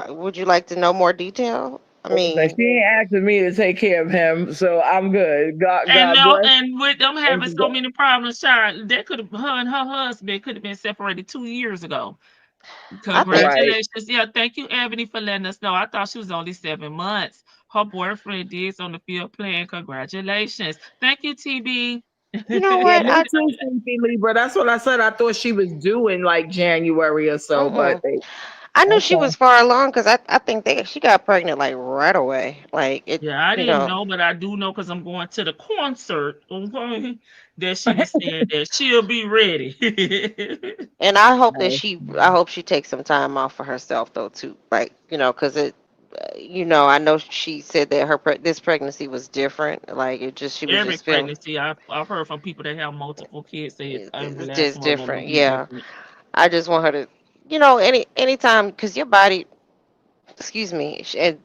would you like to know more detail? I Like, mean, she ain't asking me to take care of him, so I'm good. And God no, bless. and with them having And so many problems, child, that could have her and her husband could have been separated 2 years ago. I think, right. Congratulations. Yeah, thank you, Ebony, for letting us know. I thought she was only 7 months. Her boyfriend is on the field playing. Congratulations. Thank you, TB. you know Yeah, what? me too, Cece Libra. That's what I said. I thought she was due in like January or so, but Mm-mm. I knew she okay. was far along because I think she got pregnant like right away. Like it, Yeah, I you didn't know. know, but I do know because I'm going to the concert. Okay, that she was saying that she'll be ready. And I hope that Nice. I hope she takes some time off for herself though too. Like, because I know she said that this pregnancy was different. Like she was Every just feeling pregnancy, I've heard from people that have multiple kids say every it's last just one of them will different. be Yeah. different. I just want her to, anytime, because your body, excuse me, and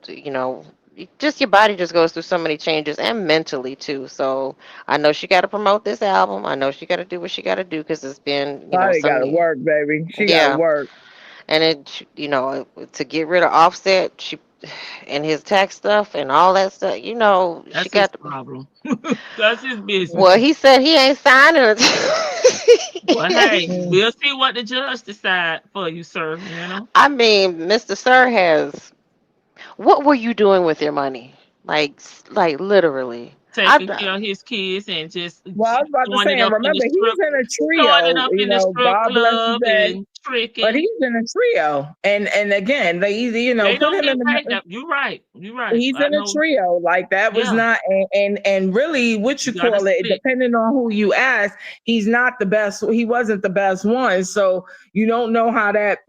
just your body just goes through so many changes and mentally too. So I know she got to promote this album. I know she got to do what she got to do because it's been, Probably so gotta many, work, baby. She gotta yeah. work. And to get rid of Offset, and his tax stuff and all that stuff, she That's his got to, problem. That's his business. well, he said he ain't signing it. Well, hey, Mm. we'll see what the judge decide for you, sir. You know, I mean, Mr. Sir has, what were you doing with your money? Like literally. taking care of his kids and just Well, I was about to throwing say, it and up in the remember, strip, he's in a throwing it trio. up in the strip God bless his club dead, and but tricking. he's in a trio. And again, they either They put don't him in get paid the. that. You're right. You're right. He's I in a know. trio. Like that was Yeah, not, and really, what you you got to call it, split. depending on who you ask, he's not the best. He wasn't the best one. So you don't know how that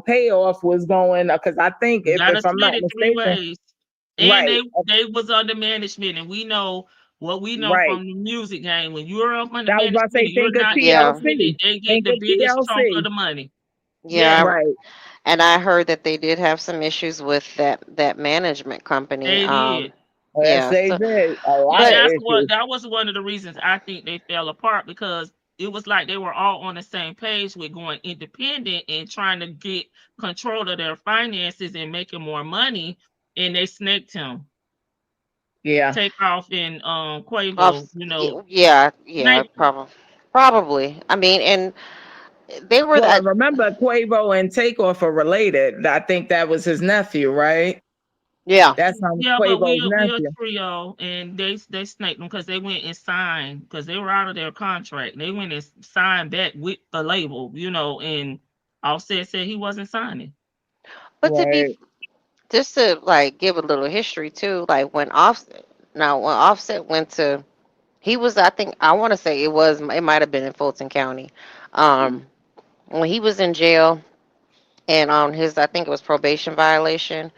payoff was going. Because I think You got to if I'm split not it three mistaken, ways. And right, they was under management, and we know what we know right. from the music game. When you're up under I was about to management say, and you're think of not Yeah, independent, TLC. they get Think the of biggest chunk of TLC. the money. yeah. Yes, Right. And I heard that they did have some issues with that management company. they did. Yes, Yeah. they So, did. A lot And of but issues. that was one of the reasons I think they fell apart because it was like they were all on the same page with going independent and trying to get control of their finances and making more money, and they snaked him. Yeah. Take off in off, Quavo, yeah, snaked him. probably. I mean, and they were Well, that. and remember, Quavo and Takeoff are related. I think that was his nephew, right? Yeah. That's Yeah, but Quavo's we a nephew. trio, and they snaked them because they went and signed because they were out of their contract. They went and signed back with the label, and Offset said he wasn't signing. But Right. just to like give a little history too, like when Offset went to, he was, I think, I want to say it might have been in Fulton County, um, when he was in jail and on his, I think it was probation violation.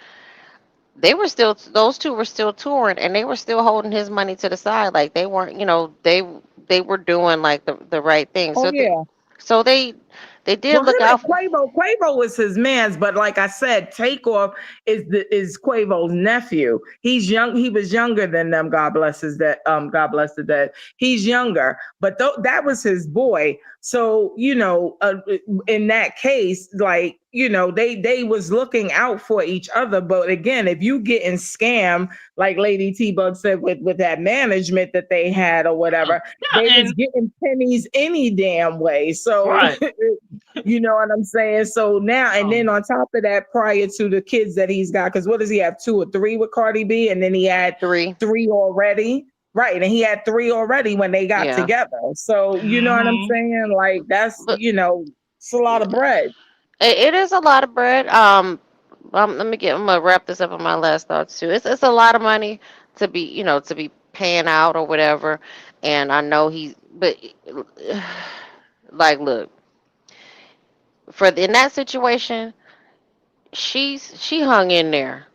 Those two were still touring and they were still holding his money to the side. Like they weren't, they were doing like the right thing. Oh yeah. So they did Well, him look and out. Quavo was his man's, but like I said, Takeoff is Quavo's nephew. He's young. He was younger than them. God bless his dead. God bless the dead. He's younger, but that was his boy. So in that case, like they was looking out for each other. But again, if you getting scammed, like Lady T Bug said, with that management that they had or Yeah, whatever, they yeah, was and getting pennies any damn way. So right. you know what I'm saying? So now, and Oh, then on top of that, prior to the kids that he's got, because what does he have, 2 or 3 with Cardi B? And then he had Three. 3 already. Right. And he had 3 already when they got Yeah. together. So, you know what I'm hmm saying? Like, that's, But it's a lot of bread. it is a lot of bread. I'm gonna wrap this up on my last thoughts too. It's a lot of money to be paying out or whatever. And I know but like, look, in that situation, she hung in there.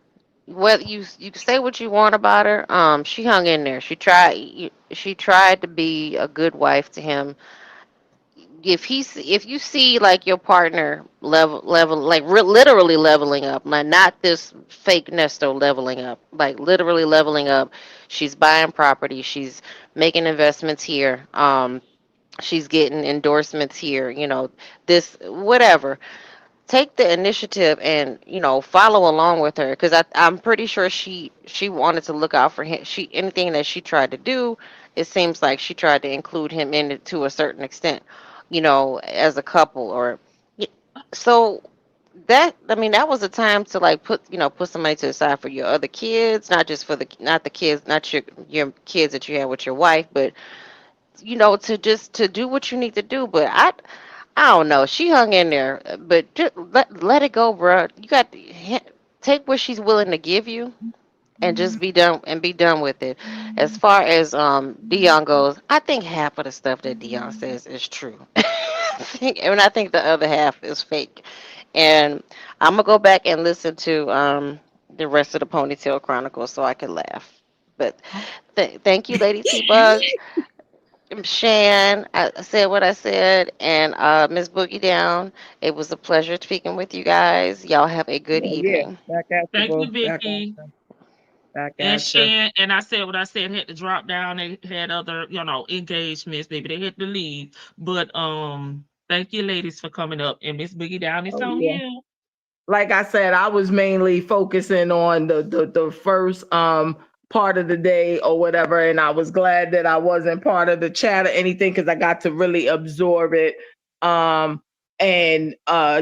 Whether you can say what you want about her, she hung in there. She tried to be a good wife to him. If you see like your partner like literally leveling up, like not this fake Nesto leveling up, like literally leveling up, she's buying property, she's making investments here, she's getting endorsements here, this, whatever. Take the initiative and, follow along with her, because I'm pretty sure she wanted to look out for him. Anything that she tried to do, it seems like she tried to include him in it to a certain extent, as a couple. Or so that, I mean, that was a time to like put some money to the side for your other kids, not just for not the kids, not your kids that you have with your wife, but to do what you need to do. But I don't know. She hung in there, but just let it go, bro. You got to take what she's willing to give you, and just be done with it. As far as Dion goes, I think half of the stuff that Dion says is true. And I think the other half is fake. And I'm gonna go back and listen to the rest of the Ponytail Chronicles so I can laugh. But thank you, Lady T Bug. Shan, I said what I said, and Miss Boogie Down. It was a pleasure speaking with you guys. Y'all have a good Yeah, evening. back at you, Thank boo. you, Back at Vicky. you. Back And at you. Shan, and I said what I said, had to drop down. They had other, engagements. Maybe they had to leave. But thank you, ladies, for coming up. And Miss Boogie Down, it's Oh, on yeah. you. Like I said, I was mainly focusing on the first part of the day or whatever, and I was glad that I wasn't part of the chat or anything, because I got to really absorb it. And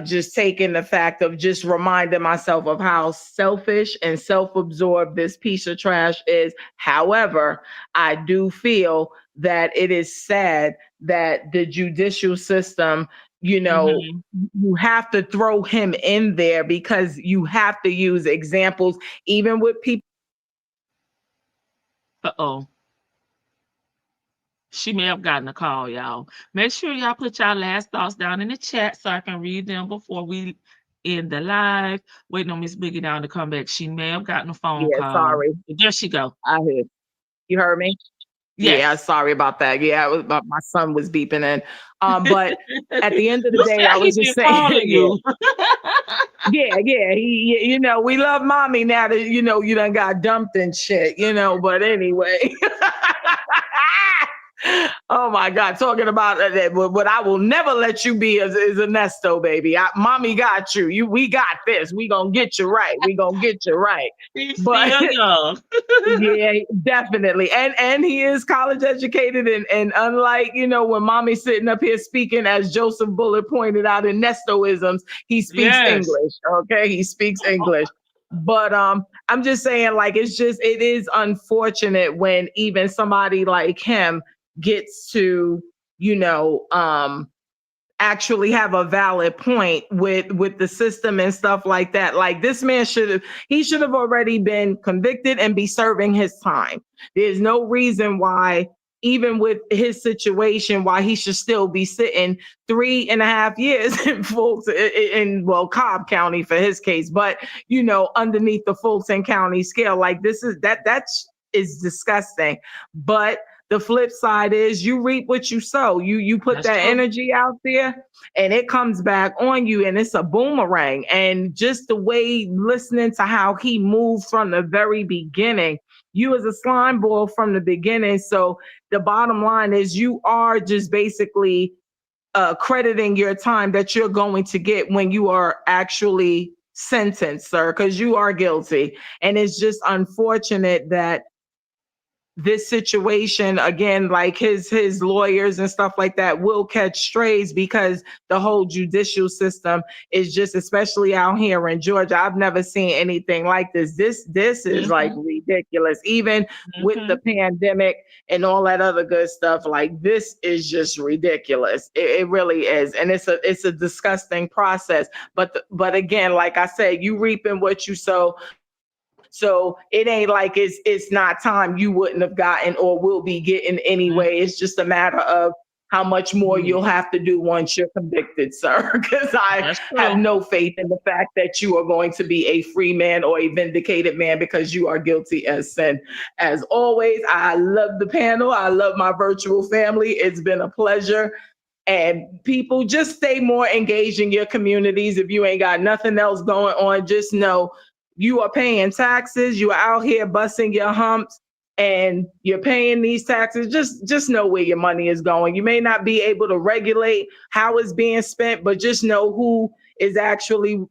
just taking the fact of just reminding myself of how selfish and self-absorbed this piece of trash is. However, I do feel that it is sad that the judicial system, Mhm. you have to throw him in there, because you have to use examples, even with people. Uh-oh. She may have gotten a call, y'all. Make sure y'all put y'all last thoughts down in the chat so I can read them before we end the live. Waiting on Miss Biggie Down to come back. She may have gotten a phone Yeah, call. sorry. There she go. I heard. You heard me? Yeah, Yes. sorry about that. Yeah, my son was beeping in. But at the end of the You day, said I he was been just saying, calling yeah. you. Yeah. We love mommy now that, you done got dumped and shit, but anyway. Oh my God, talking about that, what I will never let you be is Ernesto, baby. Mommy got you. We got this. We gonna get you right. We gonna get you right. He's But still young. yeah, definitely. And he is college educated, and unlike, when mommy's sitting up here speaking, as Joseph Bullitt pointed out, in Nestoisms, he speaks Yes. English. Okay, he speaks English. But I'm just saying, like, it is unfortunate when even somebody like him gets to, actually have a valid point with the system and stuff like that. Like, this man should have already been convicted and be serving his time. There's no reason why, even with his situation, why he should still be sitting 3.5 years in Cobb County for his case, but underneath the Fulton County scale. Like, that is disgusting. But the flip side is, you reap what you sow. You put That's that true. energy out there, and it comes back on you, and it's a boomerang. And just the way, listening to how he moved from the very beginning, you as a slime ball from the beginning. So the bottom line is, you are just basically crediting your time that you're going to get when you are actually sentenced, sir, because you are guilty. And it's just unfortunate that this situation, again, like his lawyers and stuff like that, will catch strays, because the whole judicial system is just, especially out here in Georgia, I've never seen anything like this. This is like ridiculous. Even with the pandemic and all that other good stuff, like, this is just ridiculous. It really is. And it's a disgusting process. But again, like I said, you reaping what you sow. So it ain't like it's not time you wouldn't have gotten or will be getting anyway. It's just a matter of how much more you'll have to do once you're convicted, sir. Because I have no faith in the fact that you are going to be a free man or a vindicated man, because you are guilty as sin. As always, I love the panel. I love my virtual family. It's been a pleasure. And people, just stay more engaged in your communities. If you ain't got nothing else going on, just know you are paying taxes. You are out here busting your humps. and you're paying these taxes, just know where your money is going. You may not be able to regulate how it's being spent, but just know who is actually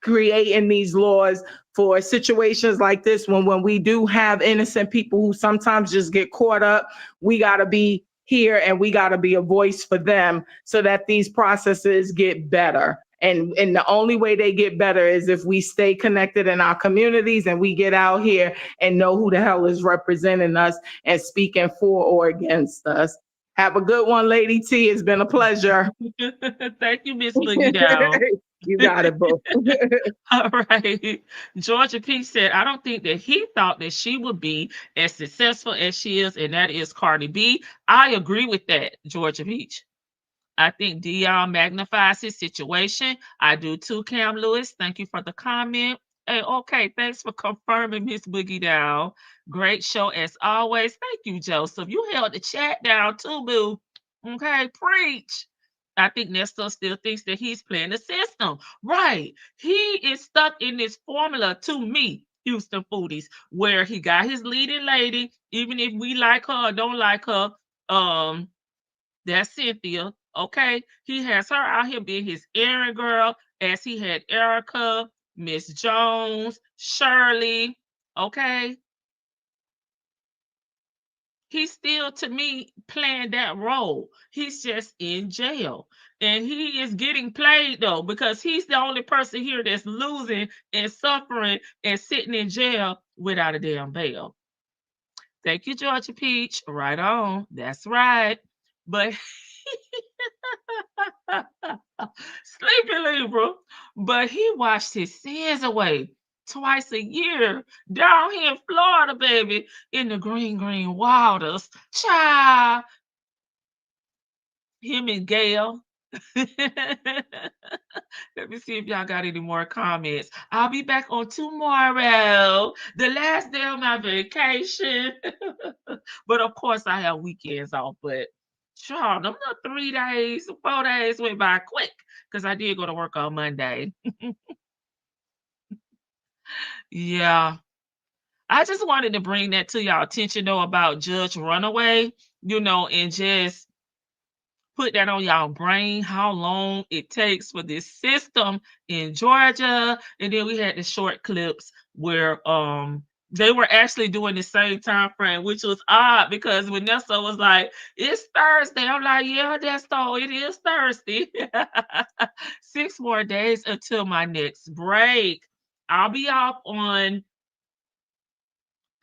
creating these laws for situations like this. When we do have innocent people who sometimes just get caught up, we got to be here and we got to be a voice for them so that these processes get better. And the only way they get better is if we stay connected in our communities and we get out here and know who the hell is representing us and speaking for or against us. Have a good one, Lady T. It's been a pleasure. Thank you, Miss Boogie Down. You got it, boo. All right. Georgia P said, I don't think that he thought that she would be as successful as she is, and that is Cardi B. I agree with that, Georgia Peach. I think Dion magnifies his situation. I do too, Cam Lewis. Thank you for the comment. Hey, okay, thanks for confirming, Miss Boogie Down. Great show as always. Thank you, Joseph. You held the chat down too, boo. Okay, preach. I think Nestor still thinks that he's playing the system. Right. He is stuck in this formula to me, Houston Foodies, where he got his leading lady, even if we like her or don't like her. That's Cynthia. Okay. He has her out here being his errand girl, as he had Erica, Miss Jones, Shirley. Okay. He's still, to me, playing that role. He's just in jail. And he is getting played, though, because he's the only person here that's losing and suffering and sitting in jail without a damn bail. Thank you, Georgia Peach. Right on. That's right. But Sleepy Libra, but he washed his sins away twice a year down here in Florida, baby, in the green waters. Child, him and Gail. Let me see if y'all got any more comments. I'll be back on tomorrow, the last day of my vacation. But of course, I have weekends off. But sure, them little 3 days, 4 days went by quick because I did go to work on Monday. Yeah. I just wanted to bring that to y'all attention, though, about Judge Runaway, and just put that on y'all brain, how long it takes for this system in Georgia. And then we had the short clips where they were actually doing the same time frame, which was odd because Vanessa was like, it's Thursday. I'm like, yeah, that's so it is Thursday. 6 more days until my next break. I'll be off on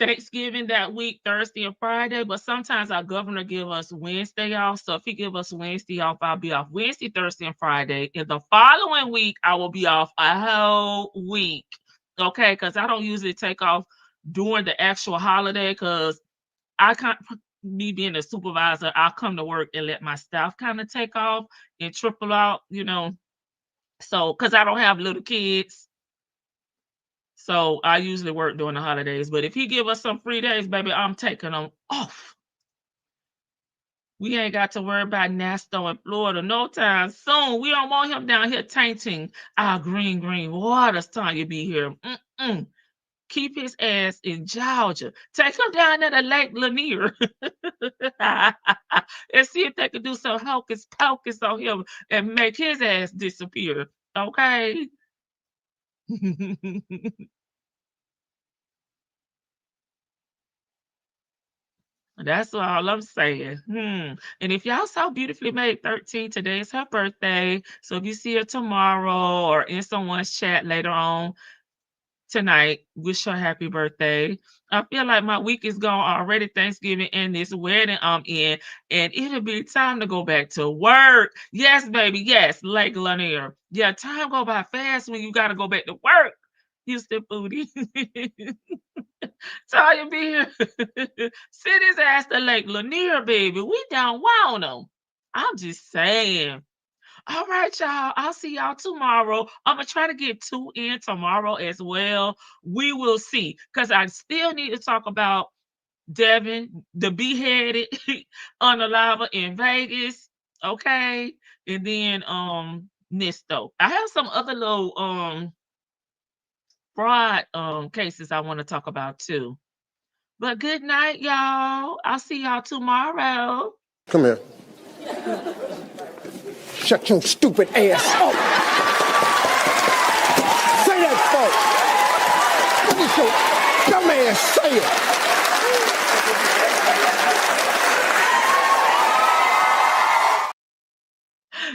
Thanksgiving that week, Thursday and Friday, but sometimes our governor give us Wednesday off. So if he give us Wednesday off, I'll be off Wednesday, Thursday, and Friday. And the following week, I will be off a whole week. Okay, because I don't usually take off during the actual holiday because I can't. Me being a supervisor, I'll come to work and let my staff kind of take off and triple out, So because I don't have little kids. So I usually work during the holidays, but if he give us some free days, baby, I'm taking them off. We ain't got to worry about Nasto in Florida no time soon. We don't want him down here tainting our green waters. Tanya be here. Keep his ass in Georgia. Take him down to the Lake Lanier and see if they can do some hocus pocus on him and make his ass disappear. Okay. That's all I'm saying. And if y'all saw Beautifully Made 13, today is her birthday. So if you see her tomorrow or in someone's chat later on tonight, wish her happy birthday. I feel like my week is gone already, Thanksgiving and this wedding I'm in, and it'll be time to go back to work. Yes, baby. Yes, Lake Lanier. Yeah, time go by fast when you got to go back to work. Houston Foodie. Tanya be here. Send his ass to Lake Lanier, baby. We don't want him. I'm just saying. All right, y'all. I'll see y'all tomorrow. I'm going to try to get 2 in tomorrow as well. We will see. Because I still need to talk about Devyn, the beheaded on the lava in Vegas. Okay. And then Nisto. I have some other little fraud cases I want to talk about too. But good night, y'all. I'll see y'all tomorrow. Come here. Shut your stupid ass up. Say that, folks. What is your dumb ass say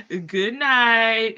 it? Good night.